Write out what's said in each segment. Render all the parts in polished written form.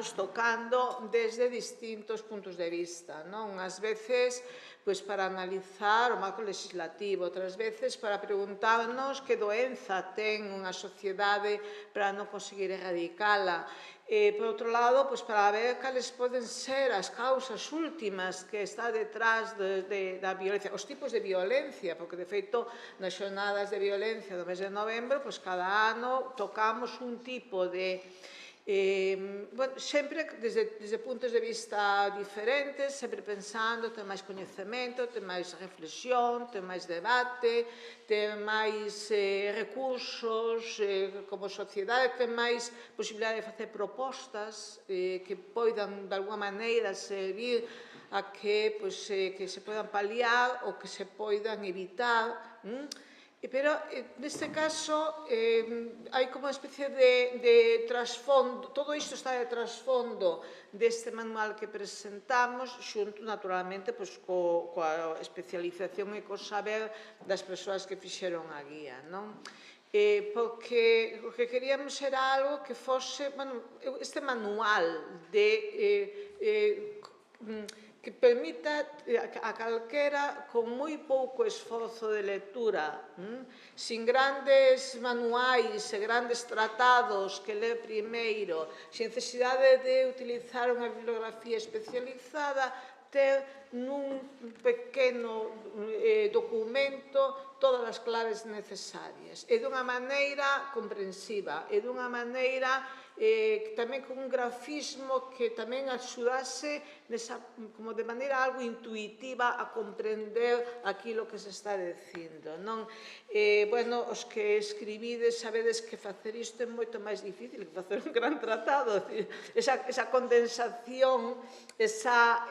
estános tocando desde distintos puntos de vista, non? Unhas veces para analizar o marco legislativo, outras veces para preguntarnos que doenza ten unha sociedade para non conseguir erradicala. Por outro lado, para ver cales poden ser as causas últimas que está detrás da violencia, os tipos de violencia, porque, de feito, nas xornadas de violencia do mes de novembro, cada ano tocamos un tipo de sempre desde puntos de vista diferentes, sempre pensando, ten máis coñecemento, ten máis reflexión, ten máis debate, ten máis recursos como sociedade, ten máis posibilidade de facer propostas que poidan, de alguma maneira, servir a que se poidan paliar ou que se poidan evitar. Pero, neste caso, hai como unha especie de trasfondo, todo isto está de trasfondo deste manual que presentamos, xunto, naturalmente, coa especialización e co saber das persoas que fixeron a guía, non? Porque o que queríamos era algo que fose, este manual que permita a calquera, con moi pouco esforzo de lectura, sin grandes manuais e grandes tratados que ler primeiro, sin necesidade de utilizar unha bibliografía especializada, ter nun pequeno documento todas as claves necesarias e dunha maneira comprensiva e dunha maneira tamén con un grafismo que tamén axudase como de maneira algo intuitiva a comprender aquilo que se está dicindo, non? Os que escribides sabedes que facer isto é moito máis difícil que facer un gran tratado, esa condensación, esa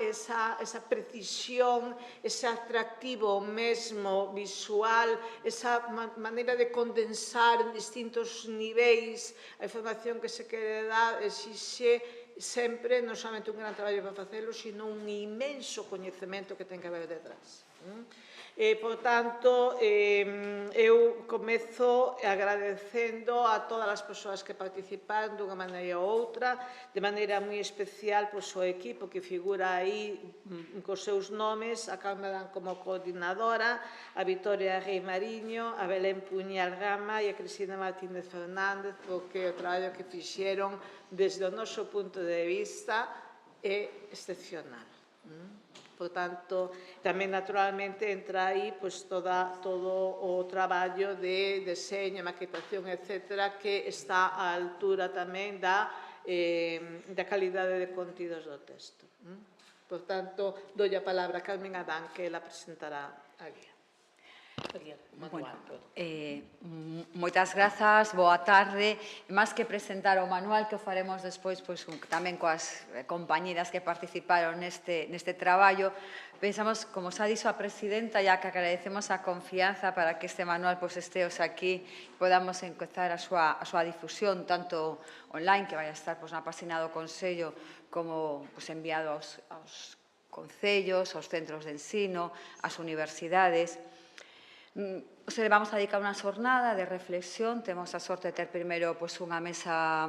precisión, ese atractivo mesmo visual, esa maneira de condensar en distintos niveis a información que se quere dar, exixe sempre non somente un gran traballo para facelo, sino un imenso coñecemento que ten que haber detrás. Por tanto, eu comezo agradecendo a todas as persoas que participaron dunha maneira ou outra, de maneira moi especial o equipo que figura aí cos seus nomes, a Carmen como coordinadora, a Victoria Rei Mariño, a Belén Puñal Gama e a Cristina Martínez Fernández, porque o traballo que fixeron desde o noso punto de vista é excepcional. Por tanto, tamén naturalmente entra aí todo o traballo de deseño, maquetación, etc., que está á altura tamén da calidade de contidos do texto. Por tanto, dou a palabra a Carmen Adán, que ela presentará a guía. Moitas grazas, boa tarde. Más que presentar o manual que o faremos despois tamén coas compañeras que participaron neste traballo, pensamos, como xa dixo a presidenta, ya que agradecemos a confianza para que este manual esteos aquí, podamos empezar a súa difusión, tanto online, que vai a estar na página do Consello, como enviado aos concellos, aos centros de ensino, ás universidades. Vamos a dedicar unha xornada de reflexión. Temos a sorte de ter primeiro unha mesa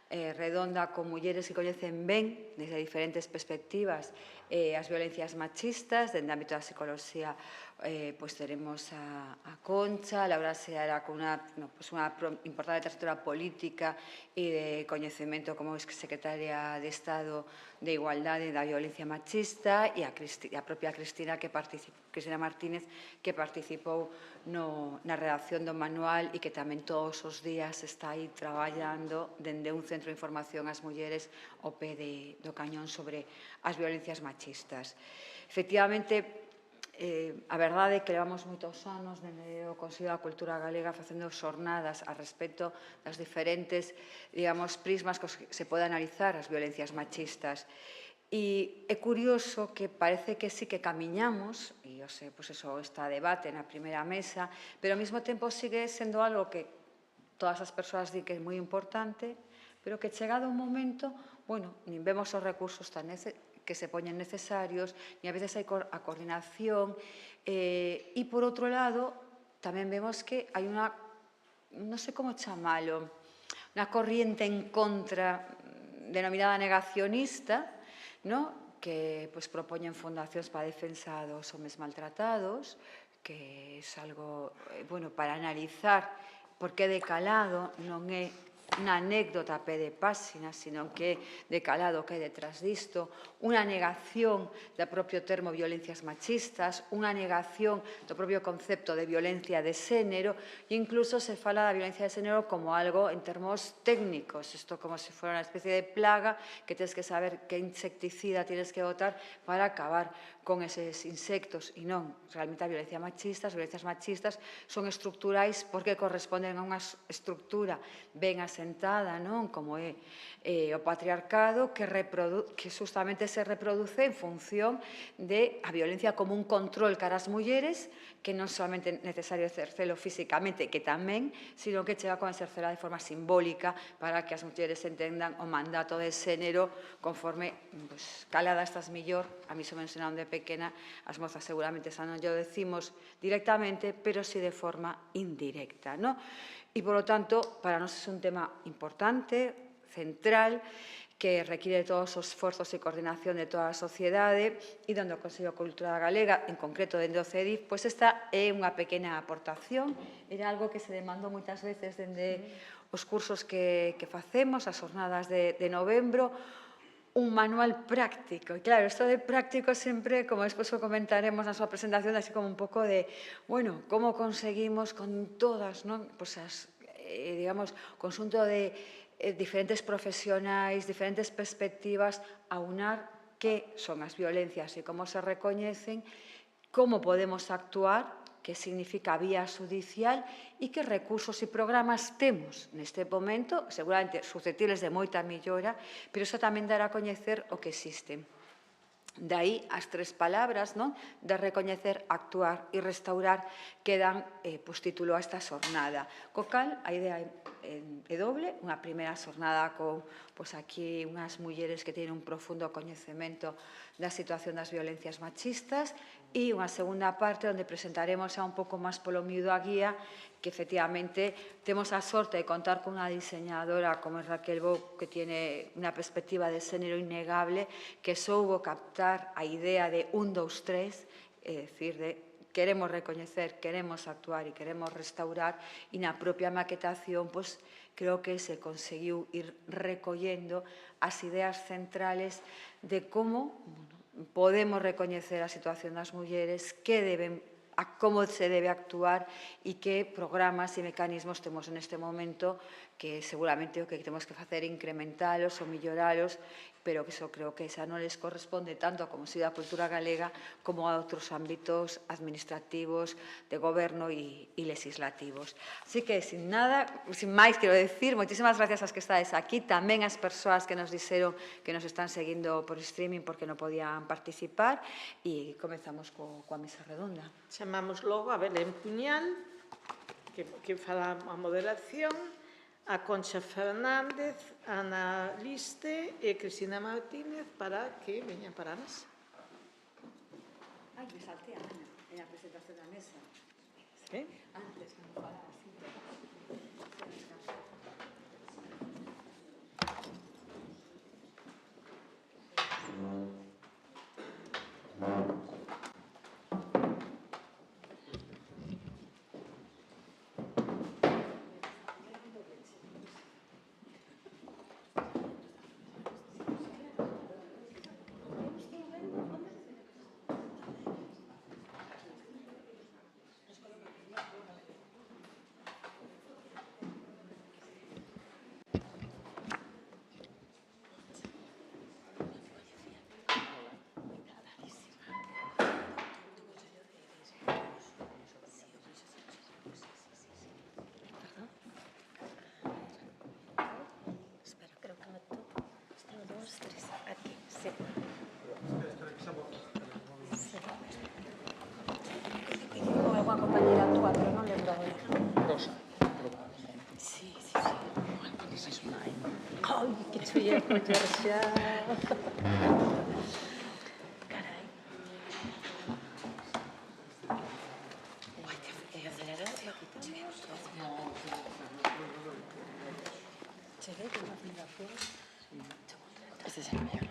redonda con mulleres que coñecen ben, desde diferentes perspectivas, as violencias machistas. Dende o ámbito da psicología teremos a Concha, Laura Seara, con unha importante trayectoria política e de coñecemento como secretaria de Estado de Igualdade da Violencia Machista, e a propia Cristina Martínez, que participou na redacción do manual e que tamén todos os días está aí traballando dende un centro de información ás mulleres ao pé do cañón sobre as violencias machistas. Efectivamente, a verdade é que levamos moitos anos dende o Consello da Cultura Galega facendo xornadas a respecto das diferentes, prismas que se pode analizar as violencias machistas. E é curioso que parece que sí que camiñamos, e está a debate na primeira mesa, pero ao mesmo tempo sigue sendo algo que todas as persoas din que é moi importante, pero que chegado un momento, nin vemos os recursos que se poñen necesarios, ni a veces hai a coordinación, e por outro lado, tamén vemos que hai unha, non sei como chamalo, unha corriente en contra denominada negacionista, ¿no?, que pues, propoñen fundacións para a defensa dos homes maltratados, que é algo, bueno, para analizar porque de calado non é unha anécdota a pé de páxina, sino que de calado que hai detrás disto, unha negación do propio termo violencias machistas, unha negación do propio concepto de violencia de xénero, e incluso se fala da violencia de xénero como algo en termos técnicos, isto como se fora unha especie de plaga que tens que saber que insecticida tienes que botar para acabar con eses insectos, e non, realmente a violencia machista, as violencias machistas son estructurais porque corresponden a unha estructura ben asentada, non? Como é o patriarcado que justamente se reproduce en función de a violencia como un control cara ás mulleres que non solamente é necesario exercelo físicamente, que tamén, sino que chega con exercela de forma simbólica para que as mulleres entendan o mandato de xénero conforme pues, calada estás millor. A mí se me ensenaron de pequena, as mozas seguramente xa non yo decimos directamente, pero sí de forma indirecta, ¿no? E, polo tanto, para nós é un tema importante, central, que requiere todos os esforzos e coordinación de toda a sociedade e donde o Consello de Cultura Galega, en concreto dende o CEDIF, pois esta é unha pequena aportación, era algo que se demandou moitas veces dende os cursos que facemos, as jornadas de novembro, un manual práctico. E claro, isto de práctico sempre, como despois o comentaremos na súa presentación, así como un pouco de, bueno, como conseguimos con todas, non? Pois as, digamos, conxunto de diferentes profesionais, diferentes perspectivas, aunar que son as violencias e como se recoñecen, como podemos actuar, que significa vía judicial e que recursos e programas temos neste momento, seguramente susceptibles de moita mellora, pero iso tamén dará a coñecer o que existe. De aí as tres palabras, non? De recoñecer, actuar e restaurar que dan título a esta xornada. Co cal, a idea é doble, unha primeira xornada con aquí unhas mulleres que teñen un profundo coñecemento da situación das violencias machistas e unha segunda parte onde presentaremos xa un pouco máis polo miúdo a guía que efectivamente temos a sorte de contar con unha diseñadora como é Raquel Bou que tiene unha perspectiva de xénero innegable que soubo captar a idea de 1, 2, 3, é dicir, de queremos recoñecer, queremos actuar e queremos restaurar e na propia maquetación, pois, creo que se conseguiu ir recollendo as ideas centrales de como podemos recoñecer a situación das mulleres, como se debe actuar e que programas e mecanismos temos neste momento que seguramente o que temos que facer é incrementalos ou melloralos, pero que iso creo que xa non les corresponde tanto a Consello da Cultura Galega como a outros ámbitos administrativos, de goberno e legislativos. Así que, sin nada, sin máis, quero decir, moitísimas gracias ás que estades aquí, tamén ás persoas que nos dixeron que nos están seguindo por streaming porque non podían participar e comezamos coa mesa redonda. Chamamos logo a Belén Puñal, que fará a moderación, a Concha Fernández, Ana Liste e Cristina Martínez para que veñan para a mesa. Ai, me salté a Ana, en a presentación da mesa. Sí? Antes, non falar así. Unha compañera túa, pero non lembro agora. Rosa, probablemente. Sí. Ai, que chulla coller xa. Carai. Ai, que aceleración. Cheguei con una aceleración. Este es el mío.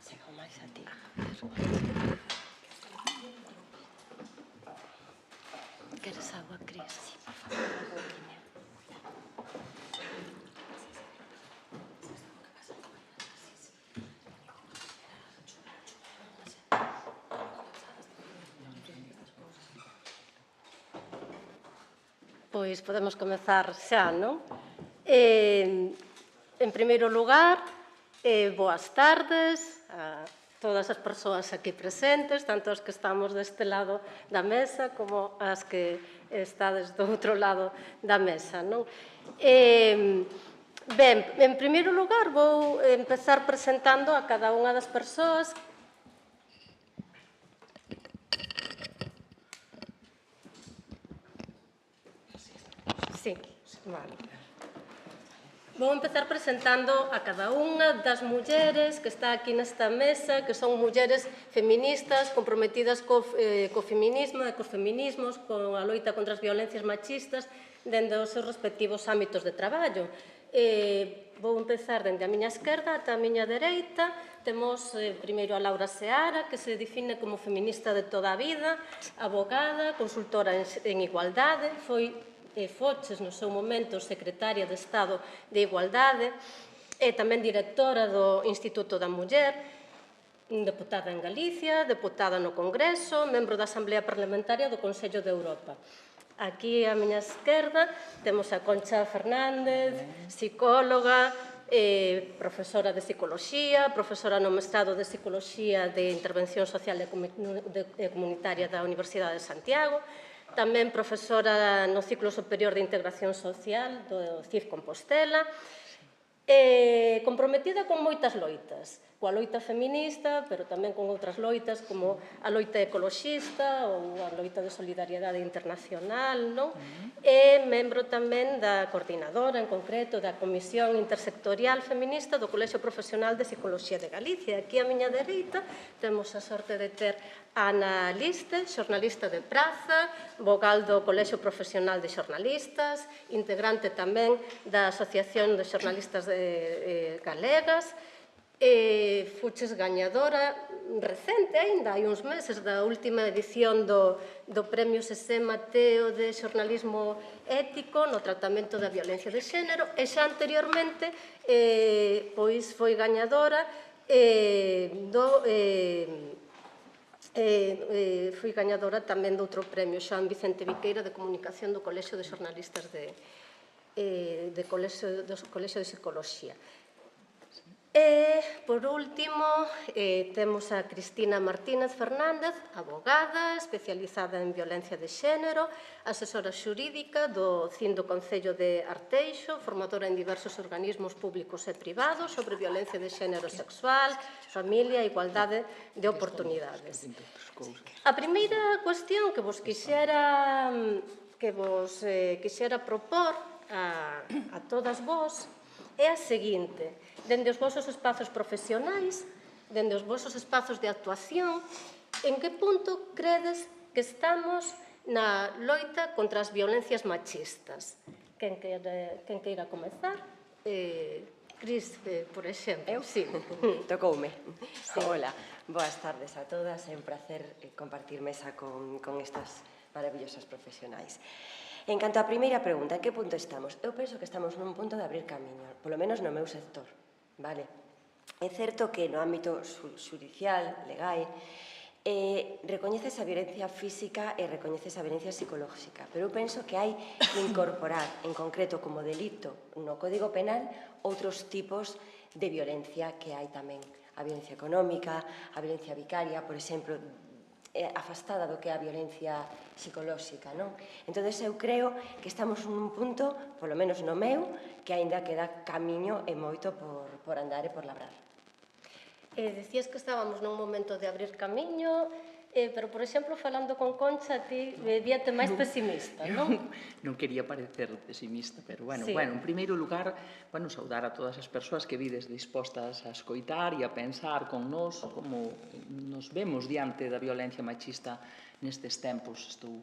Chego máis a ti. Queres agua, Cris? Sí, por favor. Pois podemos comezar xa, non? En primeiro lugar, boas tardes a todas as persoas aquí presentes, tanto as que estamos deste lado da mesa como as que estades do outro lado da mesa, non? Ben, en primeiro lugar, vou empezar presentando a cada unha das persoas. Sí, vale. Vou empezar presentando a cada unha das mulleres que está aquí nesta mesa, que son mulleres feministas comprometidas co feminismo e cos feminismos, con a loita contra as violencias machistas, dende os seus respectivos ámbitos de traballo. Vou empezar dende a miña esquerda ata a miña dereita. Temos primeiro a Laura Seara, que se define como feminista de toda a vida, abogada, consultora en igualdade, foches no seu momento secretaria de Estado de Igualdade e tamén directora do Instituto da Muller, deputada en Galicia, deputada no Congreso, membro da Asamblea Parlamentaria do Consello de Europa. Aquí á miña esquerda temos a Concha Fernández, psicóloga, profesora de Psicoloxía, profesora no mestrado de Psicoloxía de Intervención Social e Comunitaria da Universidade de Santiago, tamén profesora no ciclo superior de Integración Social do CIF Compostela, comprometida con moitas loitas, coa loita feminista, pero tamén con outras loitas como a loita ecoloxista ou a loita de solidariedade internacional, non? E membro tamén da coordinadora, en concreto, da Comisión Intersectorial Feminista do Colexio Profesional de Psicoloxía de Galicia. Aquí á miña dereita temos a sorte de ter Ana Liste, xornalista de praza, vogal do Colexio Profesional de Xornalistas, integrante tamén da Asociación de Xornalistas Galegas, fuches gañadora recente aínda, hai uns meses, da última edición do Premio Sesé Mateo de Xornalismo Ético no tratamento da violencia de xénero, e xa anteriormente pois foi gañadora foi gañadora tamén doutro premio, Xoán Vicente Viqueira, de Comunicación do Colexio de Xornalistas do Colexio de Psicoloxía. E, por último, temos a Cristina Martínez Fernández, abogada, especializada en violencia de xénero, asesora xurídica do CIN do Concello de Arteixo, formadora en diversos organismos públicos e privados sobre violencia de xénero sexual, familia e igualdade de oportunidades. A primeira cuestión que vos quixera propor a todas vos é a seguinte: dende os vosos espazos profesionais, dende os vosos espazos de actuación, en que punto credes que estamos na loita contra as violencias machistas? Quen queira comezar? Cris, por exemplo. Eu? Sí. Tocoume. Hola, boas tardes a todas. É un placer compartir mesa con estas maravillosas profesionais. En canto á primeira pregunta, en que punto estamos? Eu penso que estamos nun punto de abrir camiño, polo menos no meu sector, vale? É certo que no ámbito xudicial, legal, recoñeces a violencia física e recoñeces a violencia psicolóxica, pero eu penso que hai que incorporar, en concreto como delito no Código Penal, outros tipos de violencia que hai tamén. A violencia económica, a violencia vicaria, por exemplo, afastada do que é a violencia psicolóxica, non? Entón, eu creo que estamos nun punto, polo menos no meu, que aínda queda camiño e moito por andar e por labrar. Decías que estábamos nun momento de abrir camiño, pero, por exemplo, falando con Concha, ti víate máis pesimista, non? Non quería parecer pesimista, pero, bueno, Sí. en primeiro lugar, saudar a todas as persoas que vides dispostas a escoitar e a pensar con nós como nos vemos diante da violencia machista nestes tempos. Estou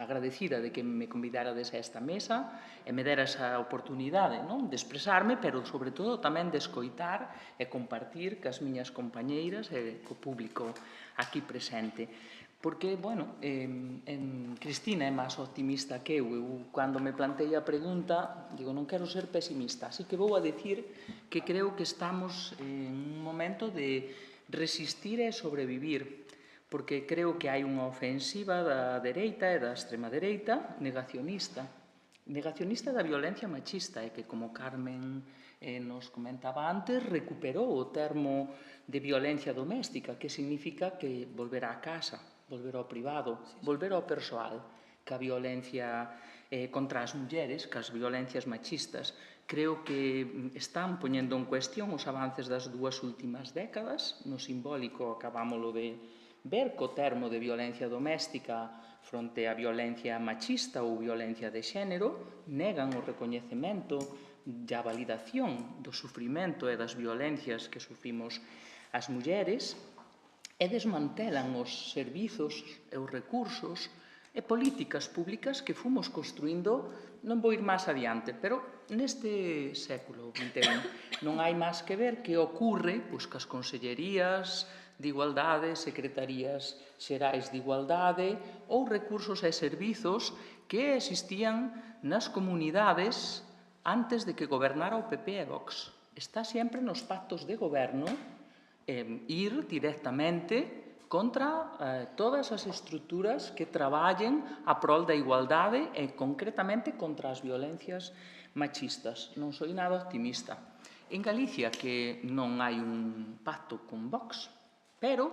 agradecida de que me convidarades a esta mesa e me dera esa oportunidade, non, de expresarme, pero, sobre todo, tamén de escoitar e compartir cas miñas compañeiras e co público aquí presente. Porque, Cristina é máis optimista que eu. Cando me plantei a pregunta, digo, non quero ser pesimista, así que vou a decir que creo que estamos en un momento de resistir e sobrevivir, porque creo que hai unha ofensiva da dereita e da extrema dereita negacionista da violencia machista, e que, como Carmen nos comentaba antes, recuperou o termo de violencia doméstica, que significa que volver á casa, volver ao privado, volver ao persoal, que a violencia contra as mulleres, que as violencias machistas, creo que están poñendo en cuestión os avances das dúas últimas décadas. No simbólico acabámoslo de ver co termo de violencia doméstica fronte á violencia machista ou violencia de xénero, negan o recoñecemento e a validación do sufrimento e das violencias que sufrimos as mulleres e desmantelan os servizos e os recursos e políticas públicas que fomos construindo, non vou ir máis adiante, pero neste século XXI non hai máis que ver que ocorre cas consellerías de igualdade, secretarías xerais de igualdade ou recursos e servizos que existían nas comunidades antes de que gobernara o PP e Vox. Está sempre nos pactos de goberno ir directamente contra todas as estruturas que traballen a prol da igualdade e, concretamente, contra as violencias machistas. Non sou nada optimista. En Galicia, que non hai un pacto con Vox, pero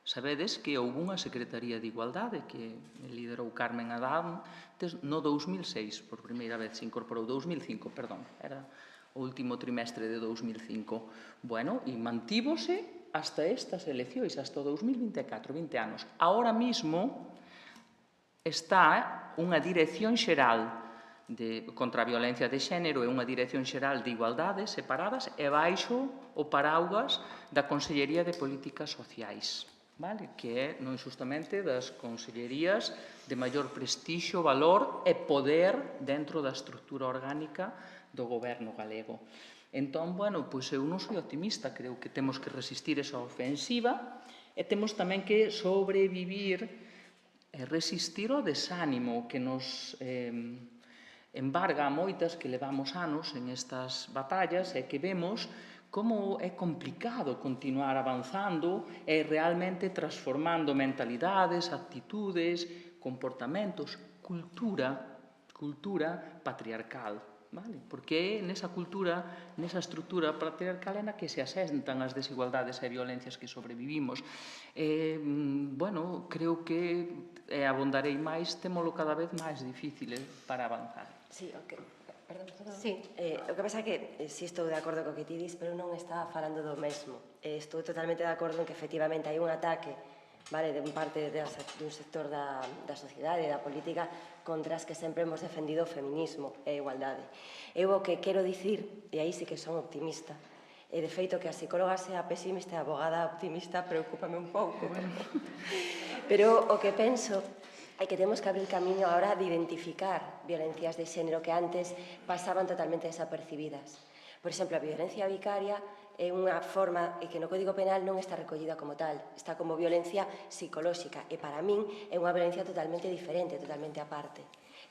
sabedes que houve unha Secretaría de Igualdade que liderou Carmen Adán no 2006, por primeira vez se incorporou, 2005, perdón, era o último trimestre de 2005. E mantívose hasta estas eleccións, hasta o 2024, 20 anos. Ahora mismo está unha dirección xeral contra a violencia de xénero e unha dirección xeral de igualdade separadas e baixo o paraugas da Consellería de Políticas Sociais, que é, non xustamente, das consellerías de maior prestixio, valor e poder dentro da estrutura orgánica do goberno galego. Entón, eu non sou optimista, creo que temos que resistir esa ofensiva e temos tamén que sobrevivir e resistir ao desánimo que nos embarga a moitas que levamos anos en estas batallas e que vemos como é complicado continuar avanzando e realmente transformando mentalidades, actitudes, comportamentos, cultura patriarcal. Porque é nesa cultura, nesa estrutura patriarcal na que se asentan as desigualdades e violencias que sobrevivimos. Creo que abondarei máis, témolo cada vez máis difícil para avanzar. Sí, ok. Perdón. Sí. O que pasa é que si estou de acordo co que ti dis, pero non estaba falando do mesmo. Estou totalmente de acordo en que efectivamente hai un ataque de parte dun sector da sociedade e da política contra as que sempre hemos defendido o feminismo e a igualdade. Eu o que quero dicir, e aí sí que son optimista, e de feito que a psicóloga sea pesimista e a abogada optimista preocúpame un pouco. Pero o que penso é que temos que abrir camiño ahora de identificar violencias de xénero que antes pasaban totalmente desapercibidas. Por exemplo, a violencia vicaria é unha forma que no Código Penal non está recollida como tal, está como violencia psicolóxica e para min é unha violencia totalmente diferente, totalmente aparte.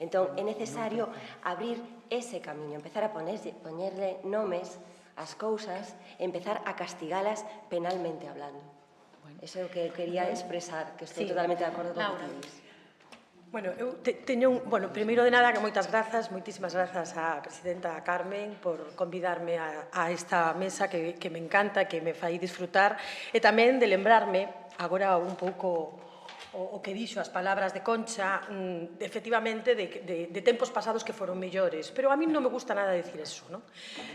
Entón, é necesario abrir ese camiño, empezar a poñerle nomes ás cousas e empezar a castigalas penalmente hablando. Eso é o que quería expresar, que estou totalmente de acordo con o que dis. Eu teño primeiro de nada, que moitísimas grazas á presidenta Carmen por convidarme a esta mesa que me encanta, que me fai disfrutar, e tamén de lembrarme, agora un pouco o que dixo as palabras de Concha, efectivamente, de tempos pasados que foron mellores. Pero a mí non me gusta nada decir eso, non?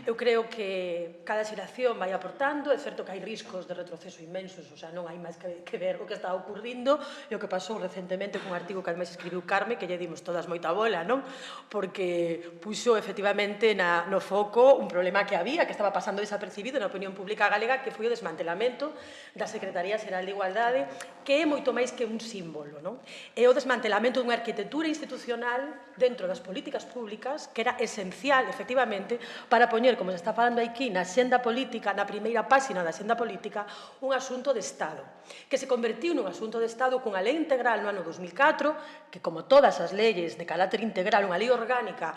Eu creo que cada xeración vai aportando, é certo que hai riscos de retroceso inmensos, o sea, non hai máis que ver o que está ocurrindo e o que pasou recentemente cun artigo que ademais escribiu Carme, que lle dimos todas moita bola, non? Porque puxo efectivamente no foco un problema que había, que estaba pasando desapercibido na opinión pública galega, que foi o desmantelamento da Secretaría Xeral de Igualdade, que é moito máis que un símbolo, non? É o desmantelamento dunha arquitectura institucional dentro das políticas públicas que era esencial, efectivamente, para poñer, como se está falando aquí, na xenda política, na primeira páxina da xenda política, un asunto de Estado, que se convertiu nun asunto de Estado cunha lei integral no ano 2004, que, como todas as leyes de carácter integral, unha lei orgánica,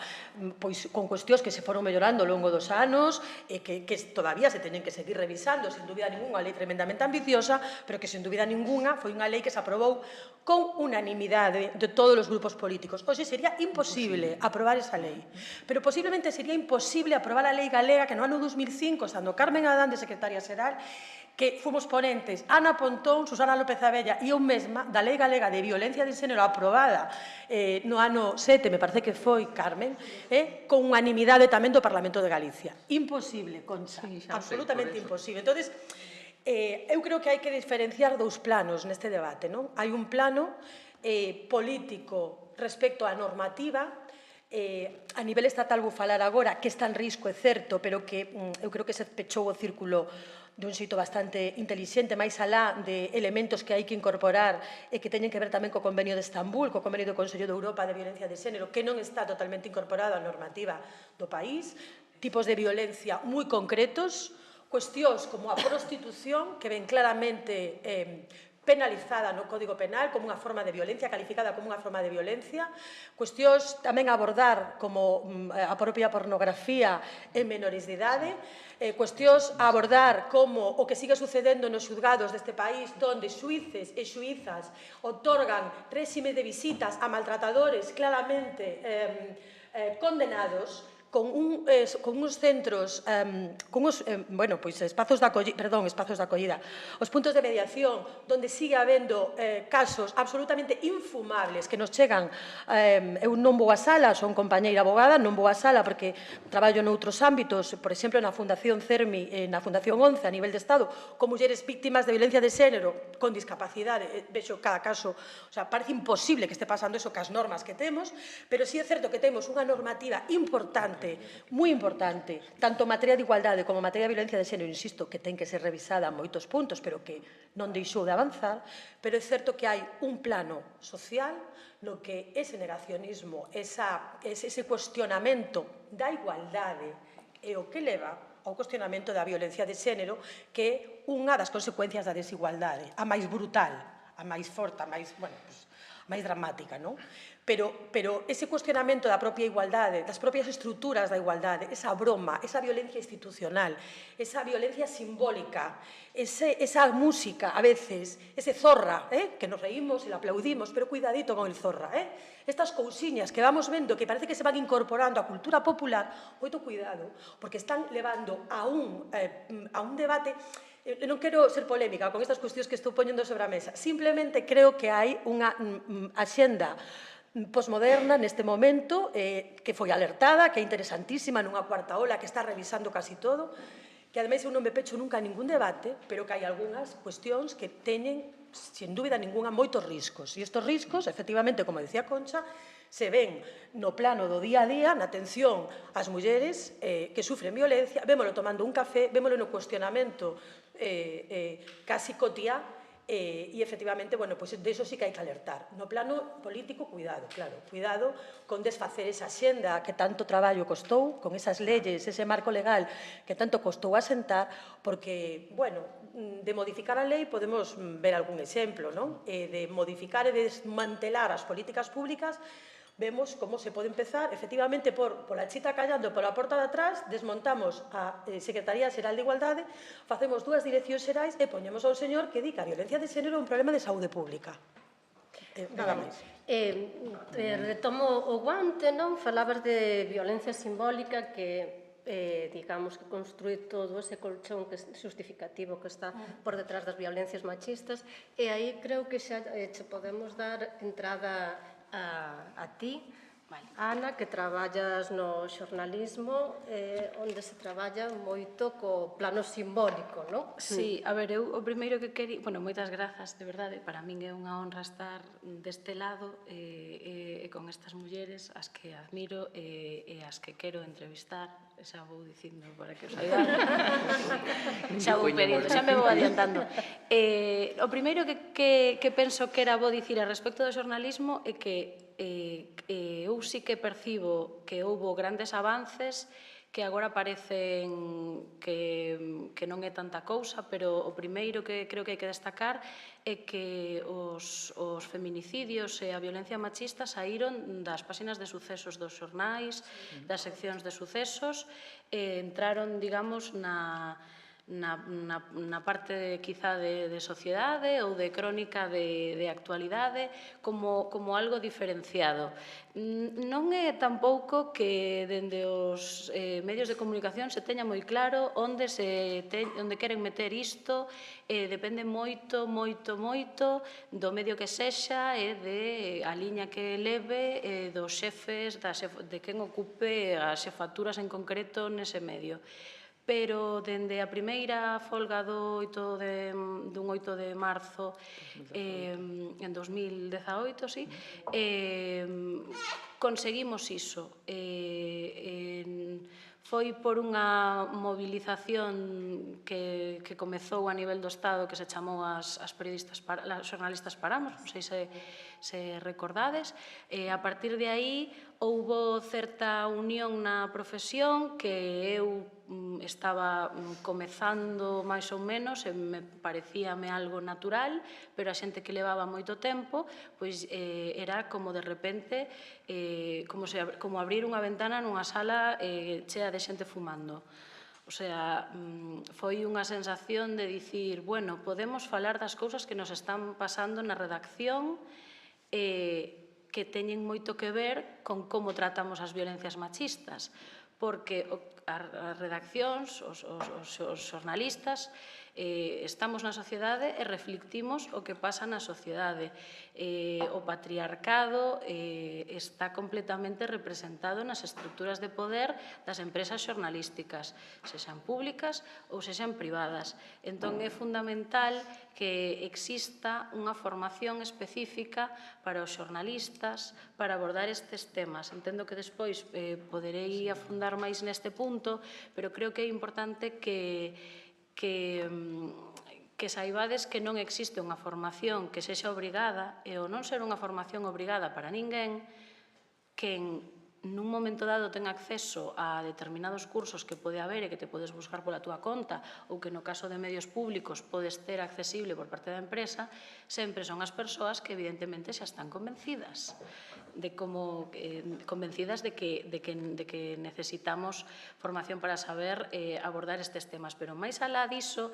pois con cuestións que se foron mellorando ao longo dos anos, e que todavía se teñen que seguir revisando, sin dúbida ninguna, unha lei tremendamente ambiciosa, pero que, sin dúbida ninguna, foi unha lei que se aprobou con unanimidade de todos os grupos políticos. Oxe, sería imposible aprobar esa lei, pero posiblemente sería imposible aprobar a lei galega que no ano 2005, estando Carmen Adán de secretaria xeral, que fomos ponentes Ana Pontón, Susana López Abella e eu mesma da Lei Galega de Violencia de Xénero aprobada no ano 7, me parece que foi, Carmen, con unanimidade tamén do Parlamento de Galicia. Imposible, Concha, absolutamente imposible. Entón, eu creo que hai que diferenciar dous planos neste debate, non? Hai un plano político respecto á normativa. A nivel estatal vou falar agora, que está en risco, é certo, pero que eu creo que se pechou o círculo dun xeito bastante intelixente, máis alá de elementos que hai que incorporar e que teñen que ver tamén co Convenio de Estambul, co Convenio do Consello de Europa de Violencia de Xénero, que non está totalmente incorporado á normativa do país, tipos de violencia moi concretos, cuestións como a prostitución, que ven claramente penalizada no Código Penal como unha forma de violencia, calificada como unha forma de violencia, cuestións tamén a abordar como a propia pornografía en menores de idade, cuestións a abordar como o que sigue sucedendo nos xulgados deste país, donde xuíces e xuízas otorgan réxime de visitas a maltratadores claramente condenados, con uns centros, con uns, bueno, pois espazos de acollida, os puntos de mediación, onde sigue habendo casos absolutamente infumables que nos chegan. Eu non vou a sala, son compañeira abogada, non vou a sala porque traballo noutros ámbitos, por exemplo, na Fundación CERMI, na Fundación 11, a nivel de Estado, con mulleres víctimas de violencia de xénero con discapacidade, vexo cada caso, o sea, parece imposible que este pasando eso cas normas que temos, pero sí é certo que temos unha normativa importante, moi importante, tanto en materia de igualdade como en materia de violencia de xénero, insisto, que ten que ser revisada en moitos puntos, pero que non deixou de avanzar, pero é certo que hai un plano social no que ese negacionismo, ese cuestionamento da igualdade é o que leva ao cuestionamento da violencia de xénero, que é unha das consecuencias da desigualdade, a máis brutal, a máis forte, a máis, bueno, máis dramática, non? Pero ese cuestionamento da propia igualdade, das propias estruturas da igualdade, esa broma, esa violencia institucional, esa violencia simbólica, esa música, a veces, ese zorra, que nos reímos e lo aplaudimos, pero cuidadito con el zorra, estas cousiñas que vamos vendo que parece que se van incorporando á cultura popular, moito cuidado, porque están levando a un debate. Non quero ser polémica con estas cuestións que estou poñendo sobre a mesa, simplemente creo que hai unha axenda posmoderna neste momento que foi alertada, que é interesantísima nunha cuarta ola que está revisando casi todo, que ademais eu non me pecho nunca a ningún debate, pero que hai algunhas cuestións que teñen, sin dúbida ninguna, moitos riscos. E estes riscos, efectivamente, como decía Concha, se ven no plano do día a día, na atención ás mulleres que sufren violencia, vémolo tomando un café, vémolo no cuestionamento casi cotiá, e, efectivamente, bueno, pois de iso sí que hai que alertar. No plano político, cuidado, claro, cuidado con desfacer esa xenda que tanto traballo costou, con esas leyes, ese marco legal que tanto costou asentar, porque, bueno, de modificar a lei podemos ver algún exemplo, non? De modificar e desmantelar as políticas públicas, vemos como se pode empezar, efectivamente, pola chita callando pola porta de atrás, desmontamos a Secretaría Xeral de Igualdade, facemos dúas direccións xerais e poñemos ao señor que di que a violencia de xénero é un problema de saúde pública. Nada máis. Retomo o guante, non? Falabas de violencia simbólica que digamos, que construir todo ese colchón que justificativo que está por detrás das violencias machistas, e aí creo que xa che podemos dar entrada a ti, Ana, que traballas no xornalismo, onde se traballa moito co plano simbólico, non? Sí, a ver, eu o primeiro que quería... Bueno, moitas grazas, de verdade, para min é unha honra estar deste lado e con estas mulleres, as que admiro e as que quero entrevistar, xa vou dicindo para que os saibades. Xa vou pedindo, xa me vou adiantando. O primeiro que penso que era bo dicir a respecto do xornalismo é que eu sí que percibo que houbo grandes avances que agora parecen que non é tanta cousa, pero o primeiro que creo que hai que destacar é que os feminicidios e a violencia machista saíron das páxinas de sucesos dos xornais, das seccións de sucesos, e entraron, digamos, na parte quizá de sociedade ou de crónica de actualidade como algo diferenciado. Non é tampouco que dende os medios de comunicación se teña moi claro onde queren meter isto, depende moito do medio que sexa e de a liña que leve dos xefes, de quen ocupe as xefaturas en concreto nese medio. Pero dende a primeira folga dun 8 de marzo en 2018, sí, conseguimos iso. Foi por unha movilización que comezou a nivel do Estado que se chamou as xornalistas paramos, non sei se recordades. A partir de aí houbo certa unión na profesión que eu estaba comezando máis ou menos e me parecíame algo natural, pero a xente que levaba moito tempo pois era como de repente como abrir unha ventana nunha sala chea de xente fumando. O sea, foi unha sensación de dicir, bueno, podemos falar das cousas que nos están pasando na redacción que teñen moito que ver con como tratamos as violencias machistas, porque as redaccións, os xornalistas, estamos na sociedade e reflectimos o que pasa na sociedade. O patriarcado está completamente representado nas estruturas de poder das empresas xornalísticas, sexan públicas ou sexan privadas. Entón é fundamental que exista unha formación específica para os xornalistas para abordar estes temas. Entendo que despois poderei afundar máis neste punto, pero creo que é importante que saibades que non existe unha formación que sexa obrigada e o non ser unha formación obrigada para ninguén que nun momento dado ten acceso a determinados cursos que pode haber e que te podes buscar pola túa conta ou que no caso de medios públicos podes ter accesible por parte da empresa, sempre son as persoas que evidentemente xa están convencidas de que necesitamos formación para saber abordar estes temas. Pero máis alá diso,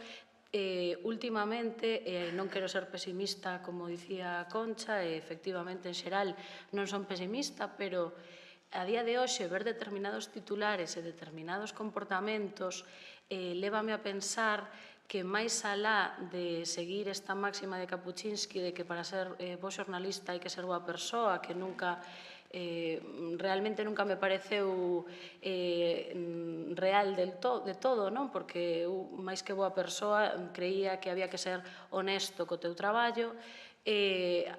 últimamente, non quero ser pesimista como dicía Concha, e efectivamente en xeral non son pesimista, pero a día de hoxe ver determinados titulares e determinados comportamentos lévame a pensar que máis alá de seguir esta máxima de Kapuscinski de que para ser bo xornalista hai que ser boa persoa, que realmente nunca me pareceu real de todo, non? Porque eu, máis que boa persoa, creía que había que ser honesto co teu traballo.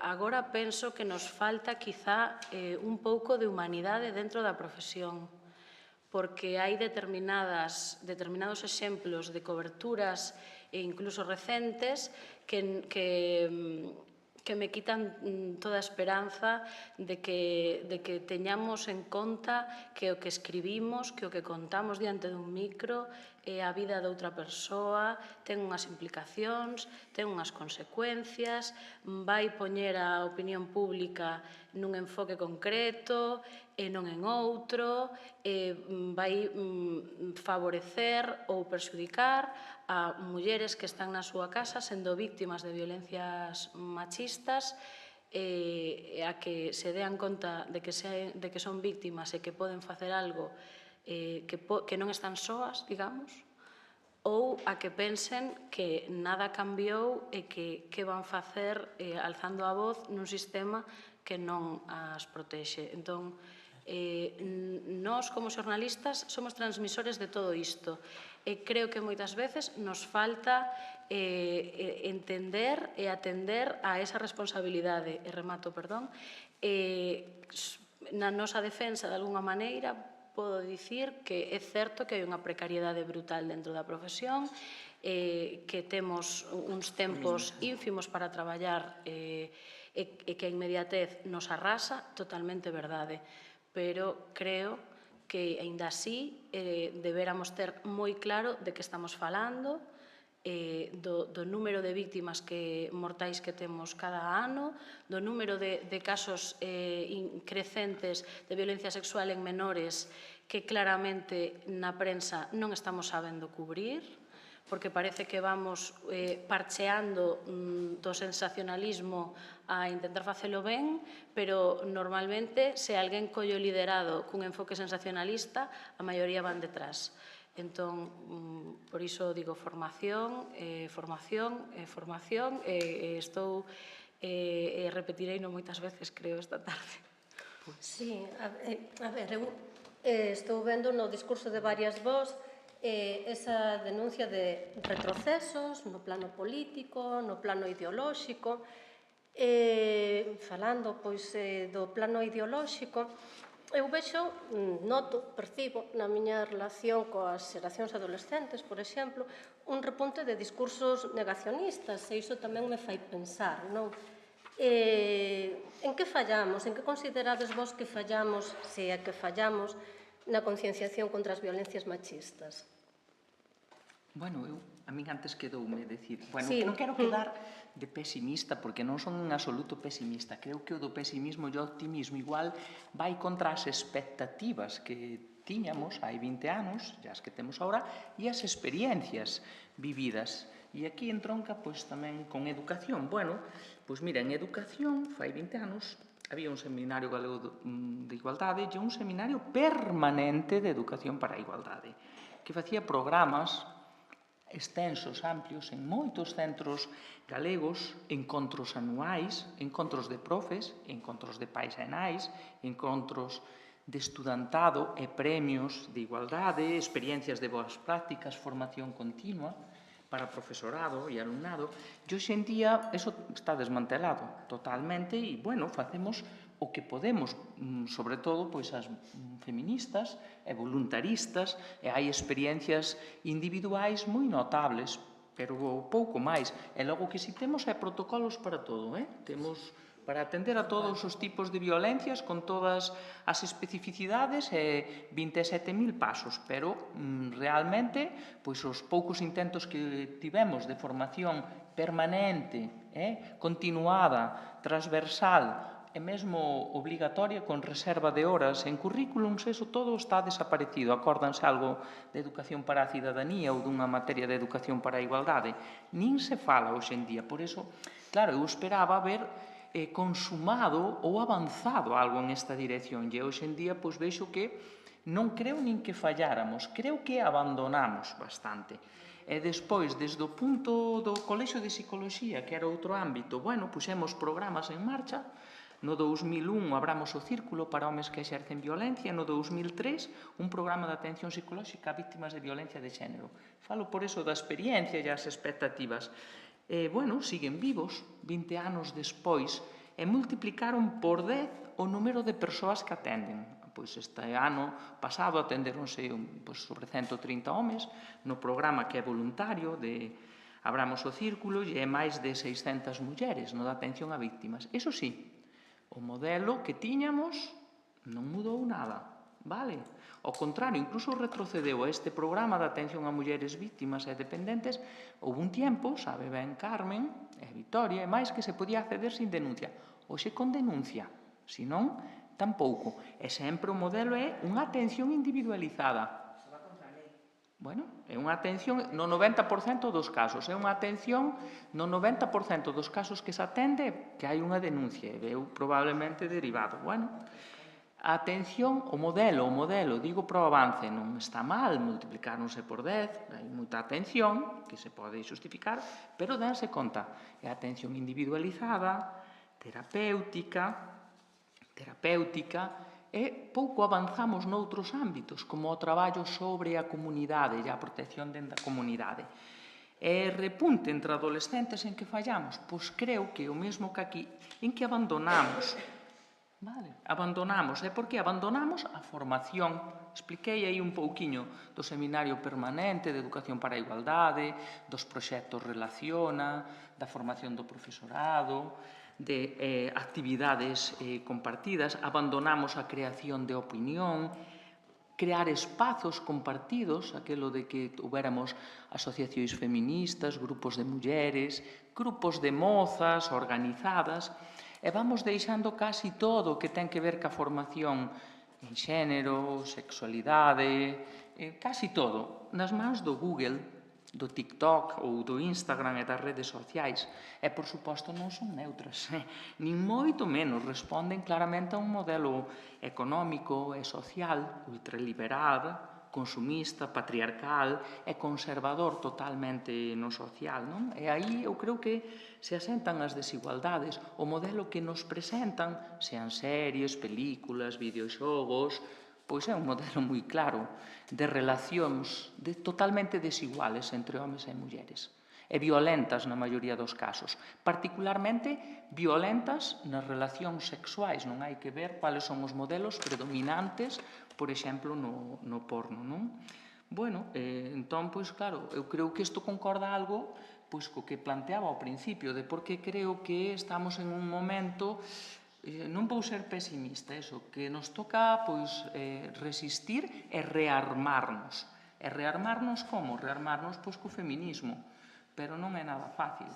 Agora penso que nos falta quizá un pouco de humanidade dentro da profesión, porque hai determinados exemplos de coberturas e incluso recentes que me quitan toda a esperanza de que teñamos en conta que o que escribimos, que o que contamos diante dun micro é a vida de outra persoa, ten unhas implicacións, ten unhas consecuencias, vai poñer a opinión pública nun enfoque concreto e non en outro, vai favorecer ou perxudicar a mulleres que están na súa casa sendo víctimas de violencias machistas e a que se dean conta de que son víctimas e que poden facer algo que non están soas, digamos, ou a que pensen que nada cambiou e que van facer alzando a voz nun sistema que non as protexe. Entón, nós como xornalistas somos transmisores de todo isto e creo que moitas veces nos falta entender e atender a esa responsabilidade, na nosa defensa de alguna maneira podo dicir que é certo que hai unha precariedade brutal dentro da profesión, que temos uns tempos ínfimos para traballar e que a inmediatez nos arrasa, totalmente verdade. Pero creo que, aínda así, deberamos ter moi claro de que estamos falando, do número de víctimas mortais que temos cada ano, do número de casos crecentes de violencia sexual en menores que claramente na prensa non estamos sabendo cubrir, porque parece que vamos parcheando do sensacionalismo a intentar facelo ben, pero normalmente se alguén colle o liderado cun enfoque sensacionalista, a maioría van detrás. Entón, por iso digo formación, formación, formación, e estou, repetireino moitas veces, creo, esta tarde. Sí, a ver, eu estou vendo no discurso de varias vós esa denuncia de retrocesos no plano político, no plano ideolóxico. Falando, pois, do plano ideolóxico, eu vexo, noto, percibo na miña relación coas xeracións adolescentes, por exemplo, un repunte de discursos negacionistas, e iso tamén me fai pensar, non? En que fallamos? En que considerades vos que fallamos, se é que fallamos, na concienciación contra as violencias machistas? Bueno, a min antes quedoume decir, bueno, Sí. non quero quedar de pesimista, porque non son en absoluto pesimista. Creo que o do pesimismo e o optimismo igual vai contra as expectativas que tiñamos hai 20 anos, e as que temos agora, e as experiencias vividas. E aquí entronca, pois, tamén con educación. Bueno, pois mira, en educación, fai 20 anos, había un seminario galego de igualdade e un seminario permanente de educación para a igualdade, que facía programas extensos, amplios, en moitos centros galegos, encontros anuais, encontros de profes, encontros de pais e nais, encontros de estudantado e premios de igualdade, experiencias de boas prácticas, formación continua para profesorado e alumnado. E hoxe en día eso está desmantelado totalmente e, bueno, facemos o que podemos, sobre todo, pois, as feministas e voluntaristas, e hai experiencias individuais moi notables, pero pouco máis. E logo que si temos é protocolos para todo, temos para atender a todos os tipos de violencias con todas as especificidades e 27.000 pasos, pero realmente, pois, os poucos intentos que tivemos de formación permanente, continuada, transversal, e mesmo obligatoria, con reserva de horas en currículums, eso todo está desaparecido. Acórdanse algo de educación para a cidadanía ou dunha materia de educación para a igualdade? Nin se fala hoxe en día. Por eso, claro, eu esperaba ver consumado ou avanzado algo en esta dirección. E hoxe en día, pois, vexo que non creo nin que falláramos, creo que abandonamos bastante. E despois, desde o punto do Colexio de Psicoloxía, que era outro ámbito, bueno, puxemos programas en marcha. No 2001 abramos o Círculo para homes que exercen violencia, no 2003 un programa de atención psicolóxica a víctimas de violencia de xénero. Falo por eso da experiencia e as expectativas. Bueno, siguen vivos 20 anos despois e multiplicaron por 10 o número de persoas que atenden. Pois este ano pasado atenderonse sobre 130 homes no programa que é voluntario de Abramos o Círculo e é máis de 600 mulleres no da atención a víctimas. Eso sí, o modelo que tiñamos non mudou nada, vale? Ao contrario, incluso retrocedeu a este programa de atención a mulleres víctimas e dependentes. Houve un tempo, sabe ben Carmen e Victoria, e máis, que se podía acceder sin denuncia. Hoxe con denuncia, senón tampouco. E sempre o modelo é unha atención individualizada. Bueno, é unha atención no 90% dos casos, é unha atención no 90% dos casos que se atende que hai unha denuncia, e veu probablemente derivado. Bueno, A atención, o modelo, digo para o avance, non está mal, multiplicarnos por 10, hai moita atención, que se pode xustificar, pero danse conta, é atención individualizada, terapéutica, e pouco avanzamos noutros ámbitos, como o traballo sobre a comunidade e a protección da comunidade. E repunte entre adolescentes en que fallamos? Pois creo que o mesmo que aquí, en que abandonamos. Abandonamos. E por que abandonamos? A formación. Expliquei aí un pouquiño do seminario permanente de Educación para a Igualdade, dos proxectos Relaciona, da formación do profesorado, de actividades compartidas. Abandonamos a creación de opinión, crear espazos compartidos, aquelo de que tuviéramos asociacións feministas, grupos de mulleres, grupos de mozas organizadas, e vamos deixando casi todo o que ten que ver ca formación en xénero, sexualidade, casi todo, nas mans do Google, do TikTok ou do Instagram e das redes sociais. E, por suposto, non son neutras, nin moito menos, responden claramente a un modelo económico e social ultraliberal, consumista, patriarcal e conservador totalmente no social, non? E aí eu creo que se asentan as desigualdades. O modelo que nos presentan, sean series, películas, videoxogos, pois é un modelo moi claro de relacións totalmente desiguales entre homes e mulleres e violentas na maioría dos casos, particularmente violentas nas relacións sexuais. Non hai que ver cuáles son os modelos predominantes, por exemplo, no porno, non? Bueno, entón, pois claro, eu creo que isto concorda algo pois co que planteaba ao principio, de por que creo que estamos en un momento, non vou ser pesimista, que nos toca pois resistir e rearmarnos. E rearmarnos como? Rearmarnos pois co feminismo, pero non é nada fácil.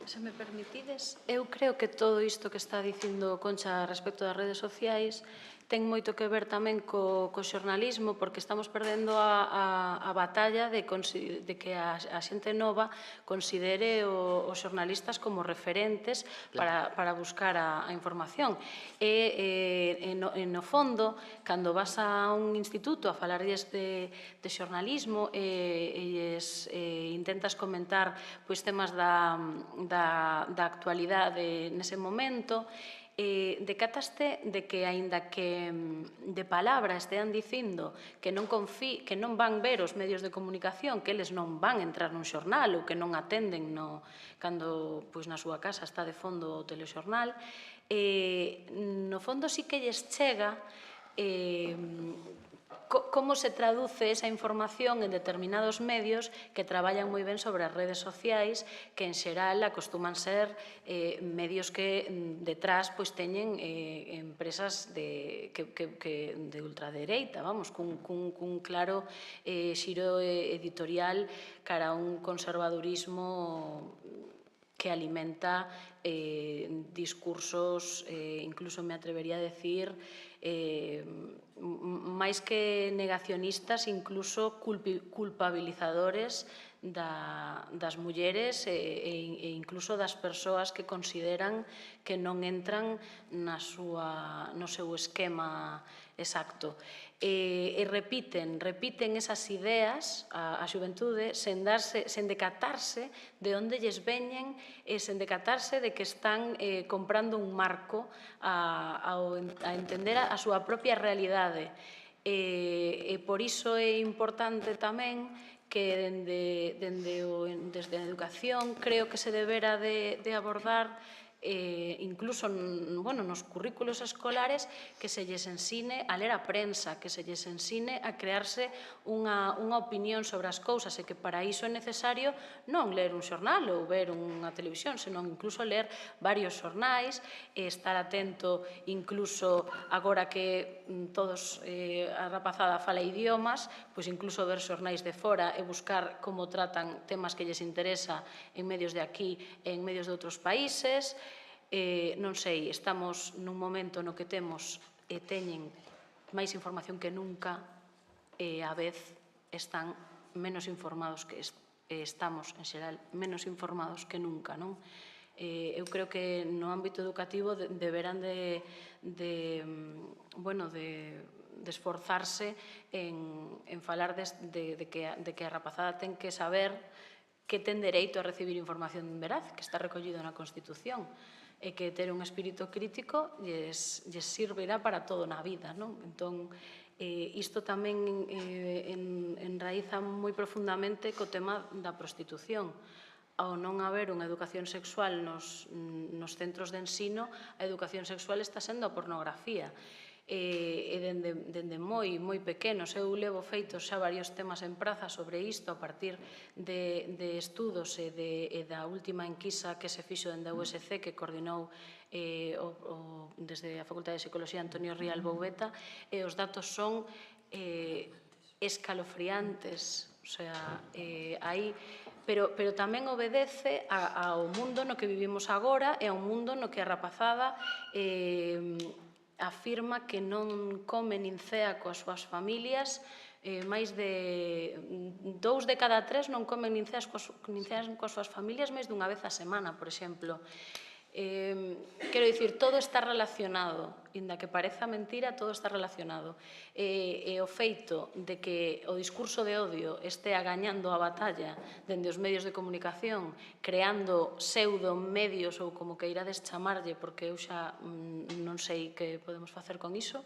Se me permitides, eu creo que todo isto que está dicindo Concha respecto das redes sociais ten moito que ver tamén co xornalismo, porque estamos perdendo a batalla de que a xente nova considere os xornalistas como referentes para buscar a información. E, no fondo, cando vas a un instituto a falarlles de xornalismo e intentas comentar temas da actualidade nese momento, decataste de que, aínda que de palabra estean dicindo que non van ver os medios de comunicación, que eles non van entrar nun xornal ou que non atenden cando na súa casa está de fondo o telexornal, no fondo sí que lles chega como se traduce esa información en determinados medios que traballan moi ben sobre as redes sociais, que en xeral acostuman ser medios que detrás teñen empresas de ultradereita, vamos, cun claro xiro editorial cara a un conservadurismo que alimenta discursos, incluso me atrevería a decir, máis que negacionistas, incluso culpabilizadores das mulleres e incluso das persoas que consideran que non entran no seu esquema exacto. E repiten esas ideas a xuventude sen decatarse de onde lles veñen e sen decatarse de que están comprando un marco a entender a súa propia realidade. E por iso é importante tamén que desde a educación creo que se debera de abordar incluso nos currículos escolares, que se lles ensine a ler a prensa, que se lles ensine a crearse unha opinión sobre as cousas, e que para iso é necesario non ler un xornal ou ver unha televisión, senón incluso ler varios xornais, e estar atento incluso agora que todos a rapazada fala idiomas, pois incluso ver xornais de fora e buscar como tratan temas que lles interesa en medios de aquí e en medios de outros países. Non sei, estamos nun momento no que temos e teñen máis información que nunca e á vez están menos informados que estamos, en xeral, menos informados que nunca, non? Eu creo que no ámbito educativo deberán de esforzarse en falar de que a rapazada ten que saber que ten dereito a recibir información veraz, que está recollido na Constitución, e que ter un espírito crítico lles servirá para todo na vida, non? Entón, isto tamén enraiza moi profundamente co tema da prostitución. Ao non haber unha educación sexual nos centros de ensino, a educación sexual está sendo a pornografía. E dende moi pequenos, eu levo feitos xa varios temas en praza sobre isto a partir de estudos e da última enquisa que se fixo dende a USC que coordinou desde a Facultade de Psicología Antonio Rial Bouveta, e os datos son escalofriantes, o sea, aí, pero tamén obedece ao mundo no que vivimos agora e ao mundo no que a rapazada afirma que non come nin cea coas súas familias, máis de 2 de cada 3 non comen nin ceas coas súas familias máis dunha vez a semana, por exemplo. Quero dicir, todo está relacionado, inda que pareza mentira, todo está relacionado. E o feito de que o discurso de odio estea gañando a batalla dende os medios de comunicación, creando pseudomedios ou como queirades chamarlle, porque eu xa non sei que podemos facer con iso,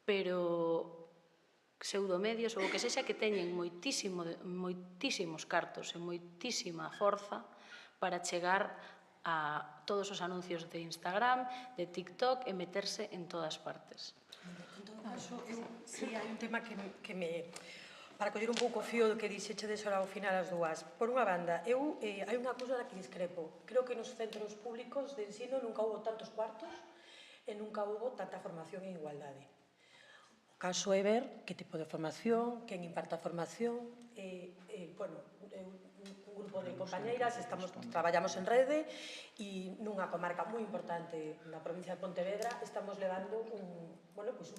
pero pseudomedios ou o que sexa que teñen moitísimos cartos e moitísima forza para chegar a todos os anuncios de Instagram, de TikTok e meterse en todas partes. En todo caso, sí, hai un tema que me... Para coller un pouco o fío do que dixechedes ahora ao final as dúas. Por unha banda, hai unha cousa da que discrepo. Creo que nos centros públicos de ensino nunca houbo tantos cuartos e nunca houbo tanta formación en igualdade. O caso é ver que tipo de formación, quen imparta formación, bueno, un grupo de compañeiras, traballamos en rede e nunha comarca moi importante na provincia de Pontevedra estamos levando un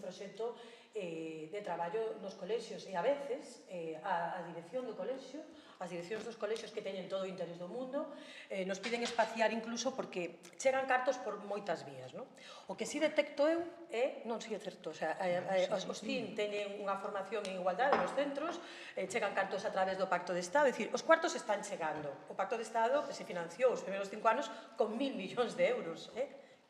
proxecto de traballo nos colexios e a veces a dirección do colexio, as direccións dos colexios que teñen todo o interés do mundo nos piden espaciar incluso porque chegan cartos por moitas vías, non? O que si detecto eu non sei, é certo, os CIN teñen unha formación en igualdade nos centros, chegan cartos a través do Pacto de Estado, é dicir, os cuartos están chegando. O Pacto de Estado que se financiou os primeiros 5 anos con 1.000 millóns de euros,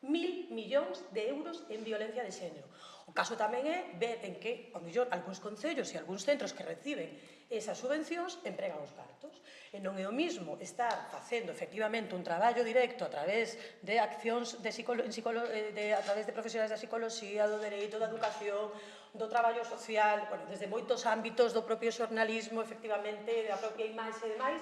1.000 millóns de euros en violencia de xénero. O caso tamén é ver en que, ao mellor, algúns concellos e algúns centros que reciben esas subvencións empregan os cartos. E non é o mismo estar facendo efectivamente un traballo directo a través de accións a través de profesionais da psicología, do dereito, da educación, do traballo social, desde moitos ámbitos do propio xornalismo, efectivamente, da propia imaxe e demais,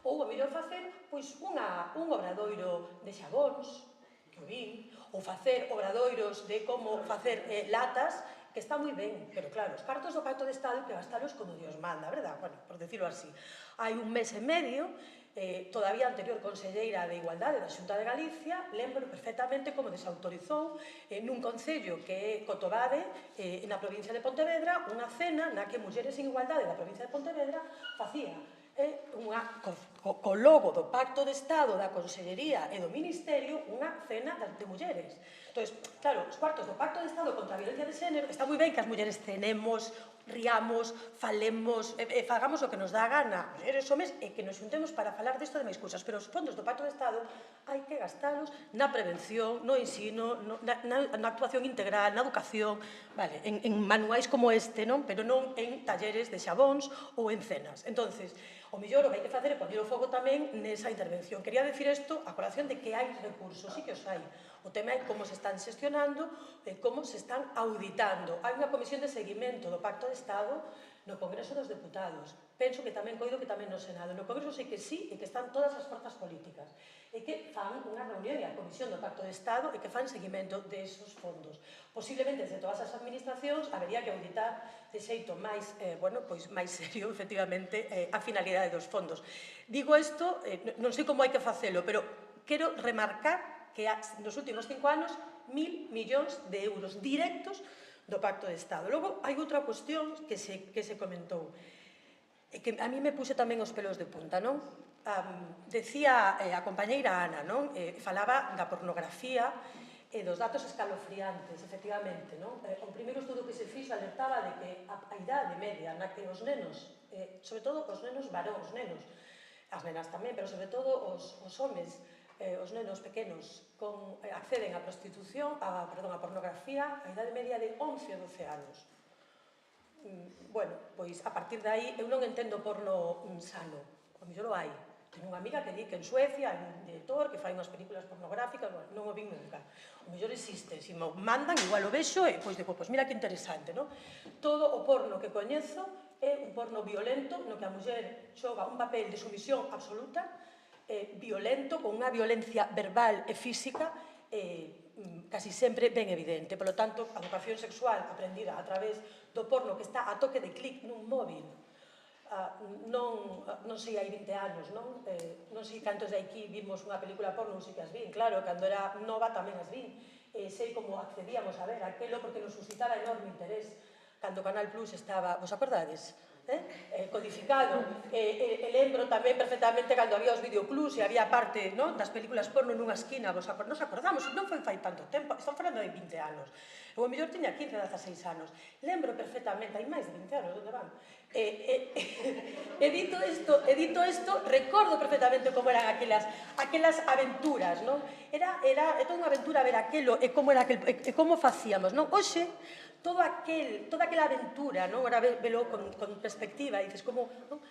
ou a mellor facer un obradoiro de xabóns, que o vin, ou facer obradoiros de como facer latas, que está moi ben, pero claro, os cartos do Pacto de Estado que gastalos como Dios manda, verdad? Bueno, por decirlo así. Hai un mes e medio, todavía a anterior conselleira de Igualdade da Xunta de Galicia, lembro perfectamente como desautorizou nun concello que é Cotobade, na provincia de Pontevedra, unha cena na que Mulleres en Igualdade da provincia de Pontevedra facía co logo do Pacto de Estado da Consellería e do Ministerio unha cena de mulleres. Entón, claro, os cuartos do Pacto de Estado contra a violencia de xénero, está moi ben que as mulleres cenemos, riamos, falemos, fagamos o que nos dá a gana, mulleres, homes, e que nos xuntemos para falar disto de máis cousas, pero os fondos do Pacto de Estado hai que gastalos na prevención, no ensino, na actuación integral, na educación, vale, en manuais como este, non? Pero non en talleres de xabóns ou en cenas. Entonces, o mellor o que hai que facer é poñer o foco tamén nesa intervención. Quería decir isto a colación de que hai recursos, sí que os hai. O tema é como se están xestionando e como se están auditando. Hai unha comisión de seguimento do Pacto de Estado no Congreso dos Deputados. Penso que tamén coido que tamén no Senado. No Congreso sei que sí e que están todas as forzas políticas. E que fan unha reunión e a Comisión do Pacto de Estado e que fan seguimento desos fondos. Posiblemente, desde todas as administracións, habería que auditar de xeito máis, máis serio, efectivamente, a finalidade dos fondos. Digo isto, non sei como hai que facelo, pero quero remarcar que nos últimos 5 anos 1.000 millóns de euros directos do Pacto de Estado. Logo, hai outra cuestión que se comentou, e que a mí me puxe tamén os pelos de punta, non? decía a compañeira Ana, non? Falaba da pornografía e dos datos escalofriantes, efectivamente, non? O primeiro estudo que se fixo alertaba de que a idade media na que os nenos, sobre todo os nenos varóns, as nenas tamén, pero sobre todo os homes, os nenos pequenos acceden á prostitución, a pornografía, a idade media de 11 ou 12 anos. Bueno, pois a partir de aí eu non entendo porno sano, a mellor o hai. Teño unha amiga que di que en Suecia hai un director que fai unhas películas pornográficas, bueno, non o vi nunca. O mellor existe, se me mandan, igual o vexo e pois digo, pois mira que interesante, non? Todo o porno que coñezo é un porno violento no que a muller xoga un papel de sumisión absoluta, violento, con unha violencia verbal e física casi sempre ben evidente. Por lo tanto, a educación sexual aprendida a través do porno que está a toque de clic nun móvil, non sei, hai 20 anos, non? Non sei cantos de aquí vimos unha película porno, non sei que as vin, claro, cando era nova tamén as vin. Sei como accedíamos a ver aquelo porque nos suscitaba enorme interés. Cando Canal Plus estaba, vos acordades? Codificado. Lembro tamén perfectamente cando había os videoclubs e había parte das películas porno nunha esquina, nos acordamos, non foi fai tanto tempo, están falando de 20 anos. Eu a mellor tiña 15, 16 anos. Lembro perfectamente, hai máis de 20 anos, onde van? Dito isto, recordo perfectamente como eran aquelas aventuras, non? Era toda unha aventura ver aquelo e como facíamos, non? Hoxe, toda aquela aventura, non? Ora velo con perspectiva, e dices como, non?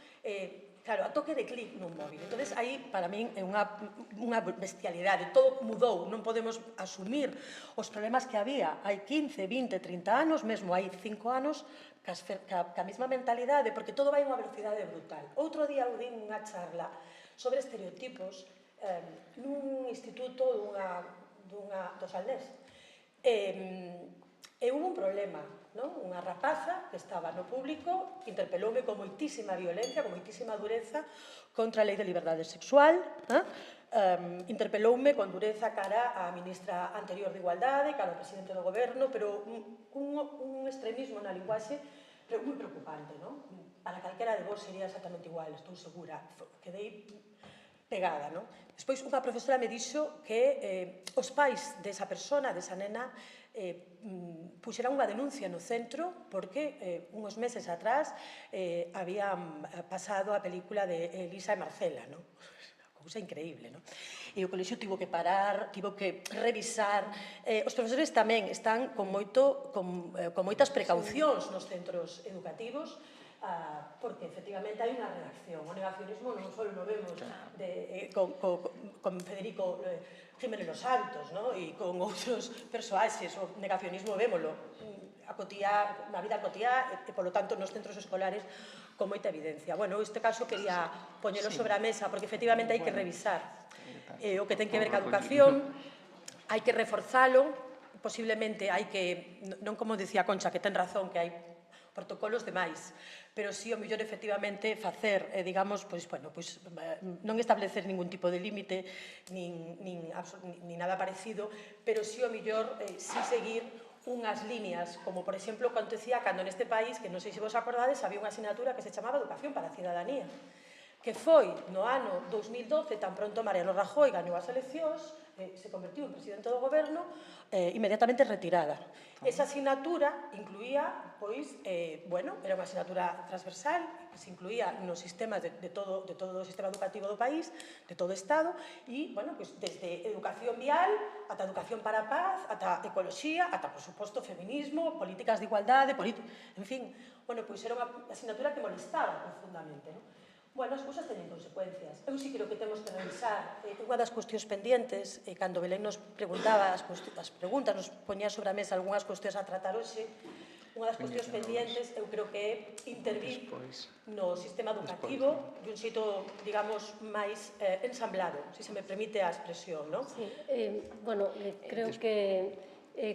Claro, a toque de clic nun móvil. Entón, aí, para min, é unha bestialidade. Todo mudou. Non podemos asumir os problemas que había hai 15, 20, 30 anos, mesmo hai 5 anos, ca mesma mentalidade, porque todo vai a unha velocidade brutal. Outro día eu din unha charla sobre estereotipos nun instituto do Salnés. E hubo un problema, non? Unha rapaza que estaba no público interpeloume con moitísima violencia, con moitísima dureza contra a lei de liberdade sexual, interpeloume con dureza cara á ministra anterior de Igualdade, cara ao presidente do goberno, pero un extremismo na linguaxe moi preocupante, non? Para calquera de vos sería exactamente igual, estou segura. Quedei pegada, non? Despois, unha profesora me dixo que os pais desa persona, desa nena, puxeran unha denuncia no centro porque uns meses atrás habían pasado a película de Elisa e Marcela, non? Cousa increíble, non? E o colexio tivo que parar, tivo que revisar. Os profesores tamén están con moitas precaucións nos centros educativos, porque efectivamente hai unha reacción. O negacionismo non só lo vemos con Federico Jiménez Los Santos, e con outros persoaxes. O negacionismo vémolo na vida cotiá e, polo tanto, nos centros escolares con moita evidencia. Bueno, neste caso quería poñelo sobre a mesa, porque efectivamente hai que revisar o que ten que ver ca educación, hai que reforzalo, posiblemente hai que, non como dicía Concha, que ten razón, que hai protocolos demais, pero si o mellor efectivamente facer, digamos, non establecer ningún tipo de límite, nin nada parecido, pero si o mellor si seguir unhas líneas, como por exemplo acontecía cando neste país, que non sei se vos acordades, había unha asignatura que se chamaba Educación para a Cidadanía, que foi no ano 2012, tan pronto Mariano Rajoy gañou as eleccións, se convertiu en presidente do goberno, inmediatamente retirada. Esa asignatura incluía, era unha asignatura transversal, que se incluía nos sistemas de todo o sistema educativo do país, de todo o Estado, e, desde educación vial, ata educación para a paz, ata ecoloxía, ata, por suposto, feminismo, políticas de igualdade, en fin, era unha asignatura que molestaba profundamente, non? Bueno, as cousas teñen consecuencias. Eu sí creo que temos que revisar unha das cuestións pendientes, cando Belén nos preguntaba as preguntas, nos poñía sobre a mesa algunhas cuestións a tratar hoxe, unha das cuestións pendientes eu creo que é intervir no sistema educativo de un xeito, digamos, máis ensamblado, se me permite a expresión, non? Sí, creo que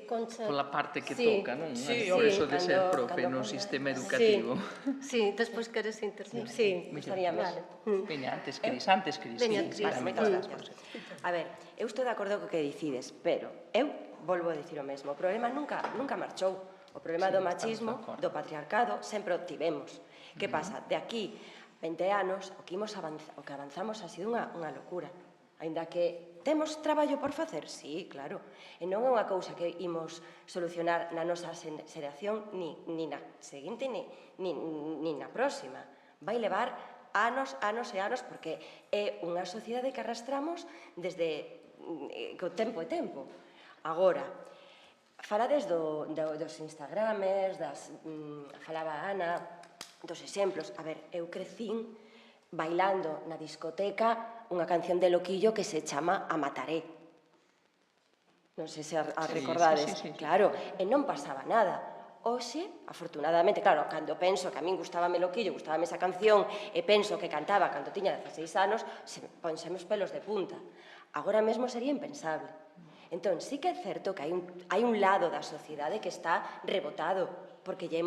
Concha... Pola parte que toca, non? Por eso de ser profe no sistema educativo. Sí, despois queres intervir. Sí, gustaríamos. Veña, antes Cris. Moitas gracias. A ver, eu estou de acordo co que dicides, pero eu volvo a dicir o mesmo. O problema nunca marchou. O problema do machismo, do patriarcado, sempre o tivemos. Que pasa? De aquí 20 anos, o que avanzamos ha sido unha locura. Ainda que temos traballo por facer, sí, claro. E non é unha cousa que imos solucionar na nosa xeración, ni na seguinte, ni na próxima. Vai levar anos e anos, porque é unha sociedade que arrastramos desde que o tempo é tempo. Agora, falades dos Instagrames, falaba Ana, dos exemplos. A ver, eu crecín bailando na discoteca unha canción de Loquillo que se chama A Mataré. Non sei se a recordades. Claro, e non pasaba nada. Hoxe, afortunadamente, claro, cando penso que a min gustábame Loquillo, gustábame esa canción, e penso que cantaba cando tiña 16 anos, pónseme os pelos de punta. Agora mesmo sería impensable. Entón, sí que é certo que hai un lado da sociedade que está rebotado, porque lle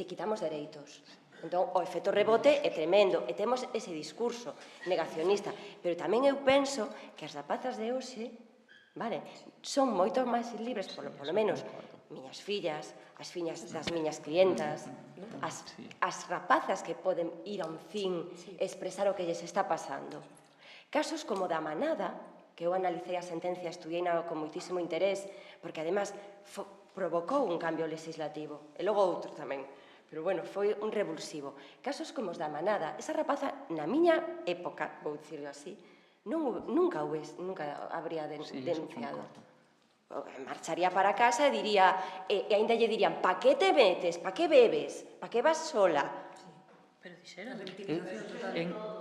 quitamos dereitos. Entón, o efecto rebote é tremendo, e temos ese discurso negacionista. Pero tamén eu penso que as rapazas de hoxe, son moito máis libres, polo menos, miñas fillas, as fillas das miñas clientas, as rapazas que poden ir a un fin e expresar o que lles está pasando. Casos como da Manada, que eu analicei a sentencia, estudiei con moitísimo interés, porque además provocou un cambio legislativo, e logo outro tamén, pero bueno, foi un revulsivo. Casos como os da Manada, esa rapaza, na miña época, vou dicirlo así, nunca habría denunciado. Marcharía para casa e diría, e ainda lle dirían, pa que te metes, pa que bebes, pa que vas sola? Pero dixeron.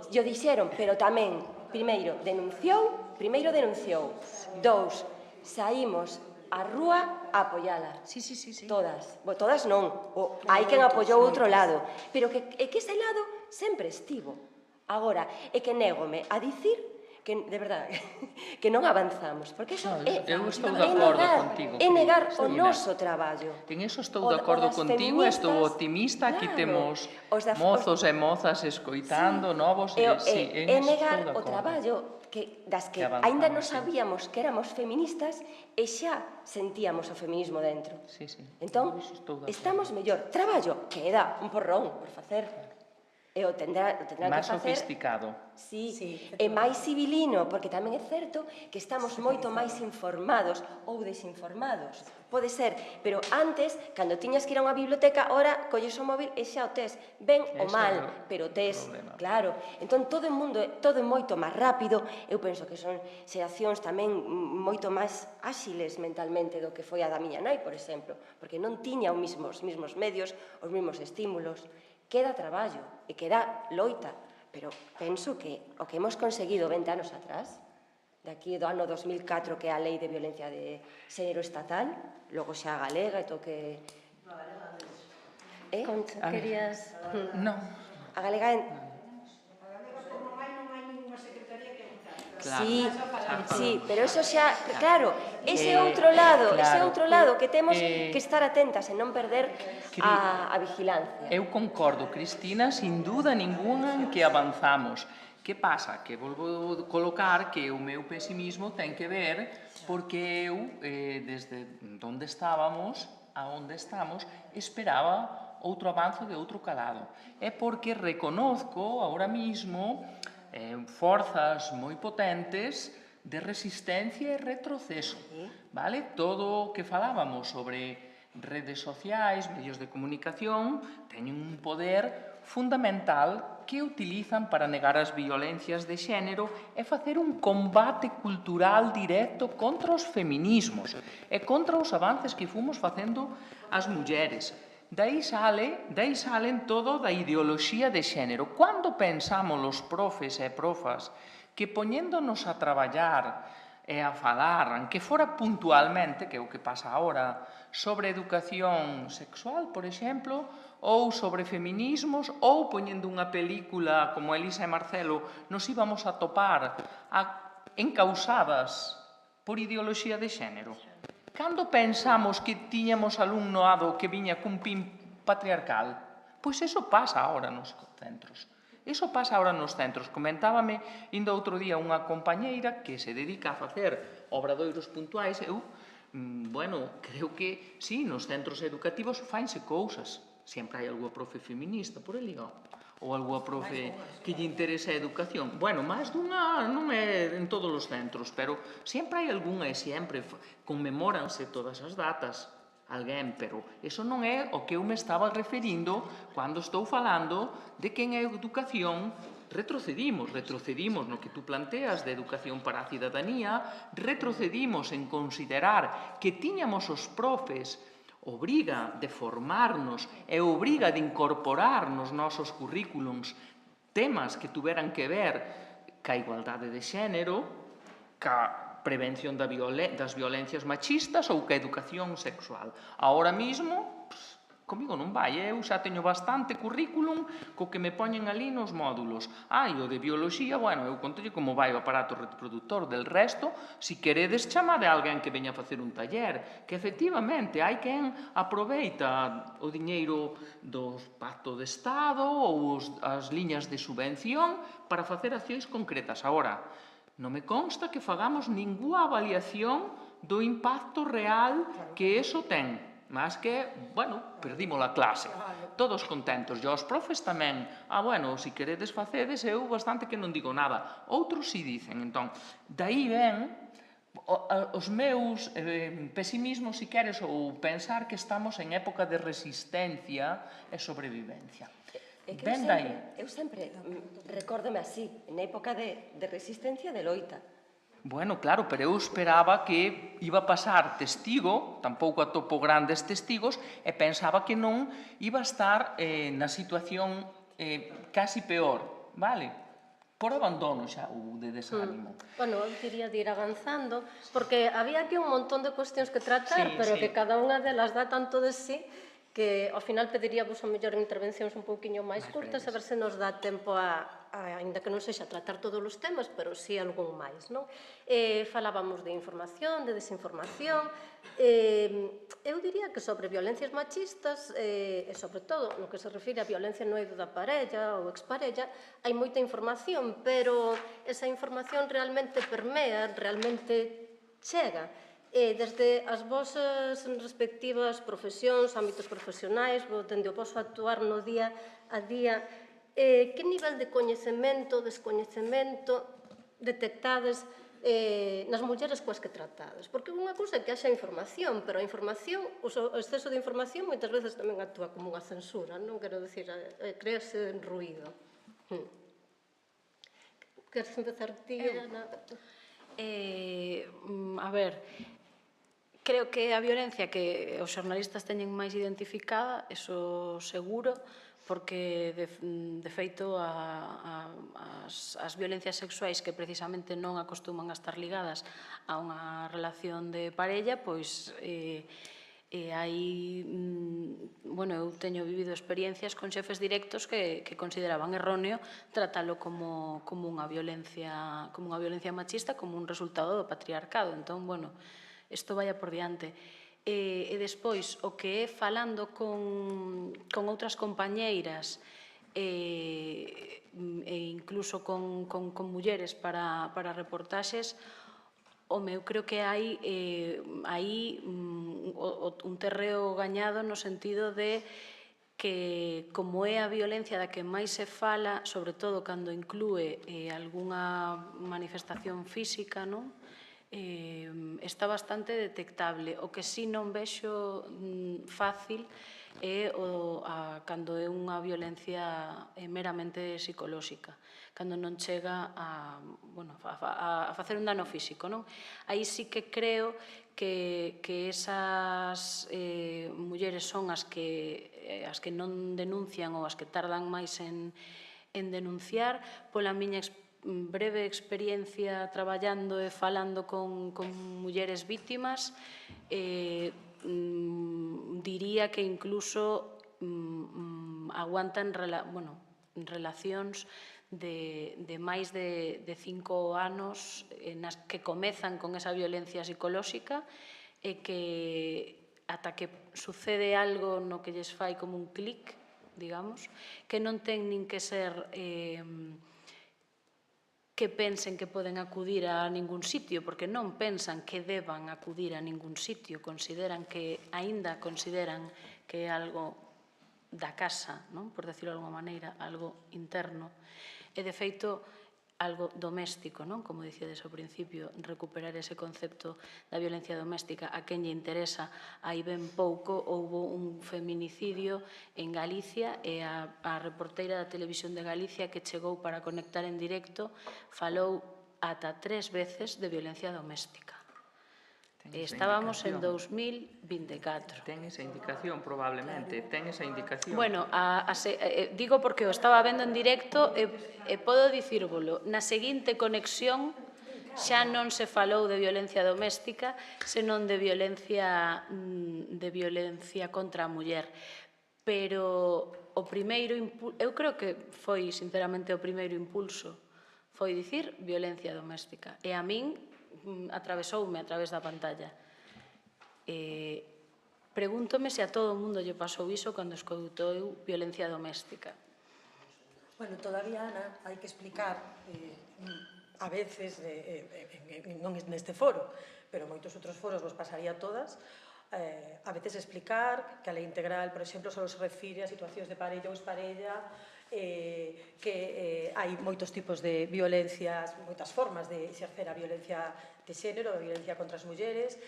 Yo dixeron, pero tamén, primeiro denunciou, dous, saímos á rúa a apoiala. Sí. Todas. Todas non. Hai quen apoiou outro lado. Pero que ese lado sempre estivo. Agora, é que négome a dicir que, de verdade, que non avanzamos. Porque iso é negar o noso traballo. En eso estou de acordo contigo, estou optimista, aquí temos mozos e mozas escoitando, novos, é negar o traballo das que aínda non sabíamos que éramos feministas e xa sentíamos o feminismo dentro. Entón, estamos mellor. Traballo, queda un porrón por facer. E o tendrán que facer... Más sofisticado. Sí, e máis civilino, porque tamén é certo que estamos moito máis informados ou desinformados. Pode ser, pero antes, cando tiñas que ir a unha biblioteca, ora colles o móvil e xa o tes. Ben ou mal, pero o tes, claro. Entón, todo é moito máis rápido. Eu penso que son xeracións tamén moito máis áxiles mentalmente do que foi a da miña nai, por exemplo, porque non tiña os mesmos medios, os mesmos estímulos. Queda traballo e queda loita, pero penso que o que hemos conseguido 20 anos atrás, de aquí do ano 2004, que é a Lei de Violencia de Xénero estatal, logo xa a galega e todo que... Concha, querías... Non. A galega... Sí, pero eso xa, claro, ese outro lado que temos que estar atentas e non perder a vigilancia. Eu concordo, Cristina, sin duda ninguna en que avanzamos. Que pasa? Que volvo a colocar que o meu pesimismo ten que ver porque eu, desde onde estábamos a onde estamos, esperaba outro avance de outro calado. É porque reconozco ahora mismo forzas moi potentes de resistencia e retroceso, vale? Todo o que falábamos sobre redes sociais, medios de comunicación, teñen un poder fundamental que utilizan para negar as violencias de xénero e facer un combate cultural directo contra os feminismos e contra os avances que fomos facendo as mulleres. Daí salen todo da ideoloxía de xénero. Cando pensamos os profes e profas que poñéndonos a traballar e a falar, aunque fora puntualmente, que é o que pasa agora, sobre educación sexual, por exemplo, ou sobre feminismos, ou poñendo unha película como Elisa e Marcelo, nos íbamos a topar encausadas por ideoloxía de xénero. Cando pensamos que tiñamos alumnoado que viña cun pin patriarcal? Pois eso pasa agora nos centros. Comentábame indo outro día unha compañeira que se dedica a facer obradoiros puntuais. Eu, creo que sí, nos centros educativos fainse cousas. Sempre hai algún profe feminista por ali, ou algunha profe que lle interese a educación. Bueno, máis dunha non é en todos os centros, pero sempre hai algunha e sempre conmemóranse todas as datas alguén, pero eso non é o que eu me estaba referindo cando estou falando de que en educación retrocedimos no que tú planteas de educación para a cidadanía, retrocedimos en considerar que tiñamos os profes obriga de formarnos e obriga de incorporar nos nosos currículums temas que tuveran que ver ca igualdade de xénero, ca prevención das violencias machistas ou ca educación sexual. Ahora mismo, comigo non vai, eu xa teño bastante currículum co que me poñen ali nos módulos. E o de bioloxía, bueno, eu contolle como vai o aparato reproductor. Del resto, si queredes, chamade a alguén que veña a facer un taller, que efectivamente hai quen aproveita o diñeiro do Pacto de Estado ou as liñas de subvención para facer accións concretas. Agora, non me consta que fagamos ninguna avaliación do impacto real que eso ten. Mas que, bueno, perdimos a clase. Todos contentos. E os profes tamén. Bueno, se queredes facedes, eu bastante que non digo nada. Outros si dicen. Entón, daí ven os meus pesimismos, si queres, ou pensar que estamos en época de resistencia e sobrevivencia. Ben dai. Eu sempre recórdome así, en época de resistencia de loita. Bueno, claro, pero eu esperaba que iba a pasar testigo, tampouco atopo grandes testigos, e pensaba que non iba a estar na situación casi peor, vale? Por abandono xa ou de desánimo. Bueno, eu diría de ir avanzando, porque había aquí un montón de cuestións que tratar, pero que cada unha delas dá tanto de sí que ao final pediríamos a mellor intervencións un pouquiño máis curtas, a ver se nos dá tempo aínda que non sexa tratar todos os temas, pero sí algún máis, non? Falábamos de información, de desinformación. Eu diría que sobre violencias machistas, e sobre todo no que se refire a violencia no eido da parella ou exparella, hai moita información, pero esa información realmente permea, realmente chega. Desde as vosas respectivas profesións, ámbitos profesionais, dende o vosso actuar no día a día, que nivel de coñecemento, descoñecemento detectades nas mulleres coas que tratades? Porque unha cousa é que haxa información, pero a información, o exceso de información moitas veces tamén actúa como unha censura, non quero dicir, crease en ruído. Queres empezar ti, Ana? A ver, creo que a violencia que os xornalistas teñen máis identificada, eso seguro, porque de feito as violencias sexuais que precisamente non acostuman a estar ligadas a unha relación de parella, pois hai, bueno, eu teño vivido experiencias con xefes directos que consideraban erróneo tratalo como unha violencia machista, como un resultado do patriarcado. Entón, bueno, isto vaya por diante. E despois, o que é falando con outras compañeiras e incluso con mulleres para reportaxes, eu creo que hai aí un terreo gañado no sentido de que, como é a violencia da que máis se fala, sobre todo cando inclúe algunha manifestación física, non? Está bastante detectable. O que si non vexo fácil é cando é unha violencia meramente psicolóxica, cando non chega a facer un dano físico, non? Aí sí que creo que esas mulleres son as que non denuncian ou as que tardan máis en denunciar. Pola miña breve experiencia traballando e falando con mulleres vítimas, diría que incluso aguantan relacións de máis de 5 anos nas que comezan con esa violencia psicolóxica e que ata que sucede algo no que lles fai como un clic, digamos, que non ten nin que ser que pensen que poden acudir a ningún sitio, porque non pensan que deban acudir a ningún sitio, aínda consideran que é algo da casa, non? Por decirlo de alguma maneira, algo interno. E, de feito, algo doméstico, non? Como dicíades ao principio, recuperar ese concepto da violencia doméstica a quen lle interesa. Aí ben pouco houbo un feminicidio en Galicia e a reporteira da Televisión de Galicia que chegou para conectar en directo falou ata 3 veces de violencia doméstica. Estábamos en 2024. Ten esa indicación, probablemente. Ten esa indicación. Bueno, digo porque o estaba vendo en directo e podo dicírvolo. Na seguinte conexión xa non se falou de violencia doméstica, senón de violencia contra a muller. Pero o primeiro impulso, eu creo que foi sinceramente o primeiro impulso, foi dicir violencia doméstica. E a min atravesoume a través da pantalla. Pregúntome se a todo o mundo lle pasou iso cando escoitou violencia doméstica. Bueno, todavía, Ana, hai que explicar, a veces, non neste foro, pero moitos outros foros vos pasaría todas, a veces explicar que a lei integral, por exemplo, só se refire a situacións de parella ou exparella, que hai moitos tipos de violencias, moitas formas de exercer a violencia de xénero, a violencia contra as mulleres.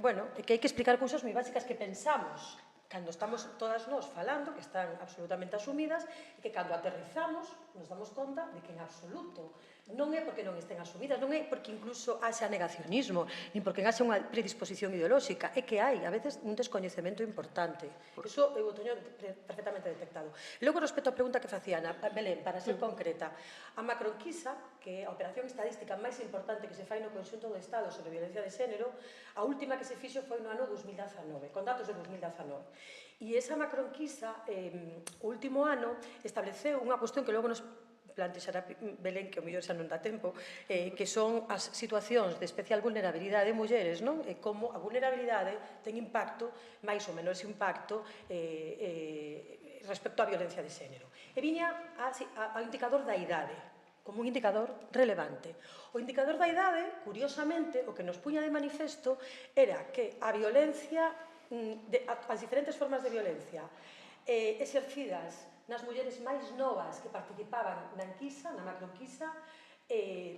Bueno, que hai que explicar cousas moi básicas que pensamos cando estamos todas nós falando, que están absolutamente asumidas, e que cando aterrizamos nos damos conta de que en absoluto non é porque non estén asumidas, non é porque incluso haxa negacionismo, nin porque haxa unha predisposición ideolóxica, é que hai, a veces, un descoñecemento importante. Iso eu o teño perfectamente detectado. E logo, respecto á pregunta que facía Ana, Belén, para ser concreta, a macroenquisa, que é a operación estadística máis importante que se fai no conxunto do Estado sobre violencia de xénero, a última que se fixo foi no ano 2019, con datos de 2019. E esa macroenquisa, o último ano, estableceu unha cuestión que logo nos plantexará Belén, que o mellor xa non dá tempo, que son as situacións de especial vulnerabilidade de mulleres, non? E como a vulnerabilidade ten impacto, máis ou menos impacto, respecto á violencia de xénero. E viña ao indicador da idade, como un indicador relevante. O indicador da idade, curiosamente, o que nos puña de manifesto era que a violencia, as diferentes formas de violencia exercidas nas mulleres máis novas que participaban na enquisa, na macroenquisa,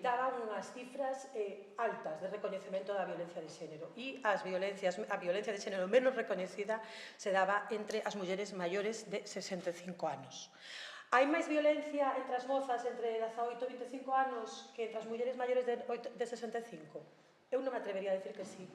daban unhas cifras altas de recoñecemento da violencia de xénero. E a violencia de xénero menos recoñecida se daba entre as mulleres maiores de 65 anos. Hai máis violencia entre as mozas entre 18 e 25 anos que entre as mulleres maiores de 65? Eu non me atrevería a decir que sí.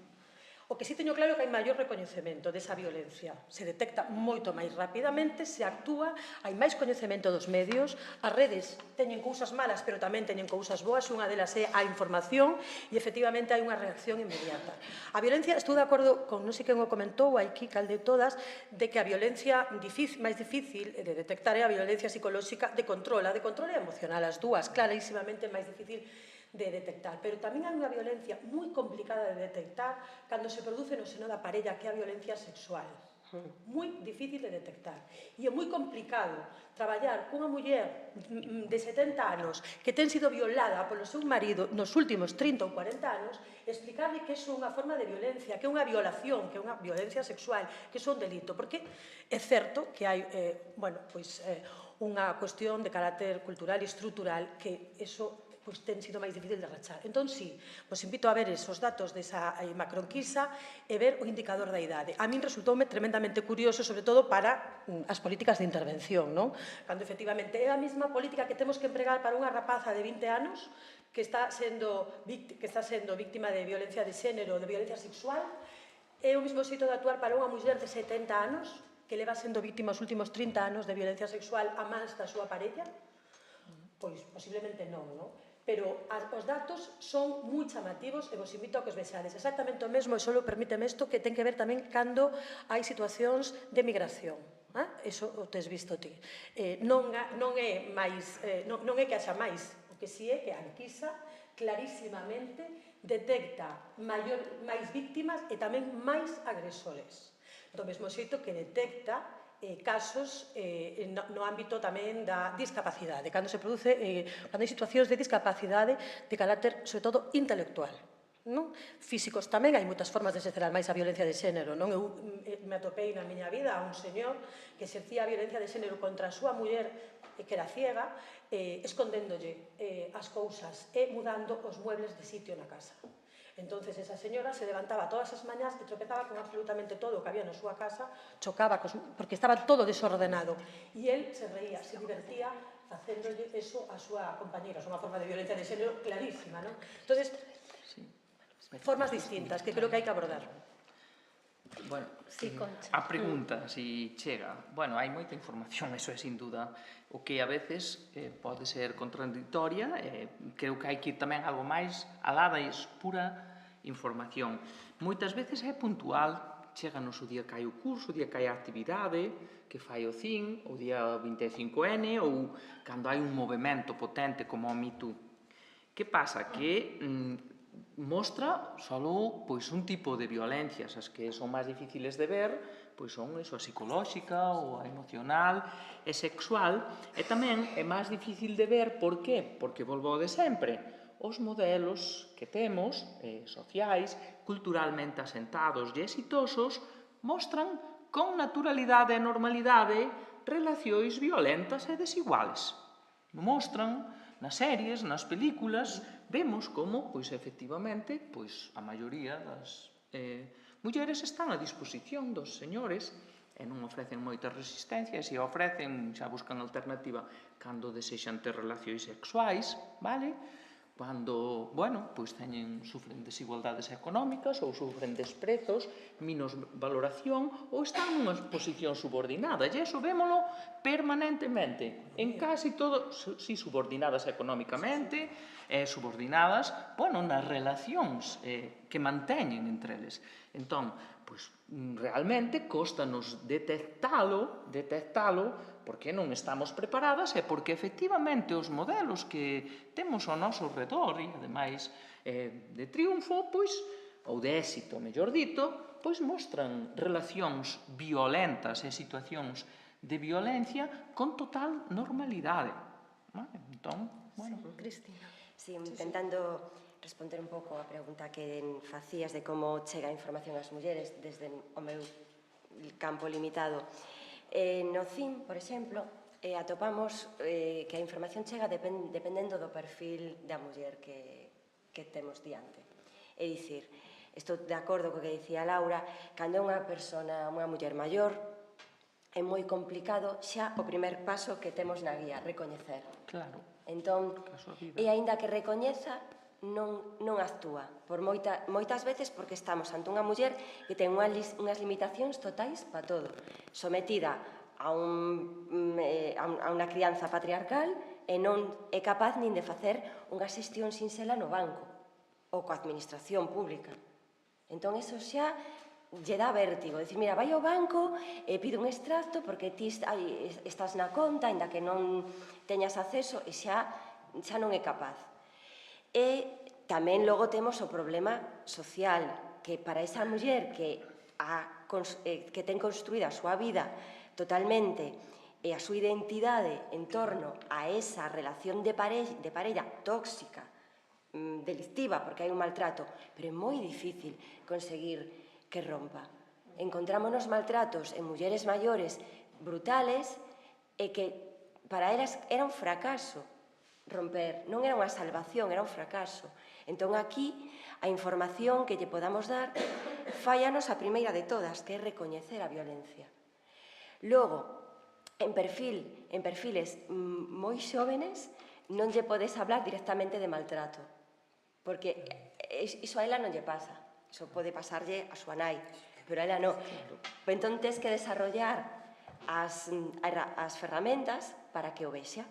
O que sí teño claro é que hai maior recoñecemento desa violencia. Se detecta moito máis rapidamente, se actúa, hai máis coñecemento dos medios, as redes teñen cousas malas, pero tamén teñen cousas boas, unha delas é a información e efectivamente hai unha reacción inmediata. A violencia, estou de acordo con non sei quen o comentou, aquí cal de todas, de que a violencia máis difícil de detectar é a violencia psicolóxica de control, a de control e emocional, as dúas, clarísimamente máis difícil de detectar, pero tamén hai unha violencia moi complicada de detectar cando se produce no seno da parella, que é a violencia sexual. Moi difícil de detectar. E é moi complicado traballar cunha muller de 70 anos que ten sido violada polo seu marido nos últimos 30 ou 40 anos, explicarle que iso é unha forma de violencia, que é unha violación, que é unha violencia sexual, que é un delito, porque é certo que hai, unha cuestión de carácter cultural e estrutural que iso ten sido máis difícil de rachar. Entón, sí, vos invito a ver esos datos desa macroenquisa e ver o indicador da idade. A min resultoume tremendamente curioso, sobre todo para as políticas de intervención, non? Cando efectivamente é a mesma política que temos que empregar para unha rapaza de 20 anos que está sendo víctima de violencia de xénero, de violencia sexual, é o mesmo xeito de actuar para unha muller de 70 anos que leva sendo víctima os últimos 30 anos de violencia sexual a mans da súa parella? Pois posiblemente non, non? Pero os datos son moi chamativos e vos invito a que os vexades. Exactamente o mesmo, e só permíteme isto, que ten que ver tamén cando hai situacións de migración. Iso o tes visto ti. Non é que haxa máis, o que si é que a enquisa clarísimamente detecta máis víctimas e tamén máis agresores. Do mesmo xeito que detecta casos no ámbito tamén da discapacidade, cando se produce, cando hai situacións de discapacidade de carácter, sobre todo, intelectual. non? Físicos tamén, hai moitas formas de exercer máis a violencia de xénero, non? Eu me atopei na miña vida a un señor que exercía a violencia de xénero contra a súa muller, que era ciega, escondéndolle as cousas e mudando os muebles de sitio na casa. Entonces esa señora se levantaba todas as mañás e tropezaba con absolutamente todo o que había na súa casa, chocaba, porque estaba todo desordenado. E el se reía, se divertía facéndolle eso a súa compañera. É unha forma de violencia de xénero clarísima, non? Entonces, formas distintas que creo que hai que abordar. Bueno, Sí, Concha. a pregunta, si chega, bueno, hai moita información, eso é sin duda, o que a veces pode ser contradictoria, creo que hai que ir tamén algo máis alá da pura información. Moitas veces é puntual, cheganos o día que hai o curso, o día que hai a actividade, que fai o CIN, o día 25N, ou cando hai un movimento potente como o Me Too. Que pasa? Que mostra solo pois un tipo de violencias, as que son máis difíciles de ver, pois son eso, a psicolóxica ou a emocional e sexual, e tamén é máis difícil de ver, por qué? Porque volvo ao de sempre, os modelos que temos, sociais, culturalmente asentados e exitosos, mostran con naturalidade e normalidade relacións violentas e desiguales. Mostran nas series, nas películas, vemos como, pois, efectivamente, pois, a maioría das mulleres están a disposición dos señores e non ofrecen moitas resistencias, e ofrecen, xa buscan alternativa cando desexan ter relacións sexuais, vale? Cando, bueno, pois sufren desigualdades económicas ou sufren desprezos, menos valoración ou están nunha posición subordinada. E iso vémolo permanentemente, en casi todo, si subordinadas económicamente, subordinadas, bueno, nas relacións que manteñen entre eles. Entón, pois, realmente costanos detectalo, porque non estamos preparadas e porque efectivamente os modelos que temos ao noso redor e ademais de triunfo, pois, ou de éxito, mellor dito, pois mostran relacións violentas e situacións de violencia con total normalidade. Entón, bueno... Cristina. Sí, intentando responder un pouco a pregunta que facías de como chega a información ás mulleres desde o meu campo limitado. No CIM, por exemplo, atopamos que a información chega dependendo do perfil da muller que temos diante. É dicir, estou de acordo co que dicía Laura, cando é unha persona, unha muller maior, é moi complicado xa o primer paso que temos na guía, recoñecer. Claro. Entón, e aínda que recoñeza, non actúa. Por moitas veces porque estamos ante unha muller que ten unhas limitacións totais para todo, sometida a unha crianza patriarcal e non é capaz nin de facer unha xestión sinxela no banco ou coa administración pública. Entón, eso xa lle dá vértigo, dicir, mira, vai ao banco e pide un extracto porque ti estás na conta, aínda que non teñas acceso, e xa non é capaz. E tamén logo temos o problema social, que para esa muller que ten construída a súa vida totalmente e a súa identidade en torno a esa relación de parella tóxica, delictiva, porque hai un maltrato, pero é moi difícil conseguir que rompa. Encontrámonos maltratos en mulleres maiores brutales e que para elas era un fracaso romper, non era unha salvación, era un fracaso. Entón, aquí, a información que lle podamos dar fállanos a primeira de todas, que é recoñecer a violencia. Logo, en perfiles moi xóvenes, non lle podes hablar directamente de maltrato, porque iso a ela non lle pasa, iso pode pasarlle a súa nai, pero a ela non. Entón, tens que desarrollar as ferramentas para que o vexa.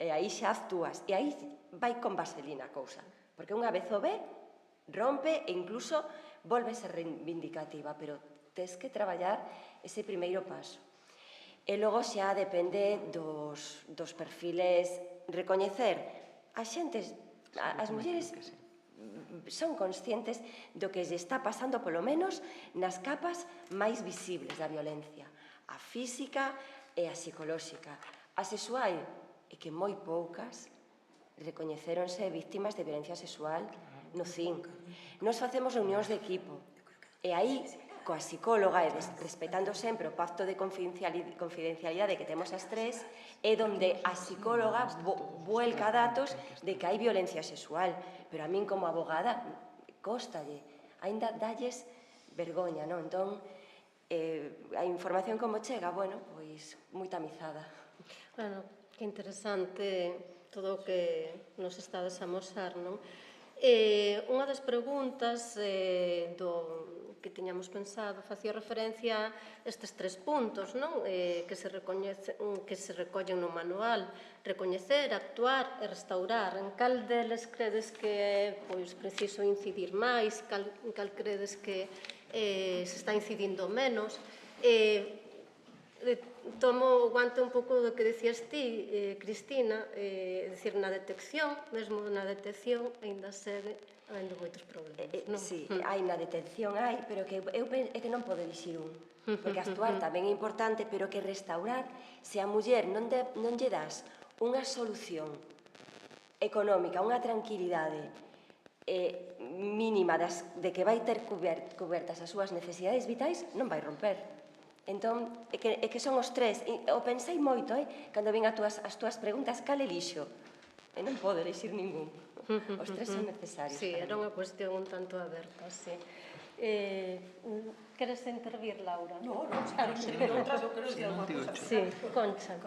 E aí xa actúas, e aí vai con vaselina a cousa, porque unha vez o ve, rompe e incluso volve ser reivindicativa, pero tes que traballar ese primeiro paso. E logo xa depende dos perfiles, recoñecer as xentes, as mulleres son conscientes do que lle está pasando, polo menos nas capas máis visibles da violencia, a física e a psicolóxica. A sexual é que moi poucas recoñeceronse víctimas de violencia sexual no CIN. Nos facemos reunións de equipo, e aí, coa psicóloga, e respetando sempre o pacto de confidencialidade que temos as tres, é donde a psicóloga vuelca datos de que hai violencia sexual. Pero a min, como abogada, cóstalle, ainda dalles vergoña, non? Entón, a información como chega, bueno, pois moi tamizada. Bueno, que interesante todo o que nos estades a mostrar, non? Unha das preguntas que tiñamos pensado facía referencia a estes 3 puntos, non? Que se recollen no manual: recoñecer, actuar e restaurar. En cal deles credes que é preciso incidir máis? En cal credes que se está incidindo menos? Tomo o guante un pouco do que decías ti, Cristina, dicir, na detección, mesmo na detección, ainda segue habendo moitos problemas, non? Sí, hai na detención, pero que eu é que non podo dicir un. Porque actuar tamén é importante, pero que restaurar, se a muller non lle das unha solución económica, unha tranquilidade mínima de que vai ter cobertas as súas necesidades vitais, non vai romper. Entón, é que son os 3. O pensei moito, cando vin as túas preguntas, cal elixo? E non podo elixir ningún. Os 3 son necesarios. Sí, era unha cuestión un tanto aberta, sí. Queres intervir, Laura? Non, se quero intervir outras, eu quero dicir alguma cosa. Sí, Concha.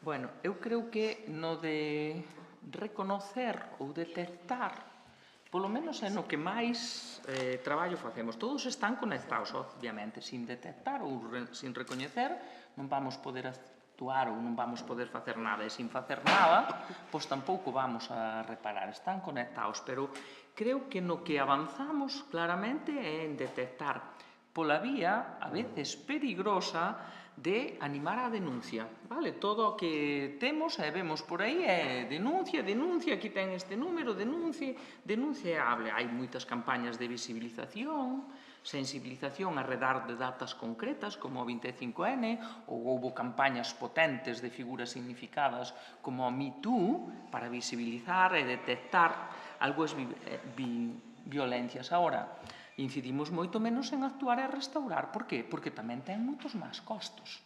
Bueno, eu creo que no de reconocer ou detectar, polo menos é no que máis traballo facemos. Todos están conectados, obviamente, sin detectar ou sin recoñecer, non vamos poder actuar ou non vamos poder facer nada, e sin facer nada, pois tampouco vamos a reparar. Están conectados, pero creo que no que avanzamos claramente é en detectar pola vía, a veces peligrosa, de animar a denuncia, vale? Todo o que temos e vemos por aí é denuncia, aquí ten este número, denuncia e hable. Hai moitas campañas de visibilización, sensibilización a redar de datas concretas como o 25N, ou houbo campañas potentes de figuras significadas como o Me Too para visibilizar e detectar algunhas violencias. Ahora, incidimos moito menos en actuar e restaurar. Por qué? Porque tamén ten moitos máis costos.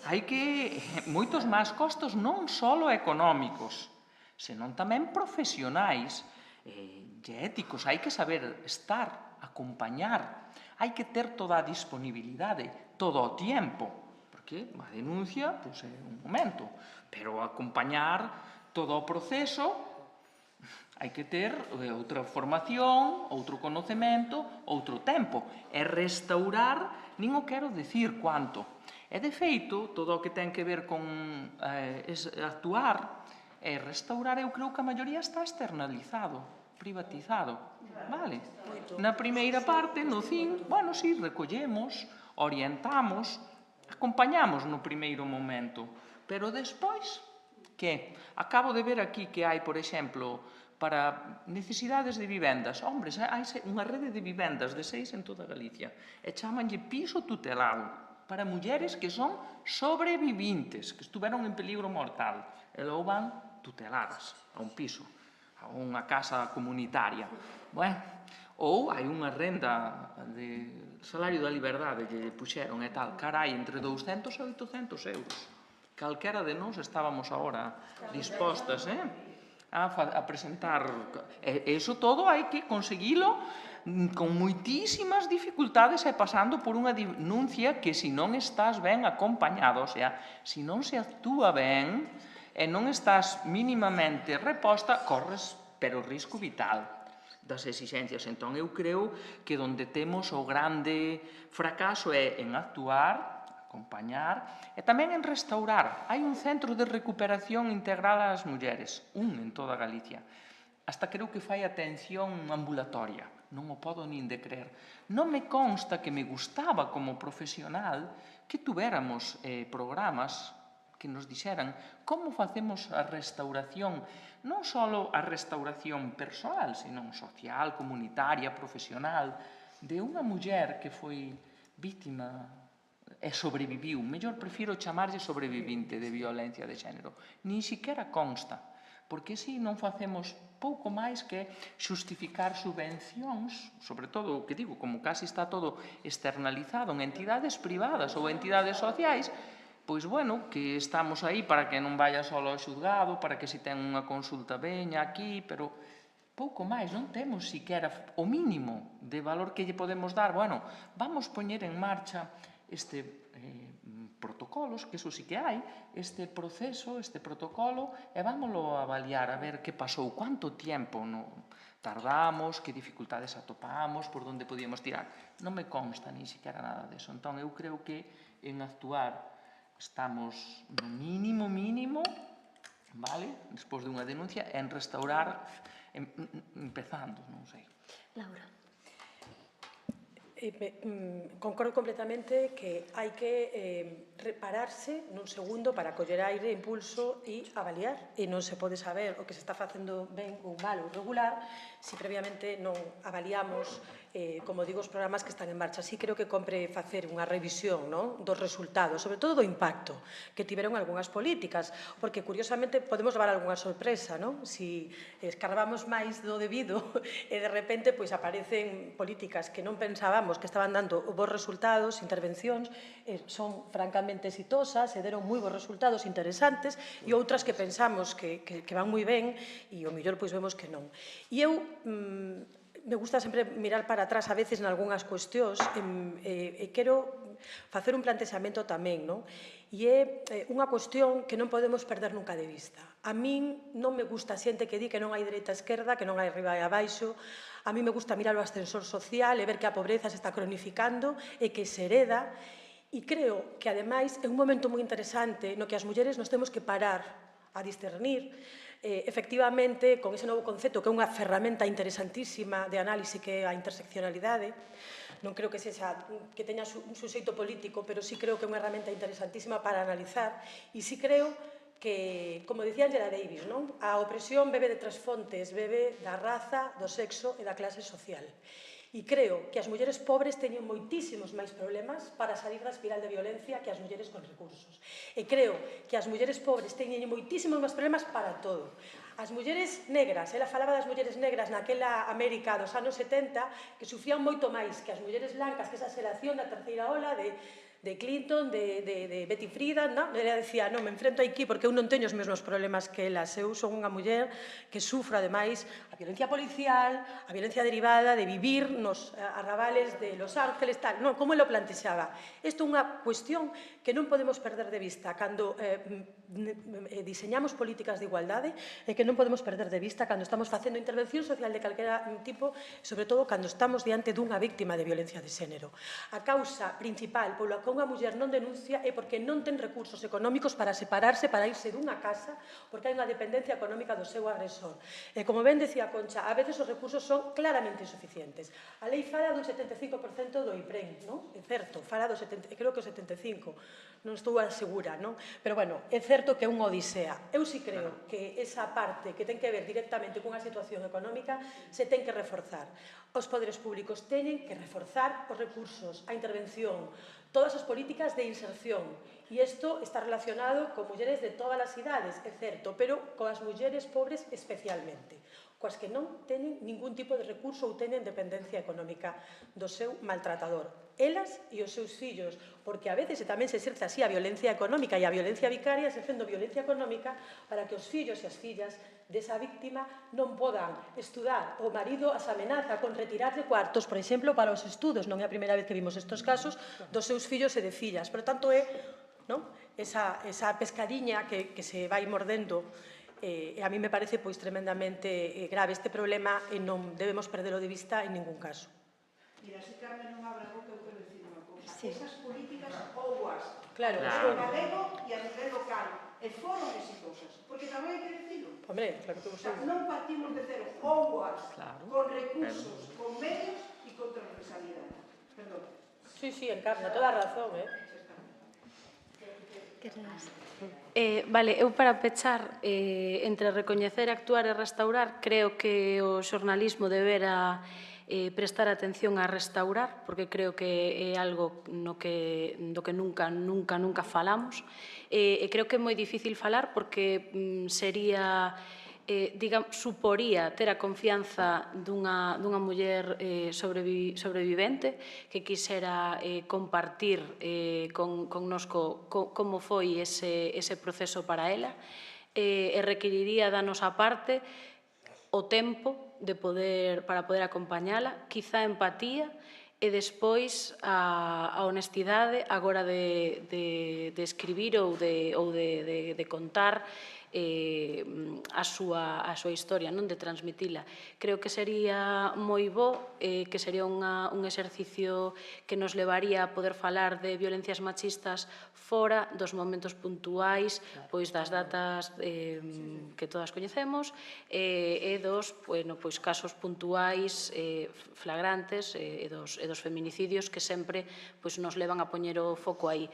Hai que moitos máis costos non só económicos, senón tamén profesionais e éticos. Hai que saber estar, acompañar, hai que ter toda a disponibilidade, todo o tiempo, porque a denuncia é un momento, pero acompañar todo o proceso. Hai que ter outra formación, outro conocemento, outro tempo. E restaurar, nin o quero dicir cuánto. E, de feito, todo o que ten que ver con actuar e restaurar, eu creo que a maioría está externalizado, privatizado. Vale? Na primeira parte, no CIN, bueno, si, recollemos, orientamos, acompañamos no primeiro momento. Pero despois, que? Acabo de ver aquí que hai, por exemplo, para necesidades de vivendas. Hombres, hai unha rede de vivendas de 6 en toda Galicia. E chamanlle piso tutelado para mulleres que son sobrevivintes, que estuveron en peligro mortal. E logo van tuteladas a un piso, a unha casa comunitaria. Bueno, ou hai unha renda de salario da liberdade que puxeron e tal, carai, entre 200 e 800 euros. Calquera de nós estábamos agora dispostas, a presentar. E iso todo hai que conseguilo con moitísimas dificultades e pasando por unha denuncia que se non estás ben acompañado, o sea, se non se actúa ben e non estás mínimamente reposta, corres pero risco vital das exixencias. Entón, eu creo que onde temos o grande fracaso é en actuar, acompañar e tamén en restaurar. Hai un centro de recuperación integral ás mulleres, en toda Galicia. Hasta creo que fai atención ambulatoria, non o podo nin de creer. Non me consta que me gustaba como profesional que tuéramos programas que nos dixeran como facemos a restauración, non só a restauración persoal, senón social, comunitaria, profesional, de unha muller que foi vítima e sobreviviu. Mellor prefiro chamarlle sobrevivinte de violencia de xénero. Nin siquiera consta. porque si non facemos pouco máis que xustificar subvencións, sobre todo, o que digo, como casi está todo externalizado en entidades privadas ou entidades sociais, pois, bueno, que estamos aí para que non vaya solo ao xulgado, para que se ten unha consulta veña aquí, pero pouco máis, non temos siquera o mínimo de valor que lle podemos dar. Bueno, vamos poñer en marcha este protocolos, que eso sí que hai, este proceso, este protocolo, e vámoslo a avaliar, a ver que pasou, cuánto tempo tardamos, que dificultades atopamos, por onde podíamos tirar. Non me consta ni siquiera nada deso. Entón, eu creo que en actuar estamos no mínimo, vale, despois dunha denuncia, en restaurar, empezando, non sei. Laura. Concordo completamente que hai que repararse nun segundo para coller aire, impulso e avaliar, e non se pode saber o que se está facendo ben ou mal ou regular se previamente non avaliamos, como digo, os programas que están en marcha. Sí creo que compre facer unha revisión dos resultados, sobre todo do impacto que tiveron algunhas políticas, porque curiosamente podemos levar algunha sorpresa, si escarbamos máis do debido e de repente aparecen políticas que non pensábamos que estaban dando bons resultados, intervencións, son francamente exitosas e deron moi bons resultados interesantes, e outras que pensamos que van moi ben e o mellor vemos que non. E eu me gusta sempre mirar para atrás a veces en algunhas cuestións e quero facer un plantexamento tamén, e é unha cuestión que non podemos perder nunca de vista. A min non me gusta a xente que di que non hai dereita e esquerda, que non hai arriba e abaixo. A mí me gusta mirar o ascensor social e ver que a pobreza se está cronificando e que se hereda. E creo que, ademais, é un momento moi interesante no que as mulleres nos temos que parar a discernir efectivamente con ese novo concepto que é unha ferramenta interesantísima de análise que é a interseccionalidade. Non creo que teña un suxeito político, pero sí creo que é unha herramienta interesantísima para analizar, e sí creo que, como dicía Angela Davis, a opresión bebe de tres fontes, bebe da raza, do sexo e da clase social. E creo que as mulleres pobres teñen moitísimos máis problemas para salir da espiral de violencia que as mulleres con recursos. E creo que as mulleres pobres teñen moitísimos máis problemas para todo. As mulleres negras, ela falaba das mulleres negras naquela América dos anos 70, que sufrían moito máis que as mulleres blancas, que esa xeración da terceira ola de Clinton, de Betty Friedan, ela decía, non, me enfrento aquí porque eu non teño os mesmos problemas que elas, eu son unha muller que sufro, ademais, a violencia policial, a violencia derivada de vivir nos arrabales de Los Ángeles, tal, non, como ela o plantexaba. Isto é unha cuestión que non podemos perder de vista cando diseñamos políticas de igualdade e que non podemos perder de vista cando estamos facendo intervención social de calquera tipo, sobre todo cando estamos diante dunha víctima de violencia de xénero. A causa principal pola que unha muller non denuncia é porque non ten recursos económicos para separarse, para irse dunha casa, porque hai unha dependencia económica do seu agresor. E como ben decía Concha, a veces os recursos son claramente insuficientes. A lei fala dun 75% do IPREN, non? É certo, fala do 70, creo que o 75%, non estou segura, non? Pero, bueno, é certo que é unha odisea. Eu si creo que esa parte que ten que ver directamente cunha situación económica se ten que reforzar. Os poderes públicos teñen que reforzar os recursos, a intervención, todas as políticas de inserción. E isto está relacionado con mulleres de todas as idades, é certo, pero coas mulleres pobres especialmente, coas que non teñen ningún tipo de recurso ou teñen dependencia económica do seu maltratador. Elas e os seus fillos, porque a veces tamén se exerce así a violencia económica e a violencia vicaria, exercendo violencia económica para que os fillos e as fillas desa víctima non podan estudar. O marido as amenaza con retirarle cuartos, por exemplo, para os estudos. Non é a primeira vez que vimos estes casos dos seus fillos e de fillas. Por tanto, é esa pescadiña que se vai mordendo. E a mí me parece tremendamente grave este problema e non debemos perdelo de vista en ningún caso. Mira, se Carmen non abra a boca, eu quero dicir unha cousa. Sí. Esas políticas ouas Claro. a nivel galego e a nivel local e foron exitosas, porque tamén hai que dicilo. Hombre, claro que vos Non partimos de cero, ouas, Claro. con recursos, con medios e con transversalidade. Perdón. Sí, encarna toda a razón, Vale, eu para pechar, entre recoñecer, actuar e restaurar, creo que o xornalismo debera prestar atención a restaurar, porque creo que é algo do que nunca falamos. E creo que é moi difícil falar porque sería suporía ter a confianza dunha muller sobrevivente que quixera compartir connosco como foi ese proceso para ela, e requeriría da nosa parte o tempo para poder acompañala, quizá empatía, e despois a honestidade agora de escribir ou de contar a súa historia, non de transmitila. Creo que sería moi bo, que sería un exercicio que nos levaría a poder falar de violencias machistas fora dos momentos puntuais, pois das datas que todas coñecemos e dos casos puntuais flagrantes e dos feminicidios que sempre nos levan a poñer o foco aí.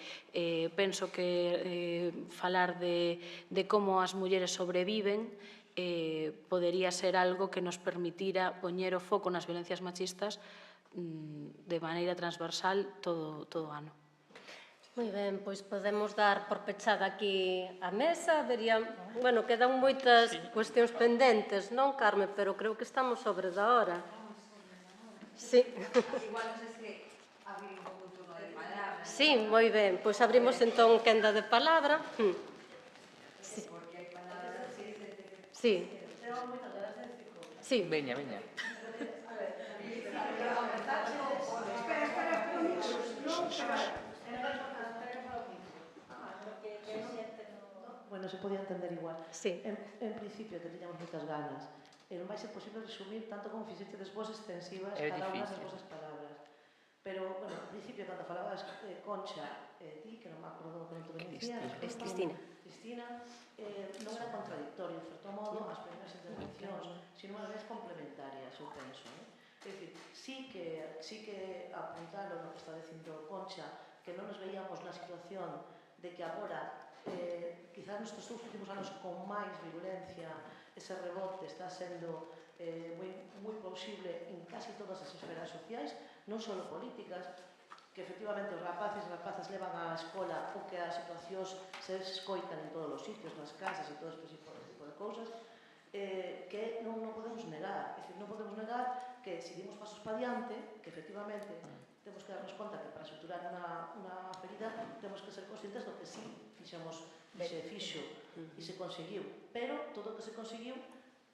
Penso que falar de como as mulleres sobreviven podería ser algo que nos permitira poñer o foco nas violencias machistas de maneira transversal todo o ano. Moi ben, pois podemos dar por pechada aquí a mesa. Quedan moitas cuestións pendentes, non, Carme? Pero creo que estamos sobre da hora. Sí. Igual non sei se abrir un pouco o turno de palabra. Sí, moi ben. Pois abrimos entón quenda de palabra. Sí. Sí. Veña. Bueno, se podía entender igual. Sí. En principio, que tiñamos moitas ganas. Non vai ser posible resumir tanto como fixestes vos extensivas cada unha das vosas palabras. Pero, bueno, en principio, cando falabas Concha, ti, que non me acordo que non te beneficias, Cristina, non era contradictorio, en certo modo, as primeiras intervencións, sino as veces complementarias, eu penso. É dicir, sí que apuntalo no que está dicindo Concha, que non nos veíamos na situación de que agora, quizás nestes últimos anos con máis virulencia, ese rebote está sendo moi plausible en casi todas as esferas sociais, non só políticas, que efectivamente os rapaces e rapazas levan á escola ou que as situacións se escoitan en todos os sitios, nas casas e todo este tipo de cousas, que non podemos negar. É dicir, non podemos negar que se dimos pasos para diante, que efectivamente temos que darnos conta que para suturar unha ferida temos que ser conscientes do que sí fixemos e se fixo e se conseguiu. Pero todo o que se conseguiu,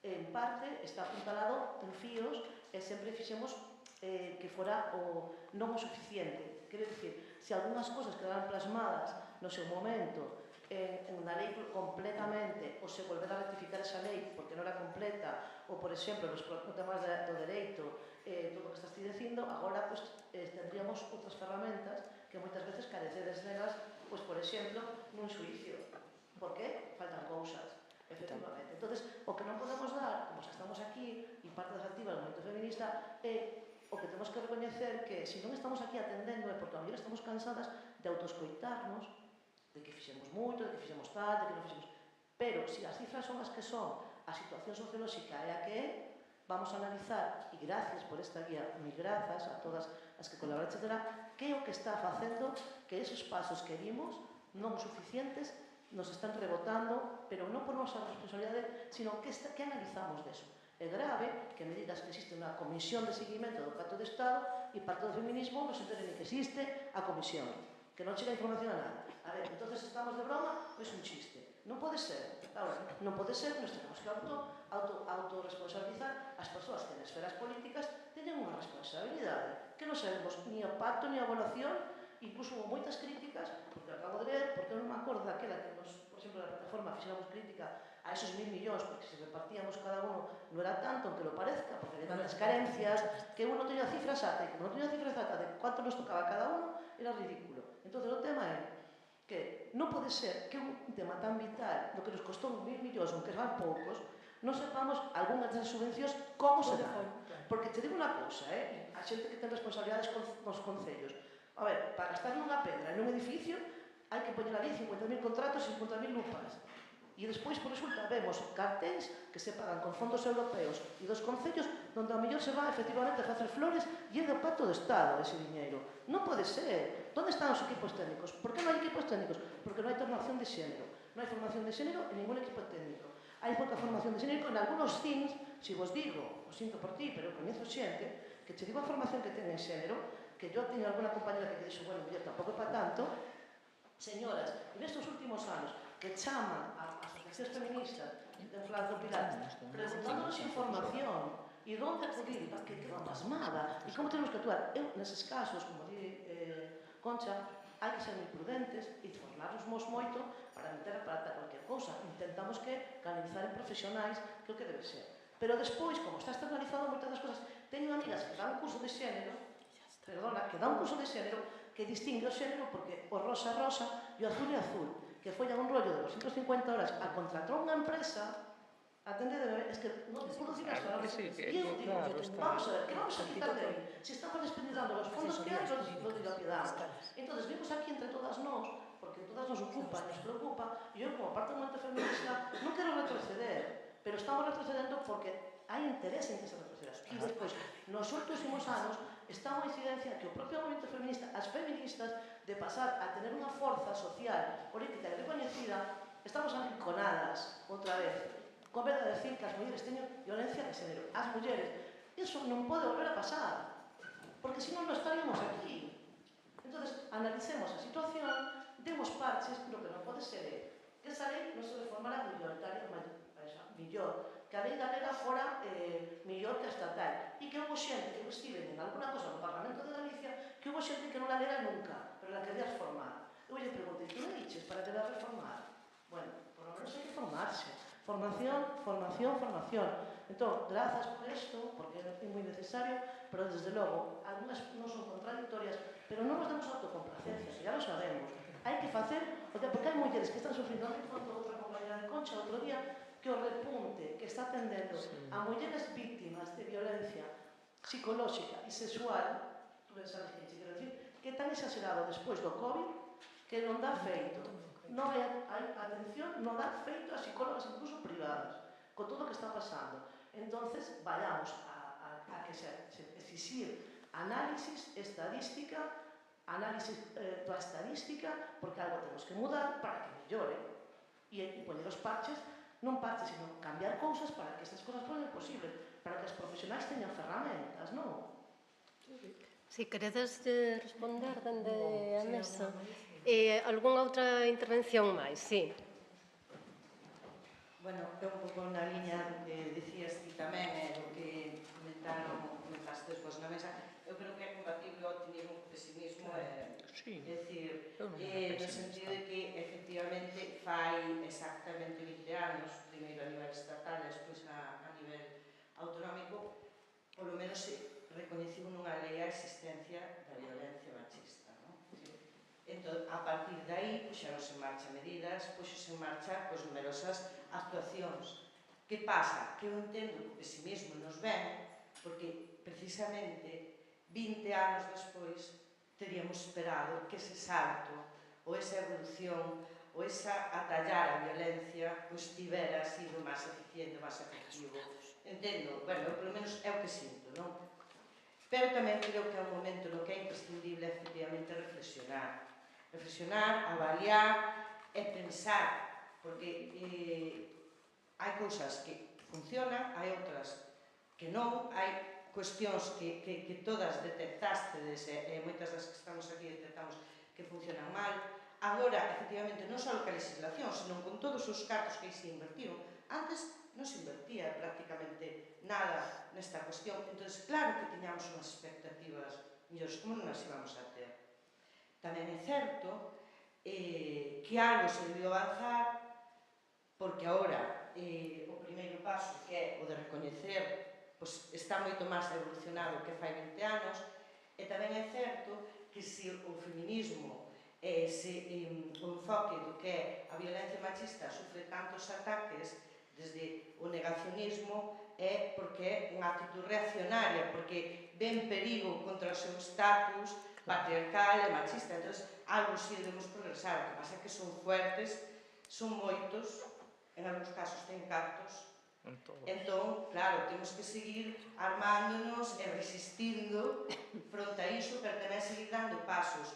en parte, está apuntalado en fíos e sempre fixemos que fora non o suficiente. Quero dicir, se algunhas cousas quedaran plasmadas no seu momento en unha lei completamente, ou se volver a rectificar esa lei porque non era completa, ou, por exemplo, nos temas do dereito, todo o que estás dicindo, agora tendríamos outras ferramentas que moitas veces carecedes delas, por exemplo, nun xuicio. Por qué? Faltan cousas, efectivamente. Entonces, o que non podemos dar, como xa estamos aquí, e parte das activas do movimento feminista, é o que temos que recoñecer que se non estamos aquí atendendo é porque a mellor estamos cansadas de autoescoitarnos, de que fixemos moito, de que fixemos tal, de que non fixemos... Pero, se as cifras son as que son, a situación sociolóxica é a que é, vamos a analizar, e gracias por esta guía, mil grazas a todas as que colaboran, etc., que é o que está facendo que esos pasos que vimos, non suficientes, nos están rebotando, pero non por nosa responsabilidade, sino que analizamos deso. É grave que me digas que existe unha comisión de seguimento do Pacto de Estado e parte do feminismo non se entere ni que existe a comisión, que non chega información a nada. A ver, entonces estamos de broma, pois un chiste. Non pode ser. Ahora, non pode ser, nos tenemos que autorresponsabilizar as persoas que nas esferas políticas teñen unha responsabilidade, que non sabemos ni o pacto ni a evaluación, incluso hubo moitas críticas, porque acabo de ler, porque non me acordo daquela que nos, por exemplo, na plataforma fixéramos crítica a esos 1.000 millóns, porque se repartíamos cada uno non era tanto, aunque lo parezca, porque había tantas carencias, que uno teña cifras ata, e como non teña cifras ata de cuánto nos tocaba cada uno, era ridículo. Entón, o tema é que non pode ser que un tema tan vital, do que nos costou 1.000 millóns, aunque van poucos, non sepamos algunhas das subvencións como se dan. Porque te digo unha cousa, a xente que ten responsabilidades nos concellos. A ver, para gastar nunha pedra en un edificio, hai que poñer ali 50.000 contratos e 50.000 lupas. E despois, por resulta, vemos cartéis que se pagan con fondos europeos e dos concellos onde a mellor se va efectivamente a facer flores e é do Pacto de Estado ese diñeiro. Non pode ser. Onde están os equipos técnicos? Por que non hai equipos técnicos? Porque non hai formación de xénero. Non hai formación de xénero en ningún equipo técnico. Hai pouca formación de xénero, en algunos CINs, se vos digo, o sinto por ti, pero coñezo xente, que che digo a formación que ten en xénero, que yo teño alguna compañera que dixo, bueno, yo tampouco é para tanto, señoras, nestes últimos anos, que chaman a asociacións feministas de Flanco Pilar, preguntándonos información, e onde acudir, que quedo pasmada, e como tenemos que actuar. Eu, neses casos, como di Concha, hai que ser moi prudentes e formarnos moito para meter a prata cualquier cousa. Intentamos que canalizar en profesionais, que é o que debe ser. Pero despois, como está externalizado moitas das cosas, teño amigas que dan un curso de xénero, que dá un curso de xénero que distingue o xénero porque o rosa é rosa e o azul é azul, que foi a un rollo de 250 horas a contratar unha empresa. Atendede, es que non te puedo decir as palabras. E eu digo, vamos a ver, que vamos a quitar de ahí? Si estamos despendizando los fondos que hai, lo dilapidamos. Entonces, vimos aquí entre todas nós, porque todas nos ocupa, nos preocupa, e eu, como parte do movimento feminista, non quero retroceder, pero estamos retrocedendo porque hai interés en que se retroceda. E despois, nos últimos anos, está unha incidencia que o propio movimento feminista, as feministas, de pasar a tener unha forza social, política e recoñecida, estamos arrinconadas, outra vez, con vez de decir que as mulleres teñen violencia de xénero. As mulleres, iso non pode volver a pasar, porque senón non estaríamos aquí. Entonces, analicemos a situación, demos parches, pero que non pode ser que esa lei non se reformara minoritaria, millor, que a lei galega fora millor que a estatal, e que houve xente que estive en alguna cosa no Parlamento de Galicia, que houve xente que non la lera nunca, pero la quería reformar. Eu lle preguntei, tú le diches para que la reformar? Bueno, por lo menos hai que formarse. Formación, formación, formación. Entón, grazas por isto, porque é moi necesario, pero desde logo, algunas non son contradictorias, pero non nos demos autocomplacencias, ya lo sabemos. Hai que facer, porque hai mulleres que están sufrindo, non conto outra compañera de Concha outro día, que o repunte que está atendendo a mulleres víctimas de violencia psicolóxica e sexual, tú sabes que quero decir, que é tan exagerado despois do COVID que non dá feito. Non hai atención, non dá feito a psicólogas incluso privadas, con todo o que está pasando. Entonces, vayamos a que se exixir análisis estadística, análisis da estadística, porque algo temos que mudar para que mellore. E poñer os parches, non parches, sino cambiar cousas para que estas cousas poden ser posibles, para que os profesionais teñan ferramentas, non? Si queredes responder dende a mesa. Algúnha outra intervención máis? Sí. Bueno, é un pouco na liña do que decías ti tamén, do que comentaste despois na mesa. Eu creo que é compatible o optimismo co pesimismo, é dicir, no sentido de que efectivamente fai exactamente 20 anos, primeiro a nivel estatal e despois a nivel autonómico, polo menos se recoñeciu nunha lei a existencia da violencia machista. Entón, a partir de aí, puxeronse en marcha medidas, puxeronse en marcha numerosas actuacións. Que pasa? Que eu entendo que o pesimismo nos ven, porque precisamente 20 anos despois teríamos esperado que ese salto, ou esa evolución, ou esa atallar a violencia, pois tivera sido máis eficiente, máis efectivo. Entendo, bueno, polo menos é o que sinto, non? Pero tamén creo que é un momento no que é imprescindible efectivamente reflexionar, avaliar e pensar, porque hai cousas que funcionan, hai outras que non, hai cuestións que todas detectastes, e moitas das que estamos aquí detectamos que funcionan mal. Agora, efectivamente, non só que a legislación, senón con todos os cartos que aí se invertiron. Antes non se invertía prácticamente nada nesta cuestión, entón, claro que tiñamos unhas expectativas mellores, como non as íbamos a ter. Tamén é certo que algo se debió avanzar, porque agora o primeiro paso, que é o de recoñecer, está moito máis evolucionado que fai 20 anos, e tamén é certo que se o feminismo, o enfoque do que é a violencia machista sufre tantos ataques desde o negacionismo, é porque é unha actitud reaccionaria, porque ven perigo contra o seu status patriarcal e machista. Entón, algo si debemos progresar. O que pasa é que son fuertes, son moitos, en algúns casos ten cartos. Entón, claro, temos que seguir armándonos e resistindo fronte a iso, pero tamén seguir dando pasos.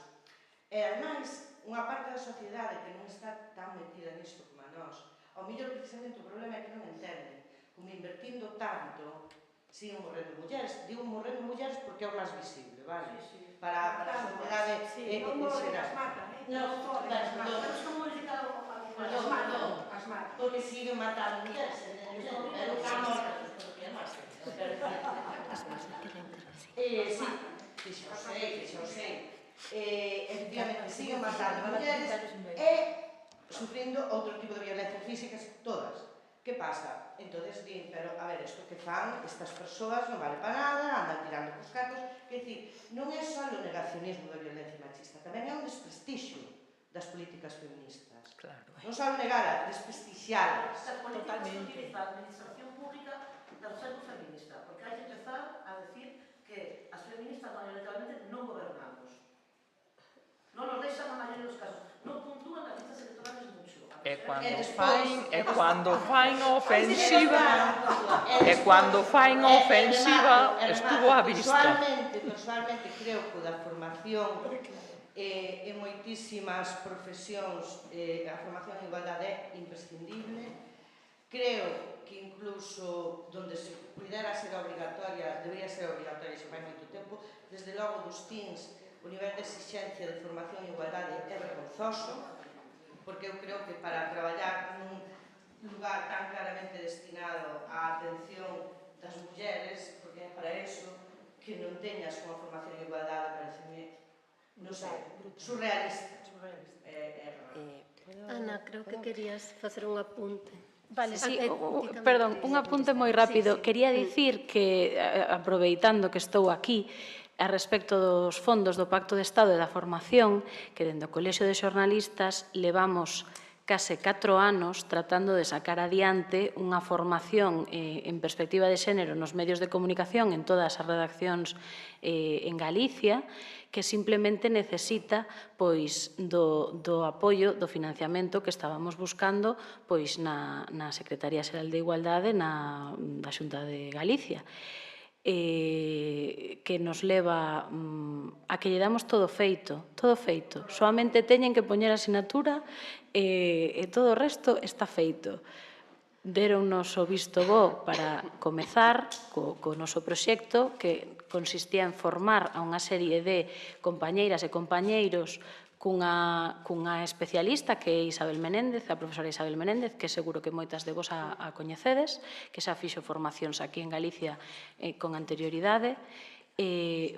E, ademais, unha parte da sociedade que non está tan metida nisto como a nós, Ao mellor, precisamente, o problema é que non entenden. Como invertindo tanto, siguen morrendo mulleres. Digo morrendo mulleres porque é o máis visible, vale? Para a sociedade non morren, as matan, non morren, as matan. Pero isto modificado As matan. porque siguen matando mulleres, pero que morren. Sí, xa o sei. Efectivamente, siguen matando mulleres e sufrindo outro tipo de violencia físicas, todas. Que pasa? Entonces din, pero a ver, isto que fan estas persoas non vale para nada, andan tirando cos cartos. Quer dicir, non é só o negacionismo da violencia machista, tamén é un desprestixio das políticas feministas. Non só negar, desprestixialas. As políticas que utiliza a administración pública do centro feminista, porque hai que empezar a decir que as feministas maioritariamente non gobernamos. Non nos deixan a maioría dos casos. Non puntúan as listas electorales mucho. E cando fain a ofensiva, estuvo á vista. Personalmente creo que da formación en moitísimas profesións a formación en igualdade é imprescindible. Creo que incluso donde se pudera ser obrigatoria, debería ser obrigatoria xa fai moito tempo, desde logo dos teens, o nivel de exixencia de formación en igualdade é vergonzoso, porque eu creo que para traballar nun lugar tan claramente destinado á atención das mulleres, porque é para eso, que non teñas unha formación en igualdade, pareceme, non sei, surrealista. Ana, creo que querías facer un apunte. Vale, sí, perdón, un apunte moi rápido. Quería dicir que, aproveitando que estou aquí, a respecto dos fondos do Pacto de Estado e da formación, que dende o Colexio de Xornalistas levamos case 4 anos tratando de sacar adiante unha formación en perspectiva de xénero nos medios de comunicación en todas as redaccións en Galicia, que simplemente necesita pois do apoio, do financiamento que estábamos buscando pois na Secretaría Xeral de Igualdade da Xunta de Galicia, que nos leva a que lle damos todo feito, soamente teñen que poñer a sinatura e todo o resto está feito. Deronnos o visto bo para comezar co noso proxecto, que consistía en formar a unha serie de compañeiras e compañeiros cunha especialista que é Isabel Menéndez, a profesora Isabel Menéndez, que seguro que moitas de vos a coñecedes, que xa fixo formacións aquí en Galicia con anterioridade,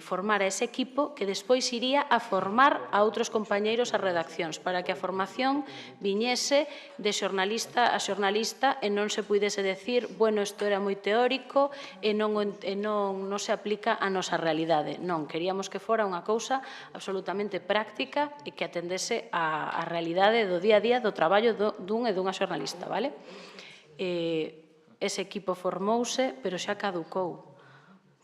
formar a ese equipo que despois iría a formar a outros compañeiros as redaccións, para que a formación viñese de xornalista a xornalista e non se puidese decir, bueno, isto era moi teórico e non se aplica a nosa realidade. Non, queríamos que fora unha cousa absolutamente práctica e que atendese a realidade do día a día do traballo dun e dunha xornalista, vale? Ese equipo formouse, pero xa caducou,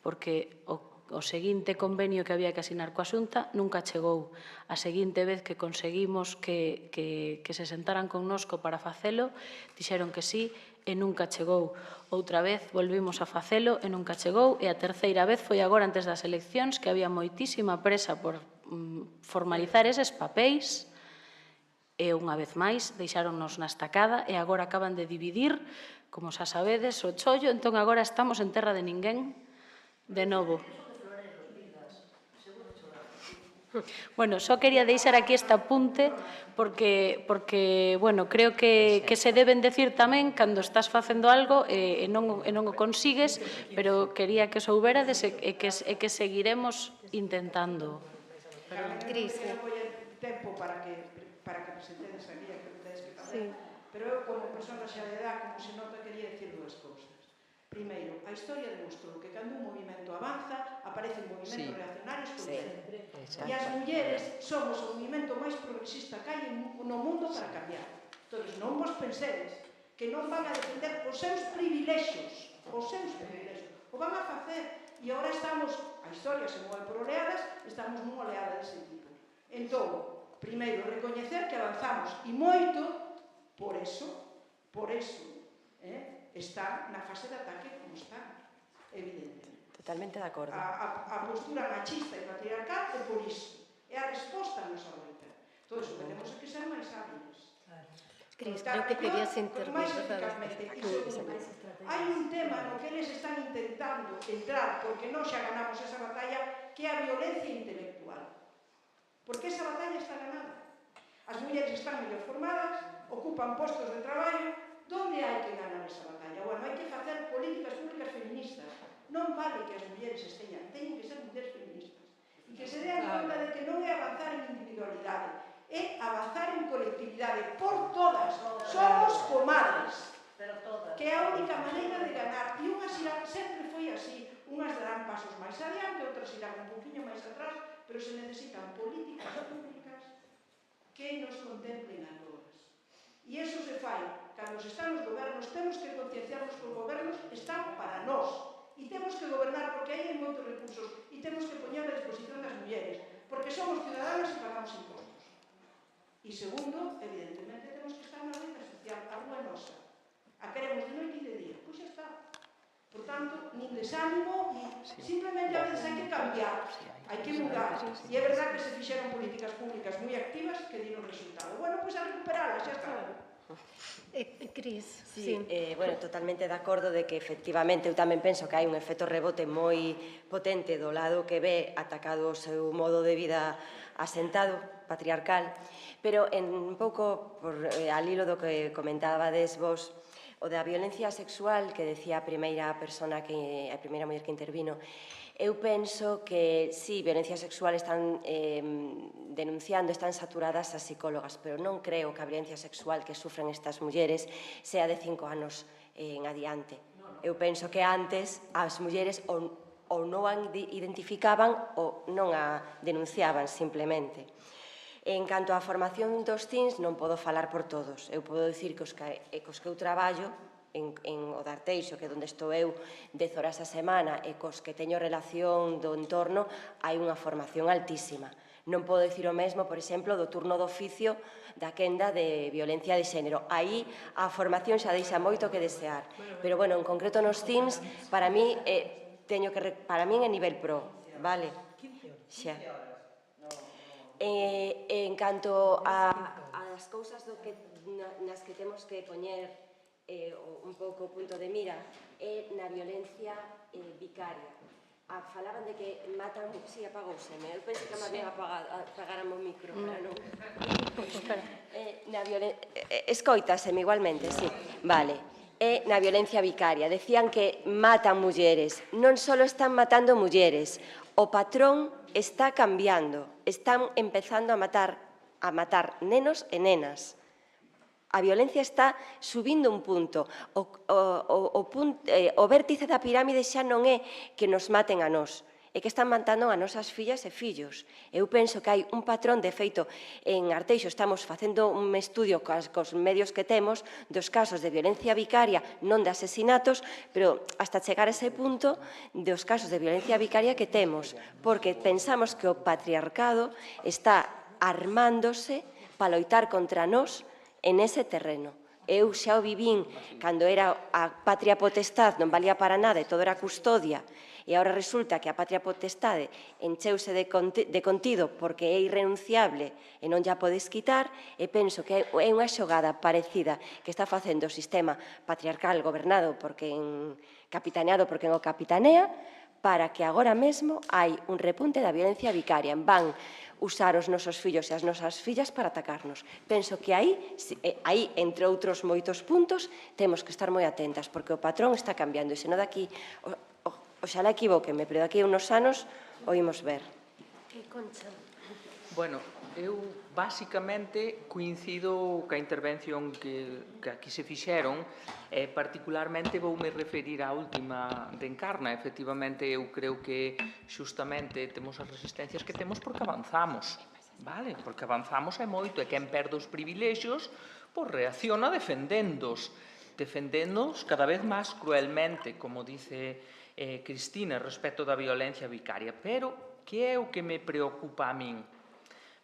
porque o seguinte convenio que había que asinar coa Xunta nunca chegou. A seguinte vez que conseguimos que se sentaran connosco para facelo, dixeron que sí e nunca chegou. Outra vez volvimos a facelo e nunca chegou, e a terceira vez foi agora antes das eleccións, que había moitísima presa por formalizar eses papéis, e unha vez máis deixáronnos na estacada e agora acaban de dividir, como xa sabedes, o chollo, entón agora estamos en terra de ninguén de novo. Bueno, só quería deixar aquí este apunte porque bueno, creo que se deben decir tamén cando estás facendo algo e non o consigues, pero quería que souberades e que seguiremos intentando. Cris, tempo para que presentedes aquí a que tedes que facer, pero eu como persona xa de edad, como se nota, quería decir dúas cousas. Primeiro, a historia demostrou que cando un movimento avanza, aparecen movimentos reaccionarios como sempre. E as mulleres somos o movimento máis progresista que hai no mundo para cambiar. Entón, non vos pensedes que non van a defender os seus privilexios. O van a facer. E agora estamos, a historia se move por oleadas, estamos nunha oleada dese tipo. Entón, primeiro, recoñecer que avanzamos e moito, por eso, está na fase de ataque como está, evidentemente. Totalmente de acordo. A postura machista e patriarcal é por iso. É a resposta a nosa loita. Entón, o que temos é que ser máis hábiles. Cris, creo que querías intervir, máis eficazmente. E segundo, hai un tema no que eles están intentando entrar, porque non xa ganamos esa batalla, que é a violencia intelectual. Porque esa batalla está ganada. As mulleres están mellor formadas, ocupan postos de traballo. Donde hai que ganar esa batalla? Bueno, hai que facer políticas públicas feministas. Non vale que as mulleres teñen que ser mulleres feministas. E que se dean conta de que non é avanzar en individualidade, é avanzar en colectividade por todas. Somos comadres, que é a única maneira de ganar. E unhas irán, sempre foi así, unhas darán pasos máis adiante, outras irán un poquinho máis atrás, pero se necesitan políticas públicas que nos contemplen a todas. E iso se fai cando se están os gobernos. Temos que concienciarnos que os gobernos están para nós. E temos que gobernar porque aí hai moitos recursos e temos que poñer a disposición das mulleres, porque somos ciudadanas e pagamos impostos. E segundo, evidentemente, temos que estar na rede social, a rúa nosa. A queremos de noite e de día. Pois xa está. Por tanto, nin desánimo, simplemente a veces hai que cambiar, hai que mudar. E é verdad que se fixeron políticas públicas moi activas que dieron resultado. Bueno, pois a recuperarlas, xa está. Cris, sí. Bueno, totalmente de acordo de que efectivamente eu tamén penso que hai un efecto rebote moi potente do lado que ve atacado o seu modo de vida asentado, patriarcal, pero un pouco al hilo do que comentabades vos, o da violencia sexual que decía a primeira muller que intervino, eu penso que, sí, violencia sexual están denunciando, están saturadas as psicólogas, pero non creo que a violencia sexual que sufren estas mulleres sea de 5 anos en adiante. Eu penso que antes as mulleres ou non a identificaban ou non a denunciaban simplemente. En canto á formación dos teens, non podo falar por todos. Eu podo dicir que os que eu traballo en o de Arteixo, que é onde estou eu 10 horas a semana, e cos que teño relación do entorno, hai unha formación altísima. Non podo dicir o mesmo, por exemplo, do turno de oficio da quenda de violencia de xénero. Aí a formación xa deixa moito que desear. Pero, bueno, en concreto nos teens, para mí é nivel pro, vale? Xa. En canto ás cousas nas que temos que poñer un pouco o punto de mira, é na violencia vicaria. Falaban de que matan... Si, apagouseme. Eu pensei que máis ben apagaran o micro, pero non. Escoitaseme igualmente, si. Vale. É na violencia vicaria. Decían que matan mulleres. Non só están matando mulleres. O patrón está cambiando. Están empezando a matar nenos e nenas. A violencia está subindo un punto. O vértice da pirámide xa non é que nos maten a nós, é que están matando a nosas fillas e fillos. Eu penso que hai un patrón, de feito, en Arteixo estamos facendo un estudio cos medios que temos dos casos de violencia vicaria, non de asesinatos, pero hasta chegar a ese punto dos casos de violencia vicaria que temos, porque pensamos que o patriarcado está armándose para loitar contra nós en ese terreno. Eu xa o vivín cando era a patria potestad, non valía para nada e todo era custodia, e agora resulta que a patria potestade encheuse de contido porque é irrenunciable e non ya podes quitar, e penso que é unha xogada parecida que está facendo o sistema patriarcal gobernado capitaneado por quen o capitanea, para que agora mesmo hai un repunte da violencia vicaria. Van usar os nosos fillos e as nosas fillas para atacarnos. Penso que aí, entre outros moitos puntos, temos que estar moi atentas, porque o patrón está cambiando, e senón daqui, oxalá equivóqueme, pero daqui a unos anos o imos ver. Concha. Bueno, eu basicamente coincido ca intervención que aquí se fixeron, particularmente voume referir á última de Encarna. Efectivamente, eu creo que xustamente temos as resistencias que temos porque avanzamos, vale? Porque avanzamos é moito, e quen perde os privilexios, pois reacciona defendéndoos cada vez máis cruelmente, como dice Cristina, respecto da violencia vicaria. Pero, que é o que me preocupa a min?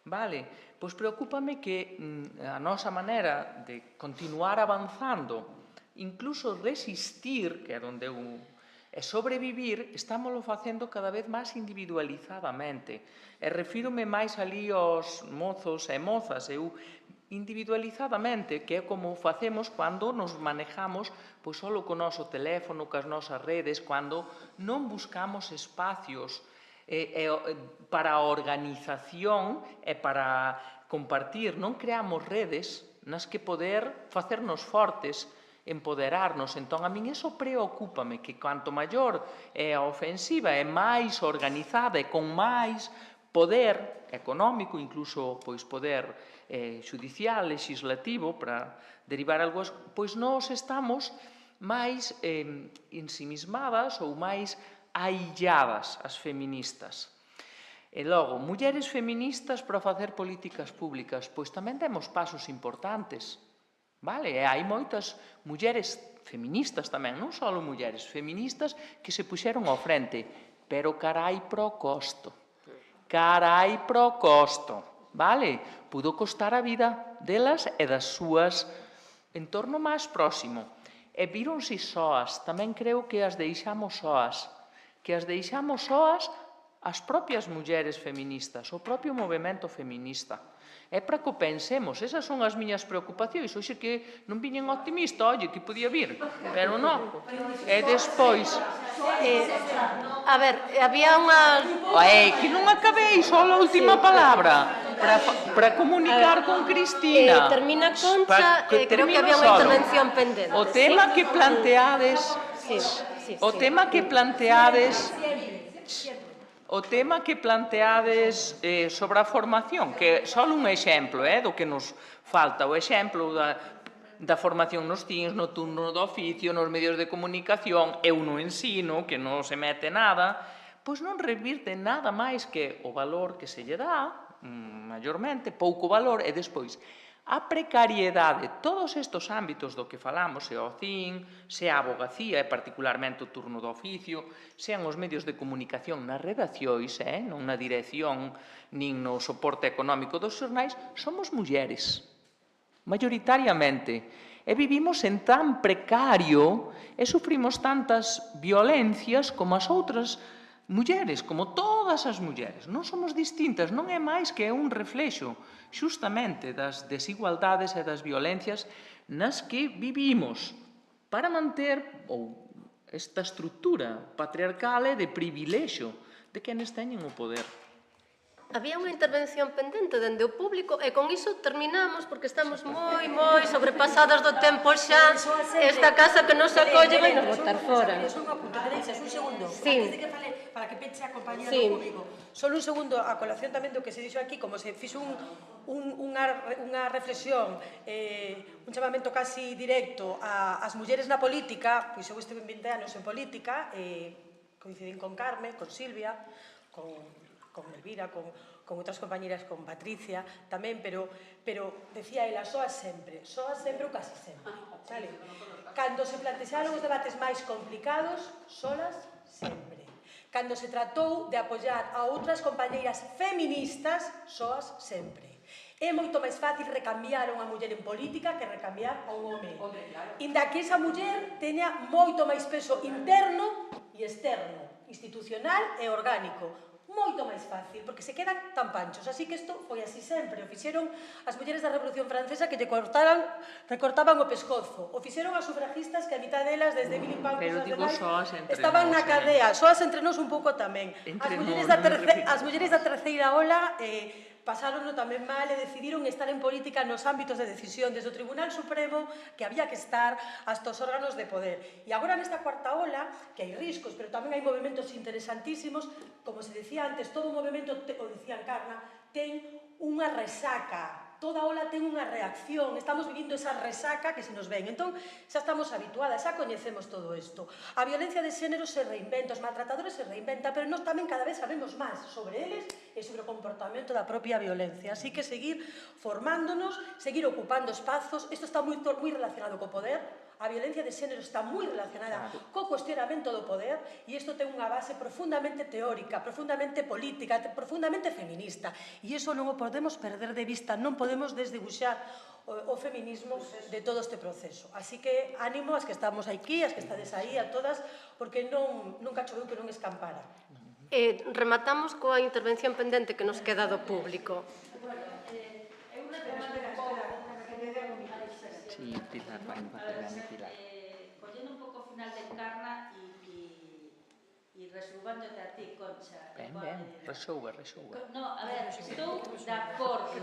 Vale, pois preocúpame que a nosa maneira de continuar avanzando, incluso resistir, que é onde e sobrevivir, estámoslo facendo cada vez máis individualizadamente. E refírome máis ali aos mozos e mozas. Eu individualizadamente, que é como facemos cando nos manejamos pois só co noso teléfono, cas nosas redes, cando non buscamos espacios para a organización e para compartir, non creamos redes nas que poder facernos fortes, empoderarnos. Entón, a min iso preocúpame, que canto maior é a ofensiva, é máis organizada e con máis poder económico, incluso pois poder xudicial, legislativo, para derivar algo, pois nós estamos máis ensimismadas ou máis ailladas as feministas. E logo, mulleres feministas para facer políticas públicas, pois tamén demos pasos importantes, vale? E hai moitas mulleres feministas tamén, non só mulleres feministas que se puxeron ao frente, pero carai pro costo. Carai pro costo, vale? Pudo costar a vida delas e das súas entorno máis próximo. E víronse soas, tamén creo que as deixamos soas, as propias mulleres feministas, o propio movimento feminista. É para que o pensemos, esas son as miñas preocupacións, hoxe que non viñen optimista, oye, que podía vir, pero non. E despois... A ver, había unha... Que non acabei, só a última palabra, para comunicar con Cristina. Termina Concha, creo que había unha intervención pendente. O tema que planteades... O tema que planteades... O tema que planteades sobre a formación, que é só un exemplo do que nos falta, o exemplo da formación nos TINs, no turno do oficio, nos medios de comunicación, eu no ensino, que non se mete nada, pois non revirte nada máis que o valor que se lle dá, maiormente, pouco valor, e despois a precariedade, todos estes ámbitos do que falamos, sea o CIN, sea a abogacía, e particularmente o turno do oficio, sean os medios de comunicación nas redaccións, non na dirección, nin no soporte económico dos xornais, somos mulleres, maioritariamente. E vivimos en tan precario e sufrimos tantas violencias como as outras mulleres, como todas as mulleres. Non somos distintas, non é máis que un reflexo xustamente das desigualdades e das violencias nas que vivimos para manter esta estrutura patriarcal e de privilexio de quenes teñen o poder. Había unha intervención pendente dende o público e con iso terminamos porque estamos moi sobrepasadas do tempo xa. Esta casa que nos acolle vai nos botar fora. Só un apunte, tenéis un segundo. Sí. Antes de que fale, para que peche a compañía do público. Só un segundo a colación tamén do que se dixo aquí, como se fixo unha reflexión, un chamamento casi directo ás mulleres na política, pois eu estive 20 anos en política, coincidín con Carme, con Silvia, con Elvira, con outras compañeras, con Patricia tamén, pero decía ela, soas sempre ou casi sempre, vale? Cando se plantexaron os debates máis complicados, solas sempre. Cando se tratou de apoiar a outras compañeiras feministas, soas sempre. É moito máis fácil recambiar a unha muller en política que recambiar a un home. Inda que esa muller teña moito máis peso interno e externo, institucional e orgánico. Moito máis fácil, porque se quedan tan panchos. Así que isto foi así sempre. O fixeron as mulleres da Revolución Francesa que lle recortaban o pescozo. O fixeron as sufragistas que a mitad delas, desde Billy Pancos as demais, estaban na cadea. Soas entre nós un pouco tamén. As mulleres da terceira ola pasáronno tamén mal e decidiron estar en política nos ámbitos de decisión, desde o Tribunal Supremo, que había que estar, hasta os órganos de poder. E agora nesta cuarta ola, que hai riscos, pero tamén hai movimentos interesantísimos, como se decía antes, todo o movimento, o dicía Encarna, ten unha resaca. Toda ola ten unha reacción, estamos vivindo esa resaca que se nos ven. Entón, xa estamos habituadas, xa coñecemos todo isto. A violencia de xénero se reinventa, os maltratadores se reinventan, pero nós tamén cada vez sabemos máis sobre eles e sobre o comportamento da propia violencia. Así que seguir formándonos, seguir ocupando espazos, isto está moi relacionado co poder. A violencia de xénero está moi relacionada co cuestionamento do poder e isto ten unha base profundamente teórica, profundamente política, profundamente feminista. E iso non o podemos perder de vista, non podemos desdibuixar o feminismo de todo este proceso. Así que ánimo as que estamos aquí, as que estades aí, a todas, porque nunca choveu que non escampara. Rematamos coa intervención pendente que nos queda do público. Espera, Sí, Pilar, vai Pilar. Collendo un pouco o final de Encarna e resolvándote a ti, Concha. Ben, resolve. No, a ver, estou de acordo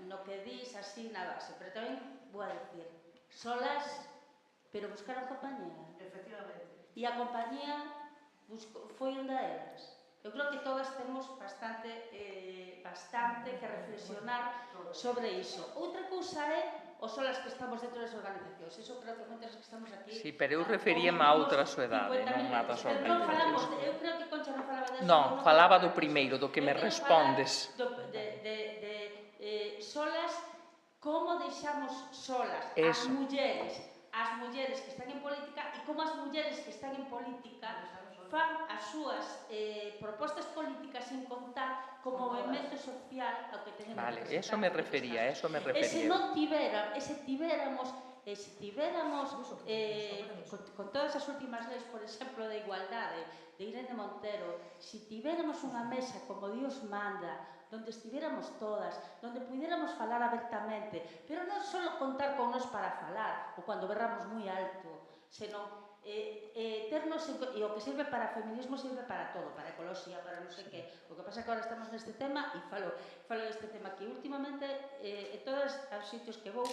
no que dis así na base, pero tamén vou a decir, solas, pero buscaron compañía. Efectivamente. E a compañía foi onda elas. Eu creo que todas temos bastante que reflexionar sobre iso. Outra cousa é os solas que estamos dentro das organizacións. Iso creo que moitas que estamos aquí... Sí, pero eu referíame a outra soedade, non a das organizacións. Eu creo que Concha non falaba de eso. Non, falaba do primeiro, do que me respondes. Solas, como deixamos solas as mulleres que están en política e como as mulleres que están en política fan as súas propostas políticas sin contar como movimento social ao que teñen que representar. Vale, eso me refería. E se tiveramos con todas as últimas leis, por exemplo, de igualdade, de Irene Montero, se tiveramos unha mesa como Dios manda, donde estiveramos todas, donde pudiéramos falar abertamente, pero non só contar con nós para falar, ou cando berramos moi alto, senón ternos, e o que sirve para feminismo sirve para todo, para ecoloxía, para non sei que. O que pasa é que agora estamos neste tema e falo deste tema que últimamente en todos os sitios que vou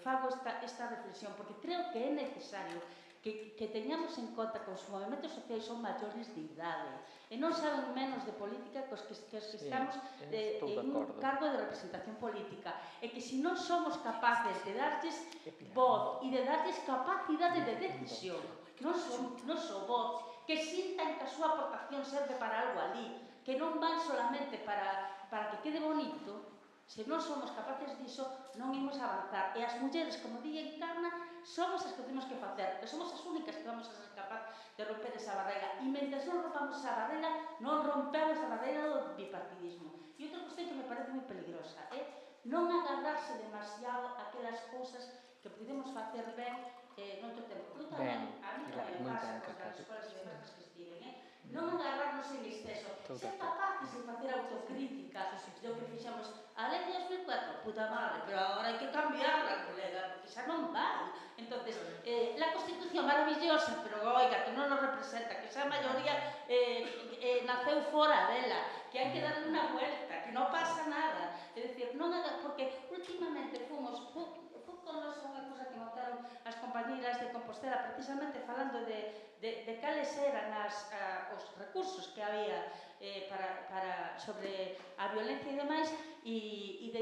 fago esta reflexión, porque creo que é necesario que teñamos en conta que os movimentos sociais son maiores de idade e non saben menos de política que os que estamos en un cargo de representación política, e que se non somos capaces de darlles voz e de darlles capacidade de decisión, non só voz, que sintan que a súa aportación serve para algo ali, que non van solamente para que quede bonito. Se non somos capaces diso, non imos avanzar. E as mulleres, como di Encarna, somos as que temos que facer, que somos as únicas que vamos a ser capaces de romper esa barreira. E mentre non rompamos esa barreira, non rompemos a barreira do bipartidismo. E outra cuestión que me parece moi peligrosa é non agarrarse demasiado a aquelas cousas que podemos facer ben noutro tempo. Eu tamén, a mí tamén pasa das escolas de verdad que estiven, non agarrarnos en exceso, ser capaces de facer autocrítica do que fixamos. A lei de 2004, puta madre, pero agora hai que cambiarla, colega, porque xa non vai. Entonces, la Constitución maravillosa, pero oiga, que non nos representa, que esa maioría naceu fora dela, que hai que darle unha vuelta, que non pasa nada. É dicir, non haga, porque últimamente fui con nos unha cosa que montaron as compañeiras de Compostela, precisamente falando de cales eran os recursos que había sobre a violencia e demais, e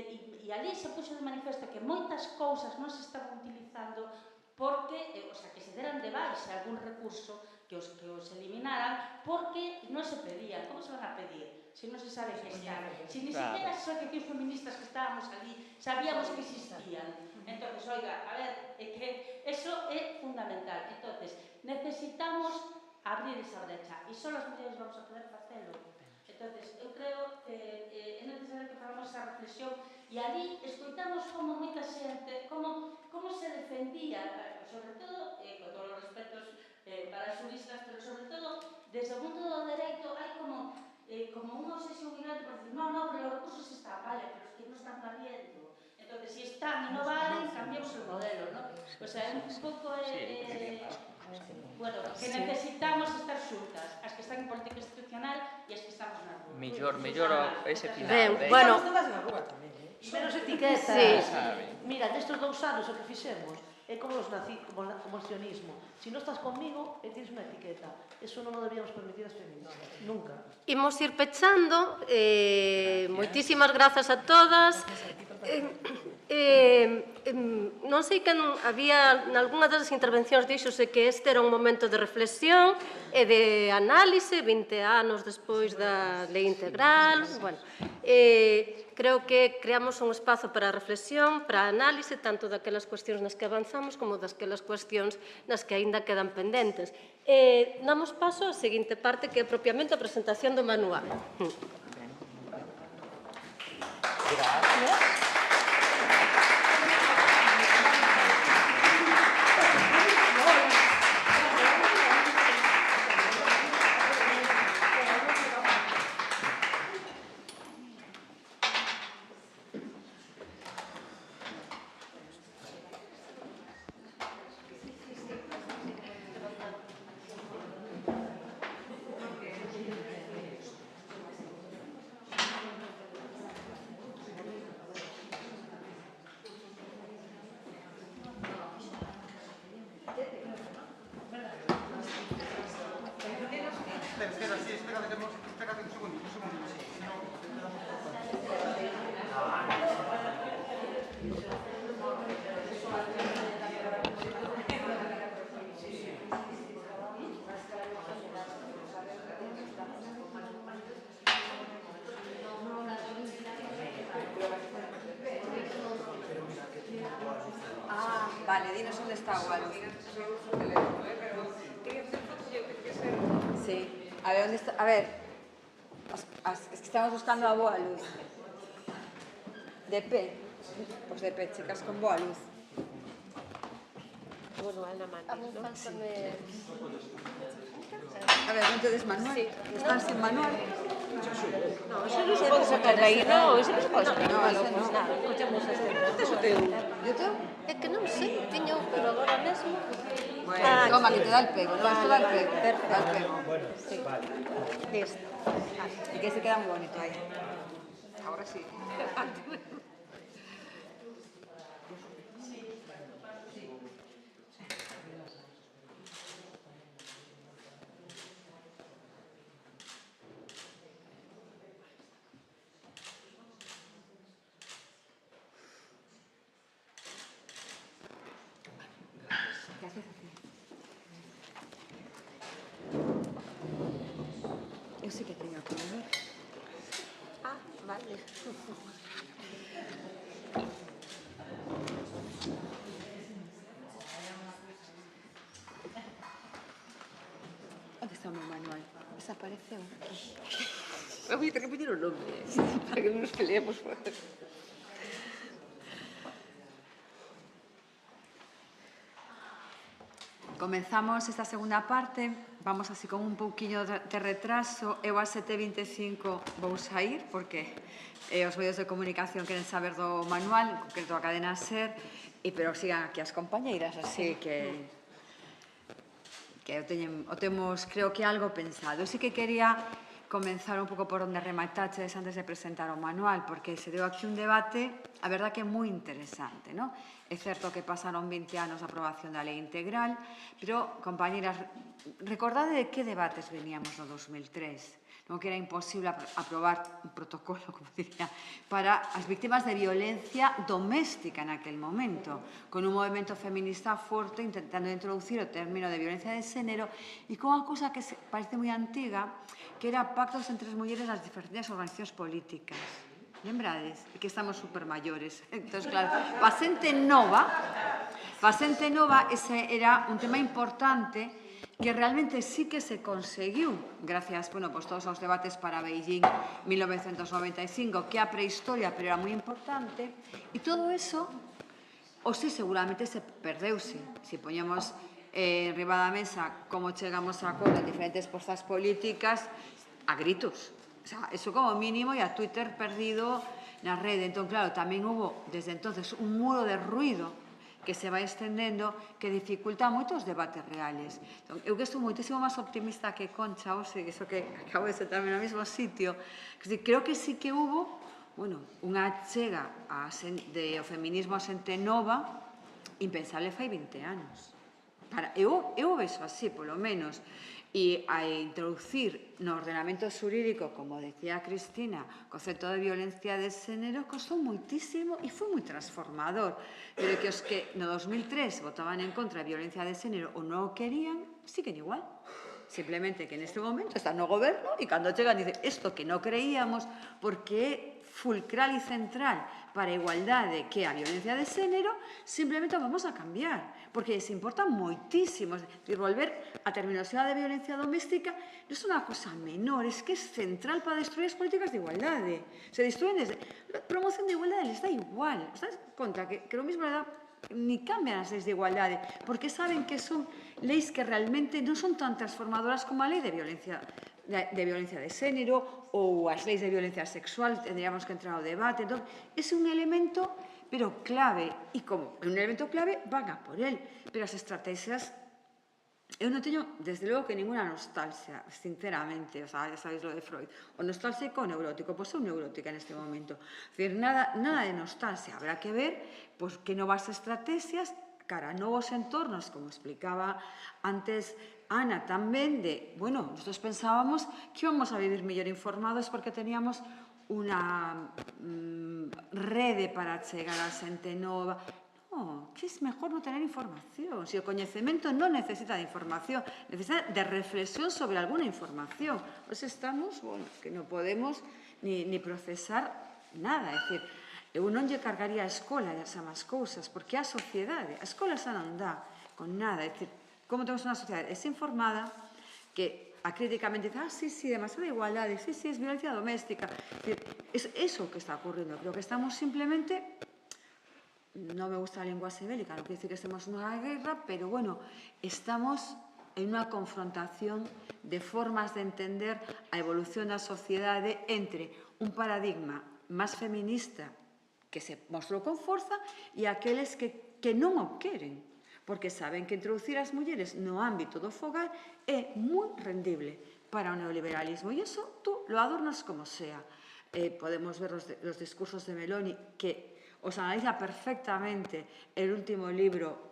ali se puxo de manifesto que moitas cousas non se estaban utilizando porque, o sea, que se deran de baixa algún recurso que os eliminaran porque non se pedían. Como se van a pedir? Se non se sabe que están. Se ni siquiera as asociacións feministas que estábamos ali sabíamos que existían. Entonces, oiga, a ver, é que eso é fundamental. Entonces, necesitamos abrir esa brecha e só as mulleres vamos a poder facelo. Entonces, eu creo que é necesario que fagamos esa reflexión e ali escoitamos como moita xente, como se defendía, sobre todo, con todos os respetos para as juristas, pero sobre todo, desde o mundo do dereito, hai como unha obsesión gigante por decir, no, pero os recursos están, vale, pero es que non están valiendo. Entonces, si están e non valen, cambiamos o modelo, ¿no? O sea, un pouco bueno, que necesitamos estar xuntas, as que están en política institucional e as que estamos na rúa. Mellor ese final. Bueno, menos etiquetas. Mira, nestes 2 anos o que fixemos é como o sionismo. Si non estás conmigo, tienes unha etiqueta. Eso non o debíamos permitir as feministas. Nunca. Imos ir pechando. Moitísimas grazas a todas. Non sei que había nalgúna das intervencións dixose que este era un momento de reflexión e de análise 20 anos despois da lei integral. Bueno, creo que creamos un espazo para a reflexión, para a análise tanto daquelas cuestións nas que avanzamos como daquelas cuestións nas que aínda quedan pendentes. Damos paso á seguinte parte, que é propiamente a presentación do manual. Gracias. Vale, dinos onde está o algo. Sí. A ver, onde está? A ver. Es que estamos buscando a boa luz. De pé. Pois de pé, chicas, con boa luz. Manual na mano, non? A ver, non tedes manual? Están sin manual? No, eso non se pode sacar de aí, non, eso non se pode sacar de aí. Pois nada, cochemos este. Este é o teu. E o teu? É que non sei, tiño, pero agora mesmo... Bueno, toma, que te dá el pego, non? Esto dá el pego. Dá el pego. Sí. Listo. Y que se queda muy bonito ahí. Ahora sí. ¿Qué haces así? Yo sí que tengo que ver. Ah, vale. ¿Dónde está mi manual? Desapareceu. Voy a tener que pedir un nombre para que no nos peleemos. Comenzamos esta segunda parte, vamos así con un pouquiño de retraso. Eu a 7:25 vou sair porque os medios de comunicación queren saber do manual, en concreto a cadena SER, pero sigan aquí as compañeiras, así que o temos, creo que algo pensado. Eu sí que quería comenzar un pouco por onde remataches antes de presentar o manual, porque se deu aquí un debate, a verdad que é moi interesante, non? É certo que pasaron 20 anos da aprobación da lei integral, pero, compañeras, recordade de que debates veníamos no 2003, non? Que era imposible aprobar un protocolo, como diría, para as víctimas de violencia doméstica naquel momento, con un movimento feminista forte intentando introducir o término de violencia de xénero e con unha cousa que parece moi antiga, que era pactos entre as mulleres nas diferentes organizacións políticas. Lembrades? Que estamos super maiores. Entón, claro, pa xente nova, ese era un tema importante que realmente sí que se conseguiu gracias, bueno, pues todos os debates para Beijing 1995, que a prehistoria, pero era moi importante, e todo eso, ou si seguramente se perdeuse. Se poñemos riba da mesa como chegamos a acordo en diferentes forzas políticas, a gritos. O sea, eso como mínimo, e a Twitter perdido na rede. Entón, claro, tamén hubo, desde entonces, un muro de ruido que se vai estendendo que dificulta moitos debates reales. Entón, eu que estou moitísimo máis optimista que Concha, ou sei, eso que acabo de sentarme no mesmo sitio, creo que sí que hubo, bueno, unha chega de o feminismo a xente nova impensable fai 20 anos. Eu vexo así, polo menos. E a introducir no ordenamento xurídico, como decía Cristina, o concepto de violencia de xénero, costou moitísimo e foi moi transformador. Pero que os que no 2003 votaban en contra de violencia de xénero ou non o querían, siguen igual. Simplemente que neste momento están no goberno e cando chegan dicen isto que non creíamos porque é fulcral e central para a igualdade que é a violencia de xénero, simplemente vamos a cambiar, porque se importa moitísimo. Volver a terminoloxía de violencia doméstica non é unha cosa menor, é que é central para destruir as políticas de igualdade. Se destruyen desde... La promoción de igualdade les da igual. ¿Estás contra? Que lo mismo le da... Ni cambian as leis de igualdade, porque saben que son leis que realmente non son tan transformadoras como a lei de violencia de xénero ou as leis de violencia sexual, tendríamos que entrar ao debate. Entón, é un elemento, pero clave, e como é un elemento clave, van a por él. Pero as estrategias, eu non teño, desde logo, que ninguna nostalgia, sinceramente, o sea, ya sabéis lo de Freud, o nostálxico o neurótico, pois sou neurótica neste momento. Es decir, nada de nostalgia, habrá que ver, pois, que novas estrategias cara a novos entornos, como explicaba antes Ana tamén, de, bueno, nosotros pensábamos que íbamos a vivir mellor informados porque teníamos unha rede para chegar a xente nova. No, que es mejor no tener información. Si o coñecemento non necesita de información, necesita de reflexión sobre alguna información. Pues estamos, bueno, que non podemos ni procesar nada. É dicir, eu non lle cargaría a escola das amas cousas, porque a sociedade, a escola xa non dá con nada. É dicir, como temos unha sociedade desinformada que acríticamente dice, sí, demasiada igualdade, sí, es violencia doméstica. Es eso que está ocurriendo. Creo que estamos simplemente, no me gusta la lenguaxe bélica, no quiere decir que estemos nunha guerra, pero bueno, estamos en unha confrontación de formas de entender a evolución da sociedade entre un paradigma máis feminista que se mostrou con forza e aqueles que non o queren, porque saben que introducir as mulleres no ámbito do fogar é moi rendible para o neoliberalismo. E iso tú lo adornas como sea. Podemos ver los discursos de Meloni, que os analiza perfectamente el último libro,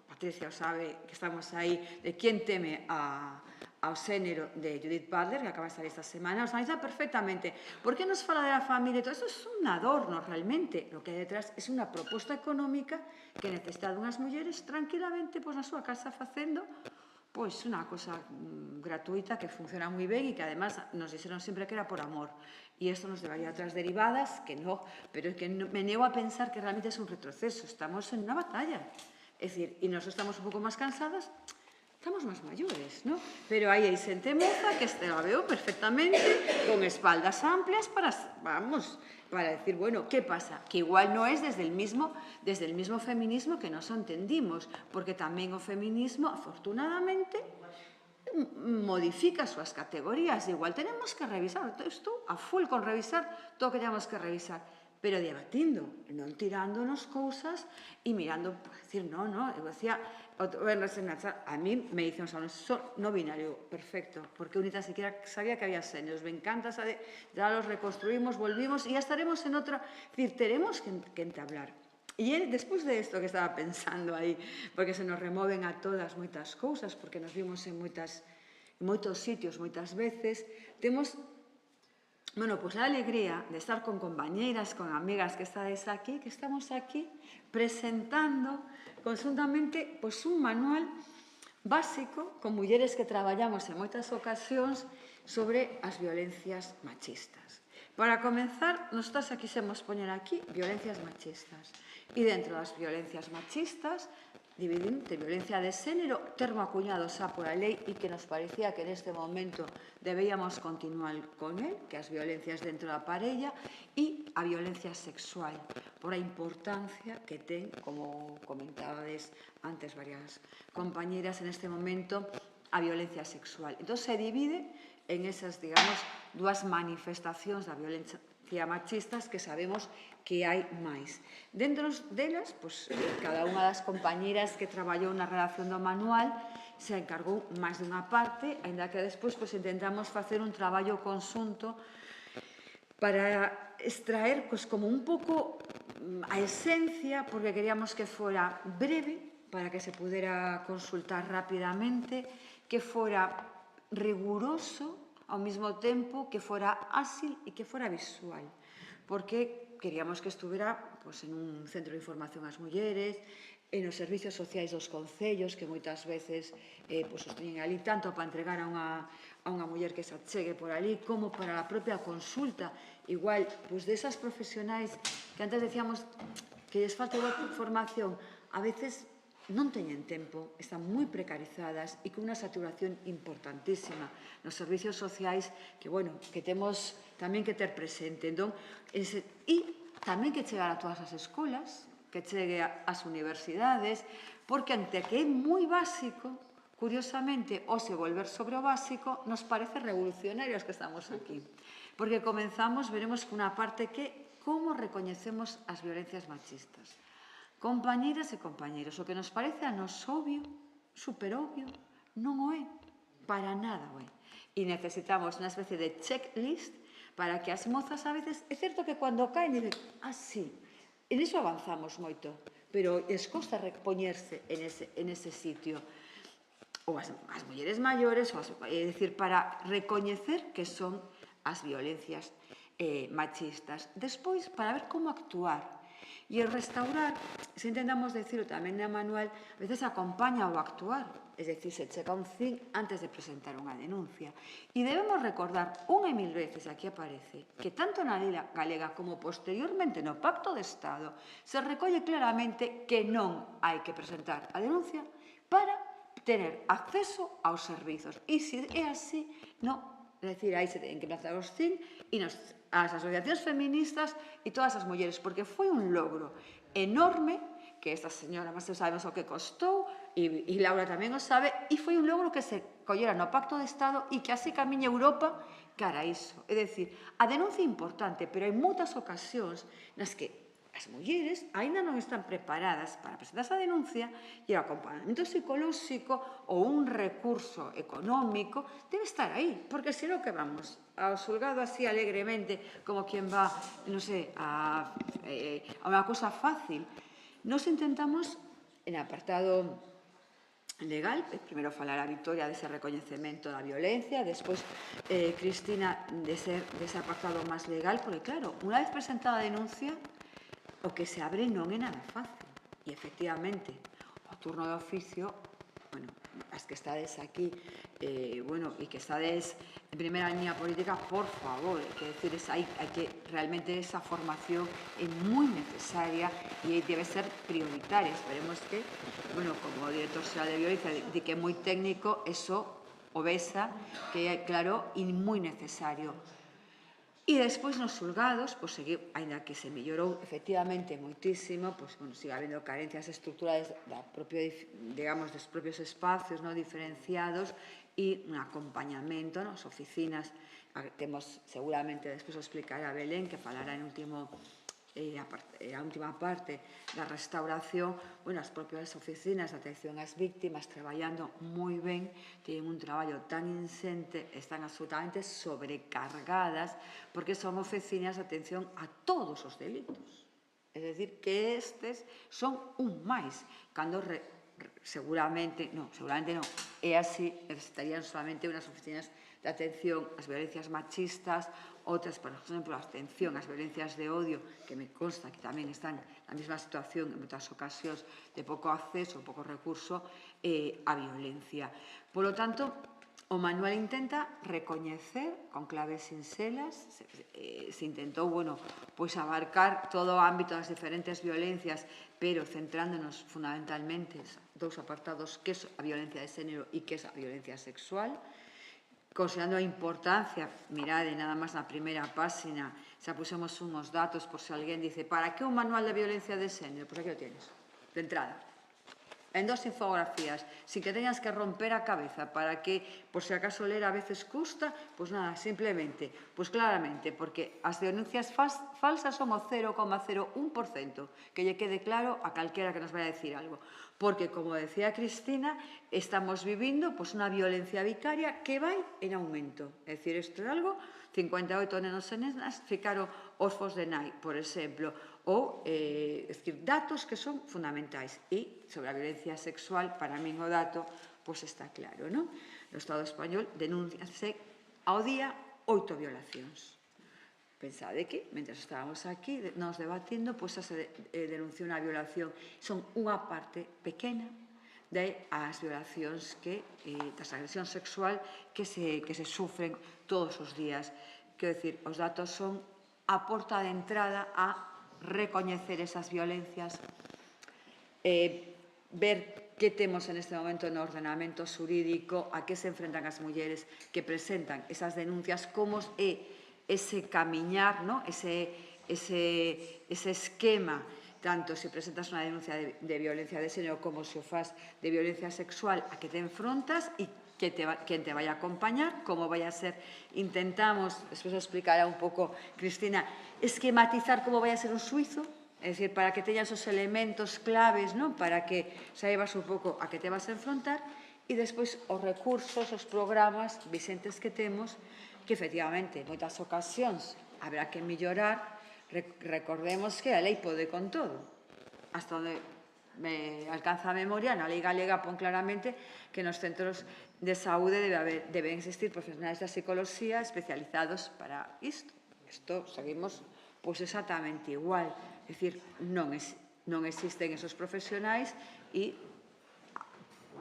Patricia o sabe, que estamos aí, de Quién teme ao xénero, de Judith Butler, que acaba de salir esta semana, os analiza perfectamente. ¿Por qué nos fala de la familia? Todo eso es un adorno, realmente. Lo que hai detrás es unha proposta económica que necesita unhas mulleres tranquilamente na súa casa facendo unha cosa gratuita que funciona moi ben e que además nos dixeron sempre que era por amor. E isto nos levaría a outras derivadas, que non, pero é que me nego a pensar que realmente é un retroceso. Estamos en unha batalla. É dicir, e nós estamos un pouco máis cansadas, estamos máis maiores, non? Pero aí hai xente moza que la veo perfectamente con espaldas amplias para, vamos, para decir, bueno, ¿qué pasa? Que igual no es desde el mismo feminismo que nos entendimos, porque tamén o feminismo, afortunadamente, modifica as súas categorías. Igual tenemos que revisar, estou a full con revisar todo o que tenemos que revisar, pero debatindo, non tirándonos cousas e mirando, decir, no, eu decía, a mí me dicen, no binario, perfecto, porque yo ni tan siquiera sabía que había seños, me encanta, ya los reconstruimos, volvimos y ya estaremos en otra, es decir, tenemos que entablar. Y despois de esto que estaba pensando aí, porque se nos removen a todas moitas cousas, porque nos vimos en moitos sitios moitas veces, temos, bueno, pues a alegría de estar con compañeiras, con amigas que estáis aquí, que estamos aquí presentando conjuntamente pues un manual básico con mulleres que traballamos en moitas ocasións sobre as violencias machistas. Para comenzar, nosotras aquí quixemos poñer aquí violencias machistas. E dentro das violencias machistas, dividir entre violencia de xénero, termo acuñado xa por a lei e que nos parecía que neste momento debíamos continuar con él, que as violencias dentro da parella, e a violencia sexual, por a importancia que ten, como comentabades antes varias compañeras en este momento, a violencia sexual. Entón se divide en esas, digamos, dúas manifestacións da violencia machistas que sabemos que hai máis. Dentro delas, cada unha das compañeras que traballou na redacción do manual se encargou máis dunha parte, ainda que despois intentamos facer un traballo conxunto para extraer como un pouco a esencia, porque queríamos que fora breve, para que se pudera consultar rapidamente, que fora riguroso, ao mesmo tempo que fora áxil e que fora visual, porque queríamos que estuvera en un centro de información ás mulleres, en os servicios sociais dos concellos, que moitas veces os teñen ali tanto para entregar a unha muller que se achegue por ali, como para a propia consulta, igual, desas profesionais que antes decíamos que lles falta formación, a veces non teñen tempo, están moi precarizadas e con unha saturación importantísima nos servicios sociais que, bueno, que temos tamén que ter presente. E tamén que chegar a todas as escolas, que chegue ás universidades, porque ante que é moi básico, curiosamente, o se volver sobre o básico, nos parece revolucionarios que estamos aquí. Porque comenzamos, veremos que unha parte que como recoñecemos as violencias machistas. Compañeiras e compañeiros, o que nos parece a nos obvio, super obvio, non o é, para nada o é. E necesitamos unha especie de checklist para que as mozas a veces, é certo que cando caen dicen, sí, e niso avanzamos moito, pero les costa repoñerse en ese sitio. Ou as mulleres maiores, é dicir, para recoñecer que son as violencias machistas. Despois, para ver como actuar. E el restaurar, se intentamos decirlo tamén na manual, a veces acompaña o actuar. Es decir, se checa un CIN antes de presentar unha denuncia. E debemos recordar unha e mil veces, aquí aparece, que tanto na lei galega como posteriormente no Pacto de Estado se recolle claramente que non hai que presentar a denuncia para tener acceso aos servizos. E se é así, non. É dicir, aí se ten que plantar os CIN e as asociacións feministas e todas as mulleres, porque foi un logro enorme, que esta señora, máis sabemos o que costou, e Laura tamén o sabe, e foi un logro que se collera no Pacto de Estado e que así camiña Europa cara a iso. É dicir, a denuncia é importante, pero hai moitas ocasións nas que as mulleres aínda non están preparadas para presentar esa denuncia e o acompañamento psicolóxico ou un recurso económico debe estar aí, porque senón que vamos ao xulgado así alegremente como quien va, non sei, a unha cosa fácil. Nos intentamos, en apartado legal, primeiro falar a Victoria dese recoñecemento da violencia, despois Cristina dese apartado máis legal, porque claro, unha vez presentada a denuncia, o que se abre non é nada fácil. E, efectivamente, o turno de oficio, bueno, as que estades aquí, bueno, e que estades en primeira línea política, por favor, que decir, hai que realmente esa formación é moi necesaria e debe ser prioritaria. Esperemos que, bueno, como director xeral de violencia, de que é moi técnico, eso obesa, que é, claro, e moi necesario. E despois nos xulgados, pois, ainda que se mellorou efectivamente moitísimo, pois, bueno, sigue habendo carencias estruturales dos propios espacios diferenciados e un acompañamento nas oficinas. Temos, seguramente, despois o explicará Belén, que falará en a última parte da restauración, bueno, as propias oficinas de atención ás víctimas traballando moi ben, teñen un traballo tan insente, están absolutamente sobrecargadas, porque son oficinas de atención a todos os delitos. É dicir, que estes son un máis, cando seguramente non, é así, necesitarían solamente unhas oficinas de atención ás violencias machistas, outras, por exemplo, a atención ás violencias de odio, que me consta que tamén están na mesma situación en moitas ocasións de pouco acceso, pouco recurso á violencia. Por lo tanto, o manual intenta recoñecer con claves sinxelas, se intentou, bueno, pois abarcar todo o ámbito das diferentes violencias, pero centrándonos fundamentalmente dous apartados, que é a violencia de xénero e que é a violencia sexual, considerando a importancia, mirade nada máis na primeira páxina, xa pusemos unhos datos por se alguén dice, para que un manual de violencia de xénero? Pois aquí o tienes, de entrada. En 2 infografías, sin que teñas que romper a cabeza para que, por se acaso ler a veces custa, pois nada, simplemente, pois claramente, porque as denuncias falsas son o 0,01%, que lle quede claro a calquera que nos vai a decir algo. Porque, como decía Cristina, estamos vivindo unha violencia vicaria que vai en aumento. É dicir, isto é algo, 58 nenos e nenas ficaron orfos de nai, por exemplo, ou, datos que son fundamentais. E, sobre a violencia sexual, para min o dato, pois está claro, non? No Estado español denunciase ao día 8 violacións. Pensade que, mentre estábamos aquí, nos debatindo, pois se denunciou unha violación. Son unha parte pequena das violacións das agresións sexual que se sufren todos os días. Quero dicir, os datos son a porta de entrada a recoñecer esas violencias, ver que temos en este momento no ordenamento xurídico, a que se enfrentan as mulleres que presentan esas denuncias, como é ese camiñar, ese esquema, tanto se presentas unha denuncia de violencia de xénero como se o faz de violencia sexual, a que te enfrontas e quen te vai a acompañar, como vai a ser. Intentamos, despois explicará un pouco Cristina, esquematizar como vai a ser un xuizo, é dicir, para que teñas os elementos claves, para que saibas un pouco a que te vas a enfrontar, e despois os recursos, os programas vixentes que temos, que efectivamente, en moitas ocasións, haberá que mellorar. Recordemos que a lei pode con todo. Hasta onde me alcanza a memoria, na lei galega pon claramente que nos centros de saúde deben existir profesionais da psicología especializados para isto. Isto seguimos pois exactamente igual. É dicir, non existen esos profesionais e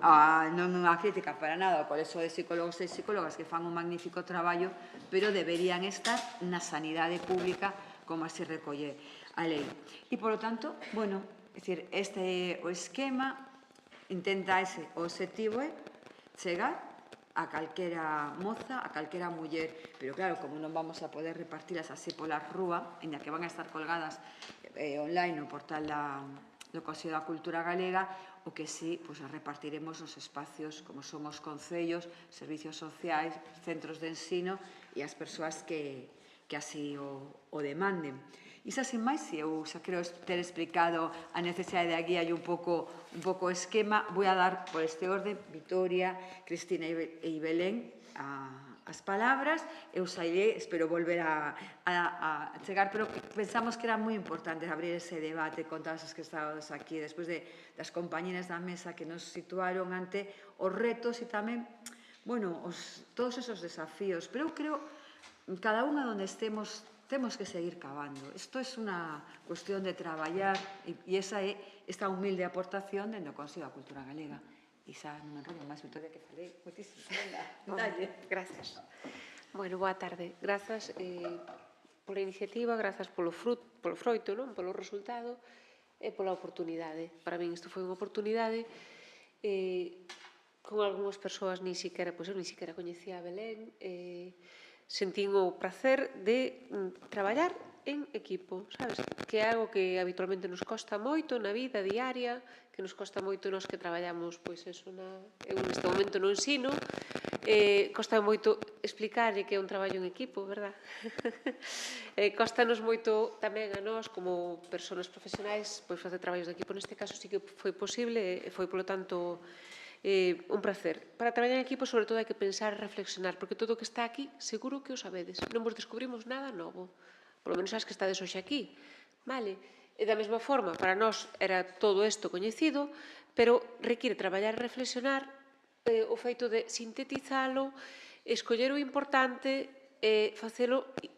non é unha crítica para nada ao colexo de psicólogos e psicólogas que fan un magnífico traballo, pero deberían estar na sanidade pública como así recolle a lei. E, polo tanto, bueno, é dicir, o esquema intenta ese obxectivo é chegar a calquera moza, a calquera muller, pero claro, como non vamos a poder repartilas así pola rúa, en que van a estar colgadas online no portal do Consello da Cultura Galega, o que sí, pois repartiremos os espacios como son os concellos, servicios sociais, centros de ensino e as persoas que así o demanden. Isa, sin máis, se eu xa creo ter explicado a necesidade da guía e un pouco o esquema, vou a dar por este orden Vitoria, Cristina e Belén as palabras. Eu sairé, espero volver a chegar, pero pensamos que era moi importante abrir ese debate con todas as que estábamos aquí, despois das compañeras da mesa que nos situaron ante os retos e tamén, bueno, todos esos desafíos. Pero eu creo, cada unha onde estemos, temos que seguir cavando. Isto é unha cuestión de traballar e esa é esta humilde aportación dentro do Consello da Cultura Galega. Isa, non me enrollo máis, Vitoria, que falei moitísimo. Gracias. Bueno, boa tarde. Grazas pola iniciativa, grazas polo froito, polo resultado e pola oportunidade. Para min isto foi unha oportunidade con algunhas persoas eu nin siquiera coñecía a Belén, sentín o prazer de traballar en equipo, sabes? Que é algo que habitualmente nos costa moito na vida diaria, que nos costa moito nos que traballamos, pois eso, eu neste momento no ensino, costa moito explicar que é un traballo en equipo, verdad? Costanos moito tamén a nós, como persoas profesionais, pois facer traballos de equipo. Neste caso sí que foi posible e foi, polo tanto, un prazer. Para traballar en equipo, sobre todo, hai que pensar e reflexionar, porque todo o que está aquí, seguro que o sabedes. Non vos descubrimos nada novo. Polo menos as que estades hoxe aquí. Vale? E da mesma forma, para nós era todo isto coñecido, pero require traballar e reflexionar o feito de sintetizalo, escoller o importante,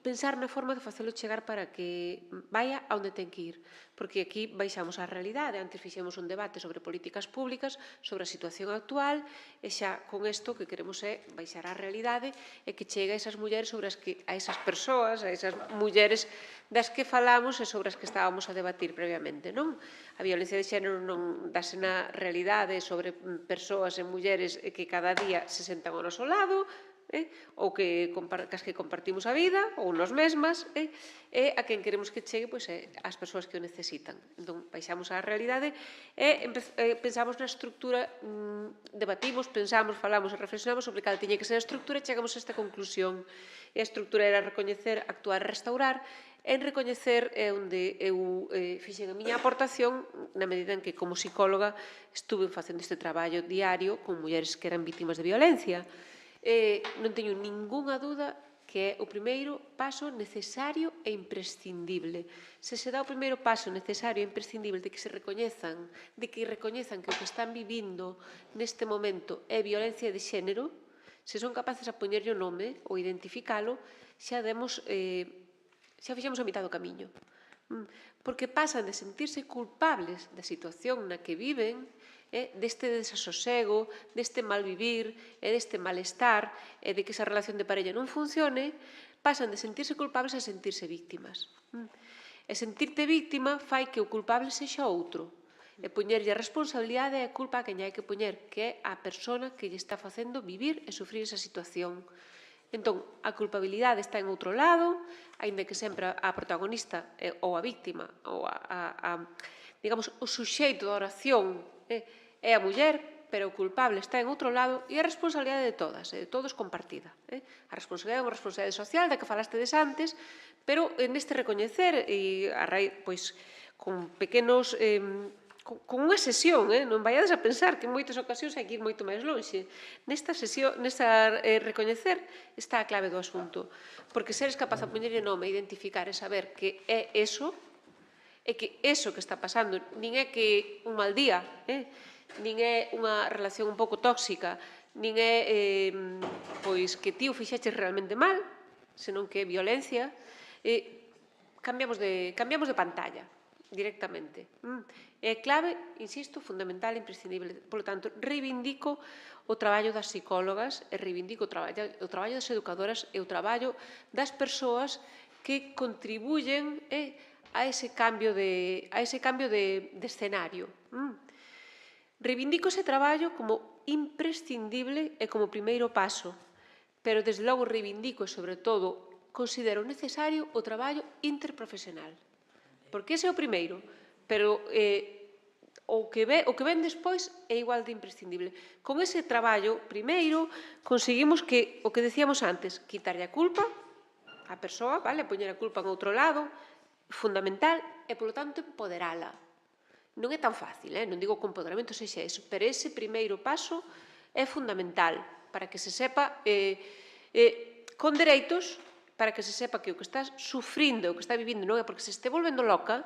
pensar na forma de facelo chegar para que vaya a onde ten que ir. Porque aquí baixamos a realidade. Antes fixemos un debate sobre políticas públicas, sobre a situación actual, e xa con isto que queremos é baixar a realidade e que chegue a esas mulleres, a esas persoas, a esas mulleres das que falamos e sobre as que estábamos a debatir previamente, non? A violencia de xénero non dase na realidade sobre persoas e mulleres que cada día se sentan ao noso lado, ou cas que compartimos a vida, ou nos mesmas, e a quen queremos que chegue as persoas que o necesitan. Entón, baixamos a realidade e pensamos na estructura, debatimos, pensamos, falamos e reflexionamos sobre cal tiña que ser a estructura e chegamos a esta conclusión. E a estructura era recoñecer, actuar e restaurar. En recoñecer onde eu fixen a miña aportación na medida en que, como psicóloga, estuve facendo este traballo diario con mulleres que eran vítimas de violencia. Non teño ningunha dúda que é o primeiro paso necesario e imprescindible. Se se dá o primeiro paso necesario e imprescindible de que recoñezan que o que están vivindo neste momento é violencia de xénero, se son capaces de poñerlle o nome ou identificalo, xa fixemos a mitad do camiño. Porque pasan de sentirse culpables da situación na que viven, deste desasosego, deste malvivir, deste malestar, de que esa relación de parella non funcione, pasan de sentirse culpables a sentirse víctimas. E sentirte víctima fai que o culpable sexa outro. E poñerlle a responsabilidade e a culpa a quen hai que poñer, que é a persona que lle está facendo vivir e sufrir esa situación. Entón, a culpabilidade está en outro lado, aínda que sempre a protagonista ou a víctima ou digamos, o suxeito da oración é a muller, pero o culpable está en outro lado e a responsabilidade de todos compartida. A responsabilidade é unha responsabilidade social da que falastes antes, pero neste recoñecer e a raíz, pois, con pequenos con unha sesión, non vaiades a pensar que en moitas ocasións hai que ir moito máis lonxe. Nesta recoñecer está a clave do asunto, porque seres capaz de poñerlle nome, identificar e saber que é eso, é que eso que está pasando nin é que un mal día, nin é unha relación un pouco tóxica, nin é pois que ti o fixeches realmente mal, senón que é violencia, cambiamos de pantalla directamente. É clave, insisto, fundamental e imprescindible. Por lo tanto, reivindico o traballo das psicólogas e reivindico o traballo das educadoras e o traballo das persoas que contribuyen a ese cambio de escenario. Reivindico ese traballo como imprescindible e como primeiro paso, pero desde logo reivindico e, sobre todo, considero necesario o traballo interprofesional. Porque ese é o primeiro, pero o que ven despois é igual de imprescindible. Con ese traballo, primeiro, conseguimos que, o que decíamos antes, quitarlle a culpa á persoa, poñer a culpa en outro lado, fundamental, e, polo tanto, empoderala. Non é tan fácil, non digo que o empoderamento sexa eso, pero ese primeiro paso é fundamental para que se sepa, con dereitos, para que se sepa que o que estás sufrindo, o que está vivindo, non é porque se este volvendo loca,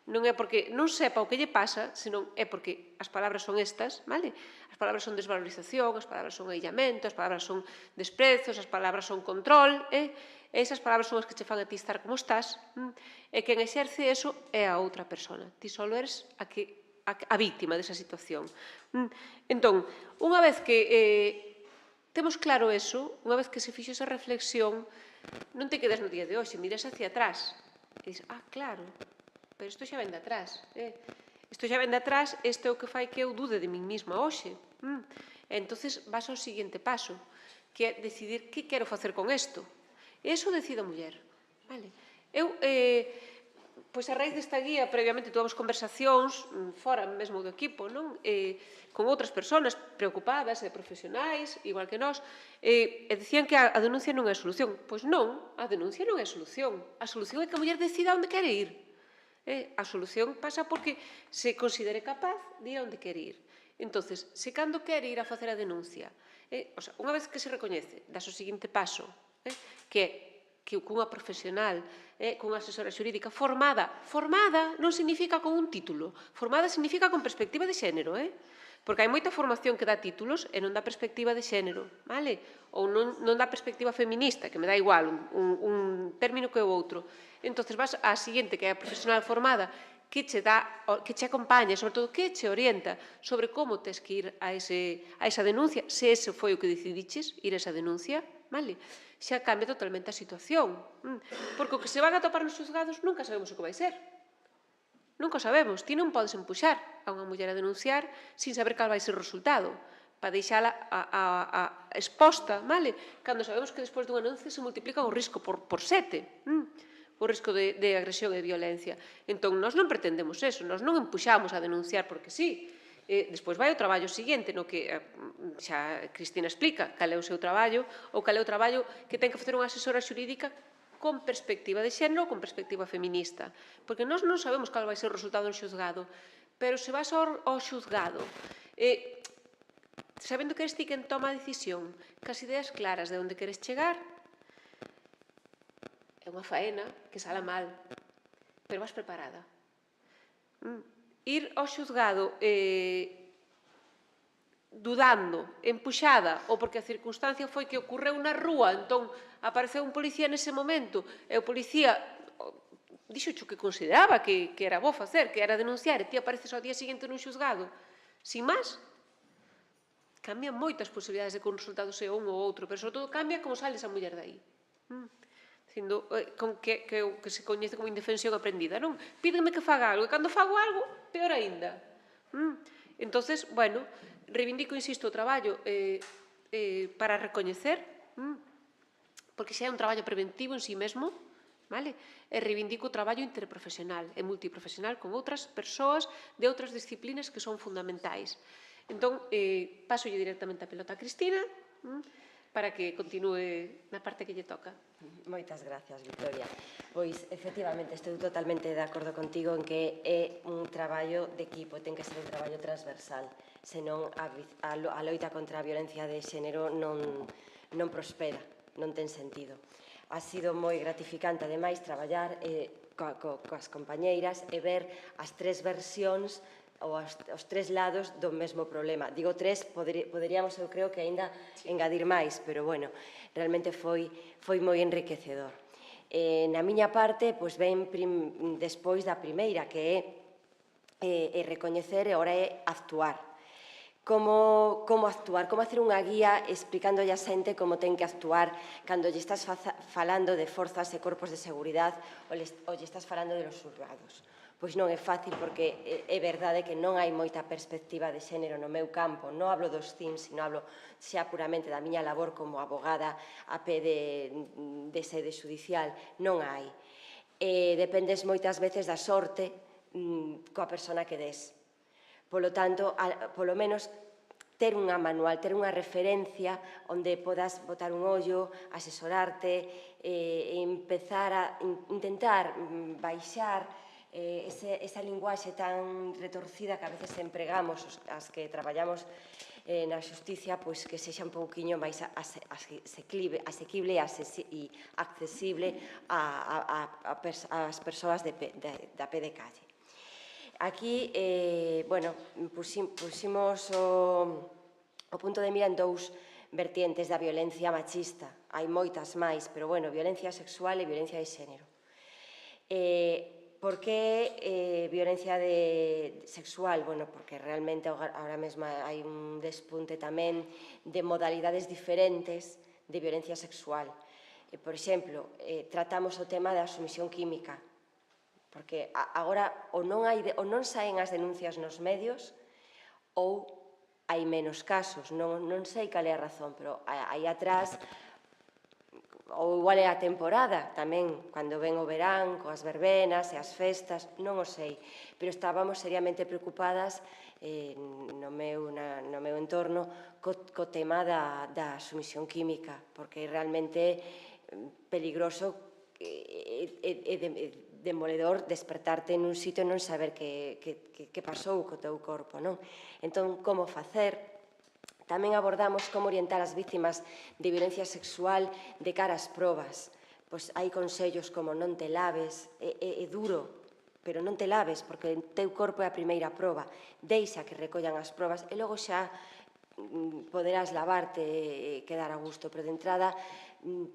non é porque non sepa o que lle pasa, senón é porque as palabras son estas, vale? As palabras son desvalorización, as palabras son aillamento, as palabras son desprezos, as palabras son control, e esas palabras son as que che fan a ti estar como estás, e quen exerce eso é a outra persona. Ti só eres a víctima desa situación. Entón, unha vez que temos claro eso, unha vez que se fixo esa reflexión, non te quedas no día de hoxe, miras hacia atrás. E dices, claro, pero isto xa ven de atrás. Isto xa ven de atrás, isto é o que fai que eu dude de min mesma hoxe. E entonces vas ao seguinte paso, que é decidir que quero facer con isto. E iso decide a muller. Eu, pois a raíz desta guía, previamente tuvamos conversacións fora mesmo do equipo, con outras persoas preocupadas e profesionais, igual que nós, e dicían que a denuncia non é a solución. Pois non, a denuncia non é a solución. A solución é que a muller decida onde quere ir. A solución pasa porque se considere capaz de ir onde quere ir. Entonces, se cando quere ir a facer a denuncia, unha vez que se recoñece, das o seguinte paso, que é que cunha profesional, cunha asesora xurídica formada non significa con un título, formada significa con perspectiva de xénero, porque hai moita formación que dá títulos e non dá perspectiva de xénero, vale? Ou non dá perspectiva feminista, que me dá igual un término que o outro. Entón, vas á seguinte, que é a profesional formada, que che acompaña, sobre todo, que che orienta sobre como tes que ir a esa denuncia, se ese foi o que decidiches, ir a esa denuncia, vale? Xa cambia totalmente a situación. Porque o que se van a topar nos xuzgados nunca sabemos o que vai ser. Nunca sabemos. Ti non podes empuxar a unha muller a denunciar sin saber cal vai ser o resultado, para deixala exposta, vale? Cando sabemos que despois dunha denuncia se multiplica o risco por 7. O risco de agresión e violencia. Entón, nós non pretendemos eso, nós non empuxamos a denunciar porque sí. Despois vai o traballo seguinte, no que xa Cristina explica cal é o seu traballo ou cal é o traballo que ten que facer unha asesora xurídica con perspectiva de xénero ou con perspectiva feminista. Porque nós non sabemos cal vai ser o resultado no xuzgado, pero se vas ao xuzgado sabendo que eres ti quen toma a decisión, cas ideas claras de onde queres chegar, é unha faena que sala mal, pero vas preparada. Ir ao xuzgado dudando, empuxada, ou porque a circunstancia foi que ocorreu na rúa, entón apareceu un policía nese momento, e o policía dixo que consideraba que era bo facer, que era denunciar, e ti apareces ao día seguinte nun xuzgado, sin máis, cambian moitas posibilidades de que un resultado sea un ou outro, pero sobre todo cambia como sales a muller dai. Que se coñece como indefensión aprendida, non? Pídenme que faga algo, e cando fago algo, peor aínda. Entonces, bueno, reivindico, insisto, o traballo para recoñecer, porque xa é un traballo preventivo en sí mesmo, vale? E reivindico o traballo interprofesional e multiprofesional con outras persoas de outras disciplinas que son fundamentais. Entón, pasolle directamente a pelota a Cristina, para que continúe na parte que lle toca. Moitas gracias, Victoria. Pois, efectivamente, estou totalmente de acordo contigo en que é un traballo de equipo, ten que ser un traballo transversal, senón a loita contra a violencia de xénero non prospera, non ten sentido. Ha sido moi gratificante, ademais, traballar coas compañeiras e ver as tres versións ou os tres lados do mesmo problema. Digo tres, poderíamos, eu creo que aínda engadir máis, pero bueno, realmente foi moi enriquecedor. Na miña parte, pois ven despois da primeira, que é recoñecer e ora é actuar. Como actuar, como hacer unha guía explicándolle a xente como ten que actuar cando lle estás falando de forzas e corpos de seguridade ou lle estás falando de los xulgados. Pois non é fácil porque é verdade que non hai moita perspectiva de xénero no meu campo. Non hablo dos CIMS, sino hablo xa puramente da miña labor como abogada a pé de sede judicial. Non hai. Dependes moitas veces da sorte coa persona que des. Polo tanto, polo menos ter unha manual, ter unha referencia onde podas botar un ollo, asesorarte, empezar a intentar baixar esa linguaxe tan retorcida que a veces empregamos as que traballamos na xusticia, pois que sexa un pouquiño máis asequible e accesible ás persoas da pé de calle. Aquí, puximos o punto de mira en dous vertientes da violencia machista. Hai moitas máis, pero, violencia sexual e violencia de xénero. Por que violencia sexual? Porque realmente agora mesmo hai un despunte tamén de modalidades diferentes de violencia sexual. Por exemplo, tratamos o tema da sumisión química, porque agora ou non saen as denuncias nos medios ou hai menos casos. Non sei cal é a razón, pero aí atrás, ou igual é a temporada tamén, cando ven o verán, coas verbenas e as festas, non o sei, pero estábamos seriamente preocupadas no meu entorno co tema da sumisión química, porque é realmente peligroso e demoledor despertarte nun sitio e non saber que pasou co teu corpo, non? Entón, como facer? Tamén abordamos como orientar as vítimas de violencia sexual de cara ás probas. Pois hai consellos como non te laves, é duro, pero non te laves porque o teu corpo é a primeira proba. Deixa que recollan as probas e logo xa poderás lavarte e quedar a gusto, pero de entrada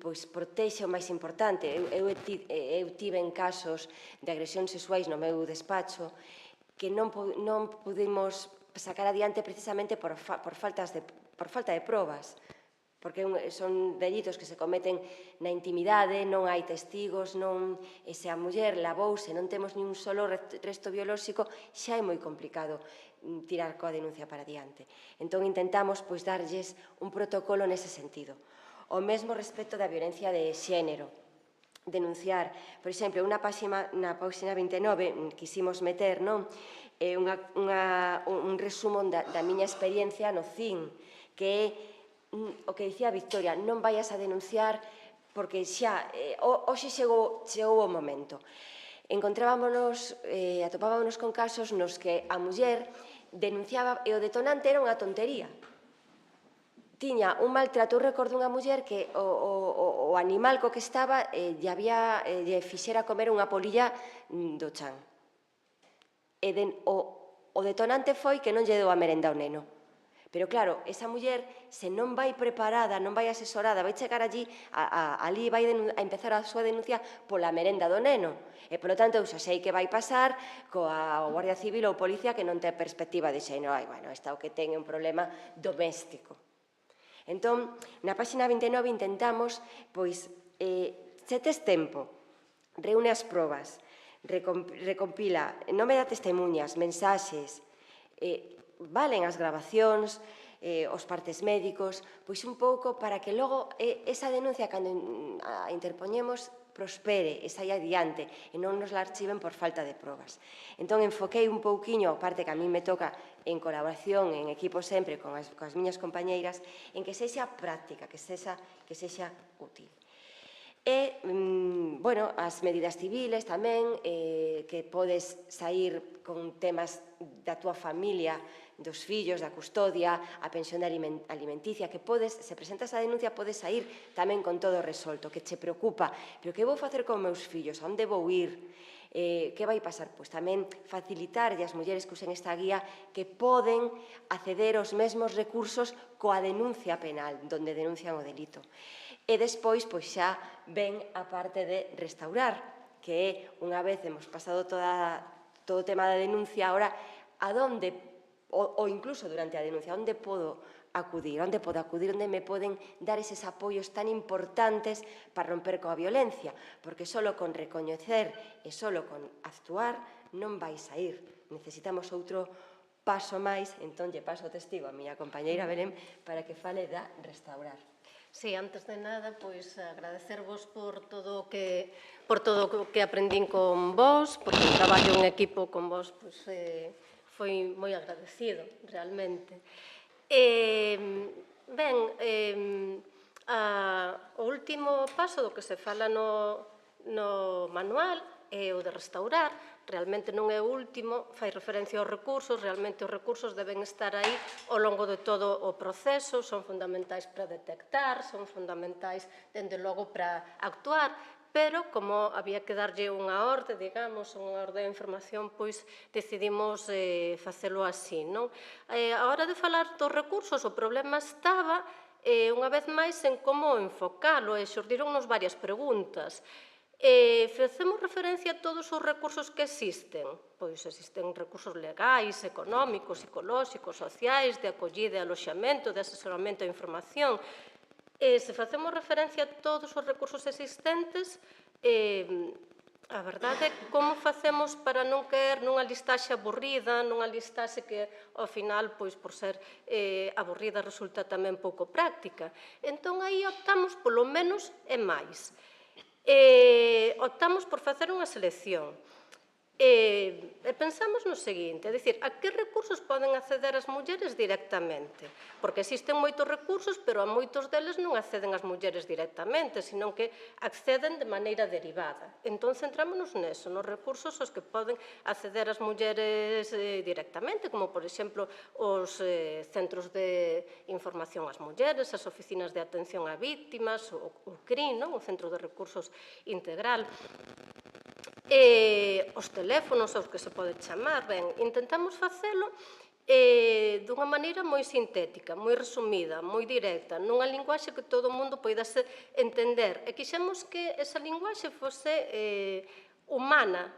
pois protexe o máis importante. Eu tive en casos de agresións sexuais no meu despacho que non pudimos sacar adiante precisamente por falta de probas, porque son delitos que se cometen na intimidade, non hai testigos, e se a muller lavouse, non temos nin un solo resto biolóxico, xa é moi complicado tirar coa denuncia para adiante. Entón intentamos darlles un protocolo nese sentido. O mesmo respecto da violencia de xénero. Denunciar, por exemplo, na páxina 29 quisimos meter un resumo da miña experiencia no CIN, que é o que dicía Victoria, non vayas a denunciar porque xa, hoxe chegou o momento. Atopábamos con casos nos que a muller denunciaba e o detonante era unha tontería. Tiña un maltrato, eu recordo unha muller que o animal co que estaba lle fixera comer unha polilla do chan. O detonante foi que non lle deu a merenda ao neno. Pero claro, esa muller, se non vai preparada, non vai asesorada, vai chegar allí vai a empezar a súa denuncia pola merenda do neno. E, polo tanto, eu xa sei que vai pasar coa Guardia Civil ou Policía que non ten perspectiva de xénero. Esta o que ten é un problema doméstico. Entón, na páxina 29 intentamos, se tes tempo, reúne as probas, recompila, nome da testemunhas, mensaxes, valen as grabacións, os partes médicos, pois un pouco para que logo esa denuncia, cando a interpoñemos, prospere e saia adiante e non nos la archiven por falta de probas. Entón, enfoquei un pouquiño a parte que a mí me toca en colaboración, en equipo sempre, con as miñas compañeiras, en que sexa práctica, que sexa útil. E, as medidas civiles tamén, que podes sair con temas da túa familia dos fillos, da custodia, a pensión alimenticia, que podes, se presentas a denuncia, podes sair tamén con todo resolto, que che preocupa, pero que vou facer con meus fillos, a onde vou ir? Que vai pasar? Pois tamén facilitar as mulleres que usen esta guía que poden acceder aos mesmos recursos coa denuncia penal, donde denuncian o delito. E despois, pois xa ven a parte de restaurar, que é, unha vez hemos pasado todo o tema da denuncia, ahora, a donde, ou incluso durante a denuncia, onde podo acudir, onde me poden dar eses apoios tan importantes para romper coa violencia, porque só con recoñecer e só con actuar non vai sair. Necesitamos outro paso máis, entón lle paso o testigo a miña compañeira Belén para que fale da restaurar. Sí, antes de nada, pois agradecervos por todo o que aprendín con vos, porque o traballo en equipo con vos foi moi agradecido, realmente. Ben, o último paso do que se fala no manual é o de restaurar. Realmente non é o último, fai referencia aos recursos, realmente os recursos deben estar aí ao longo de todo o proceso, son fundamentais para detectar, son fundamentais, dende logo, para actuar, pero como había que darlle unha orde, digamos, unha orde de información, pois decidimos facelo así, non? A hora de falar dos recursos, o problema estaba, unha vez máis, en como enfocalo, e xurdironnos varias preguntas. Facemos referencia a todos os recursos que existen? Pois existen recursos legais, económicos, psicolóxicos, sociais, de acollida e aloxamento, de asesoramento e información. Se facemos referencia a todos os recursos existentes, a verdade é como facemos para non caer nunha listaxe aburrida, nunha listaxe que, ao final, pois, por ser aburrida, resulta tamén pouco práctica. Entón, aí optamos, polo menos, e máis. Optamos por facer unha selección. Pensamos no seguinte, é dicir, a que recursos poden acceder as mulleres directamente? Porque existen moitos recursos, pero a moitos deles non acceden as mulleres directamente, senón que acceden de maneira derivada. Entón, centrámonos neso, nos recursos aos que poden acceder as mulleres directamente, como, por exemplo, os centros de información ás mulleres, as oficinas de atención a víctimas, o CRIN, o Centro de Recursos Integral, os teléfonos aos que se pode chamar. Ben, intentamos facelo dunha maneira moi sintética, moi resumida, moi directa, nunha linguaxe que todo o mundo poidase entender. E quixemos que esa linguaxe fose humana,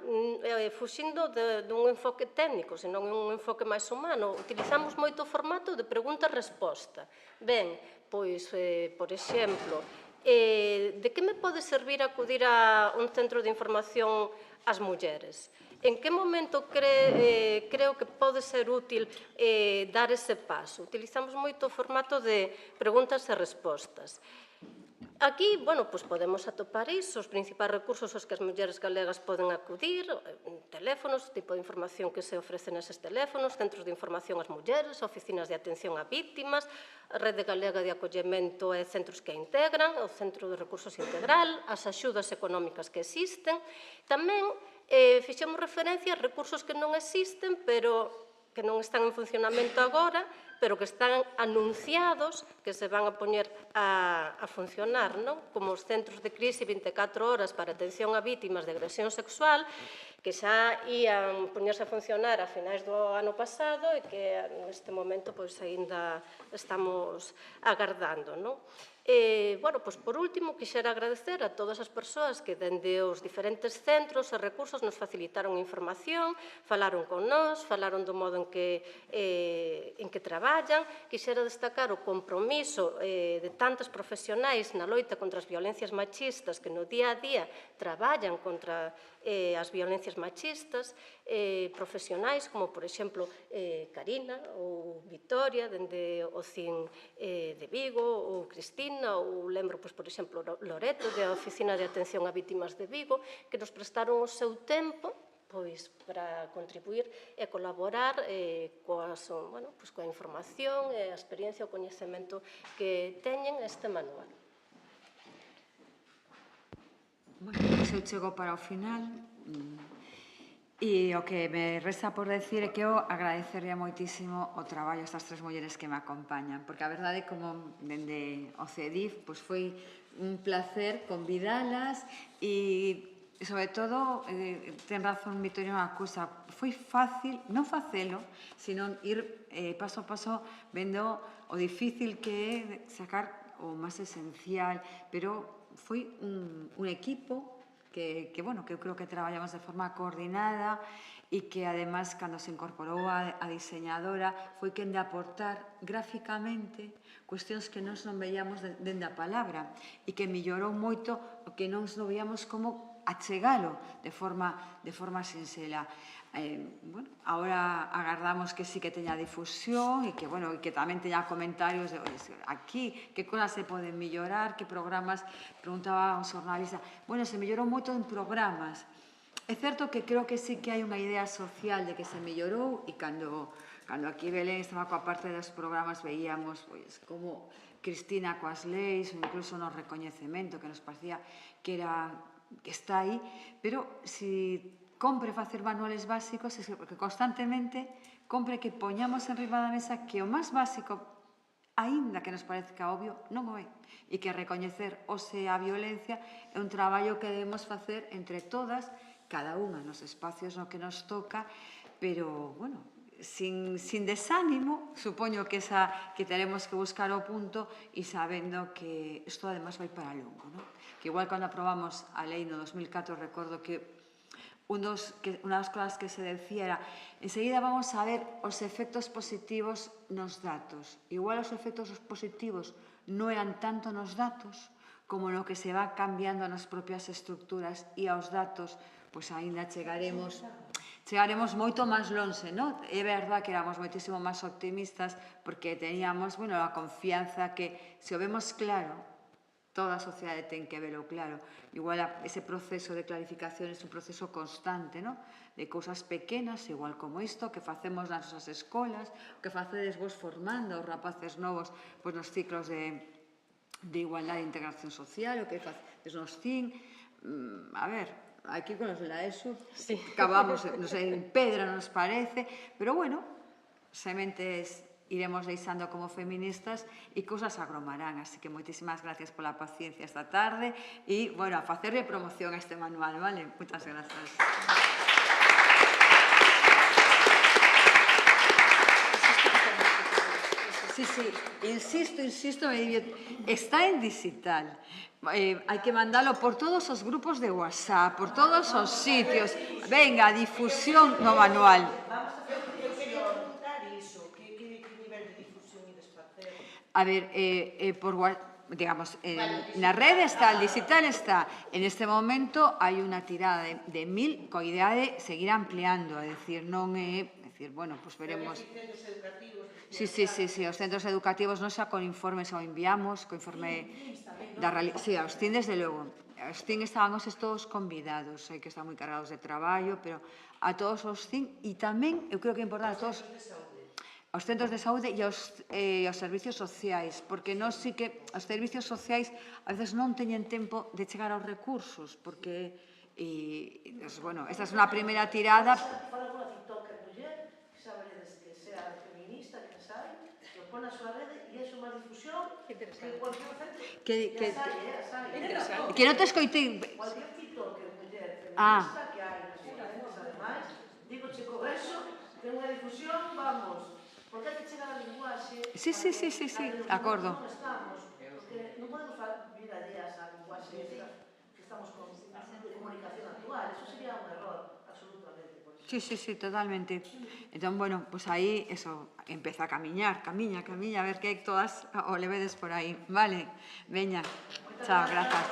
fuxindo dun enfoque técnico, senón un enfoque máis humano. Utilizamos moito o formato de pregunta-resposta. Ben, pois, por exemplo, de que me pode servir acudir a un centro de información ás mulleres? En que momento creo que pode ser útil dar ese paso? Utilizamos moito o formato de preguntas e respostas. Aquí, bueno, pois podemos atopar iso, os principais recursos aos que as mulleres galegas poden acudir, teléfonos, o tipo de información que se ofrece neses teléfonos, centros de información ás mulleres, oficinas de atención a víctimas, a Rede Galega de Acollemento e centros que a integran, o Centro de Recursos Integral, as axudas económicas que existen. Tamén fixemos referencia a recursos que non existen, pero que non están en funcionamento agora, pero que están anunciados que se van a poñer a funcionar, como os centros de crise 24 horas para atención a vítimas de agresión sexual, que xa ían poñerse a funcionar a finais do ano pasado e que neste momento aínda estamos agardando. Bueno, pois por último, quixera agradecer a todas as persoas que dende os diferentes centros e recursos nos facilitaron información, falaron con nós, falaron do modo en que traballan. Quixera destacar o compromiso de tantas profesionais na loita contra as violencias machistas que no día a día traballan contra as violencias machistas, profesionais como, por exemplo, Karina ou Victoria, dende o CIN de Vigo, ou Cristina, ou lembro, por exemplo, Loreto, da Oficina de Atención a Vítimas de Vigo, que nos prestaron o seu tempo para contribuir e colaborar coa información, a experiencia, o coñecemento que teñen este manual. Bueno, se chegou para o final E o que me resta por decir é que eu agradecerle moitísimo o traballo estas tres mulleres que me acompañan, porque a verdade, como dende o CEDIF, pois foi un placer convidalas e sobre todo, ten razón Victoria unha cousa, foi fácil non facelo, sino ir paso a paso vendo o difícil que é sacar o máis esencial, pero foi un equipo que eu creo que traballamos de forma coordinada e que, además, cando se incorporou a diseñadora, foi quen de aportar gráficamente cuestións que nós non veíamos dende a palabra e que mellorou moito o que nós non veíamos como achegalo de forma sinxela. Ahora agardamos que sí que teña difusión e que tamén teña comentarios de aquí, que cosas se poden mellorar, que programas, preguntaba un xornalista, se mellorou moito en programas. É certo que creo que sí que hai unha idea social de que se mellorou e cando aquí Belén estaba coa parte dos programas veíamos como Cristina coas leis, incluso no recoñecemento que nos parecía que está aí, pero si compre facer manuales básicos, porque constantemente compre que poñamos en riba da mesa que o máis básico, aínda que nos parezca obvio, non o é. E que recoñecer a violencia é un traballo que debemos facer entre todas, cada unha nos espacios no que nos toca, pero, sin desánimo, supoño que teremos que buscar o punto e sabendo que isto además vai para longo, que igual cando aprobamos a lei no 2004 recordo que unha das cosas que se decía era enseguida vamos a ver os efectos positivos nos datos. Igual os efectos positivos non eran tanto nos datos como no que se va cambiando nas propias estructuras e aos datos, pois aínda chegaremos moito máis lonxe, non? É verdad que éramos moitísimo máis optimistas porque teníamos, a confianza que se o vemos claro, toda a sociedade ten que velo claro. Igual ese proceso de clarificación é un proceso constante, non? De cousas pequenas, igual como isto, que facemos nas nosas escolas, que facedes vos formando os rapaces novos nos ciclos de igualdade e integración social, o que facedes nos CIN. A ver, aquí con os de la ESO acabamos, en pedra nos parece, pero sementes iremos deixando como feministas e cousas agromarán, así que moitísimas gracias pola paciencia esta tarde e, a facerle promoción a este manual, vale? Moitas grazas. Sí, insisto, está en digital. Hai que mandalo por todos os grupos de WhatsApp, por todos os sitios. Venga, difusión no manual. A ver, digamos, na rede está, el digital está. En este momento hai unha tirada de 1000 coa idea de seguir ampliando, é dicir, non é, pois veremos. Sí, os centros educativos non xa con informes o enviamos, co informe da realidade. Sí, aos CIN desde logo. Os CIN estaban todos convidados, sei que están moi cargados de traballo, pero a todos os CIN e tamén, eu creo que é importante a todos aos centros de saúde e aos servicios sociais, porque nós sí que os servicios sociais a veces non teñen tempo de chegar aos recursos, porque, esta é unha primeira tirada. Fala con a TikToker muller, que saberedes que sea feminista, que sai, que o pon na súa rede e é máis difusión que cualquier centro. Que non te escoitei. Cualquier TikToker muller feminista que hai nas súas redes, ademais, digo checo eso, ten unha difusión, vamos. Porque hai que chegar a linguaxe... Sí, de acordo. Non estamos, porque non podemos vir alleas a linguaxe que estamos con comunicación actual. Eso sería un error, absolutamente. Sí, totalmente. Entón, pois aí, empeza a camiña, a ver que hai todas o le vedes por aí. Vale, veña. Chao, grazas.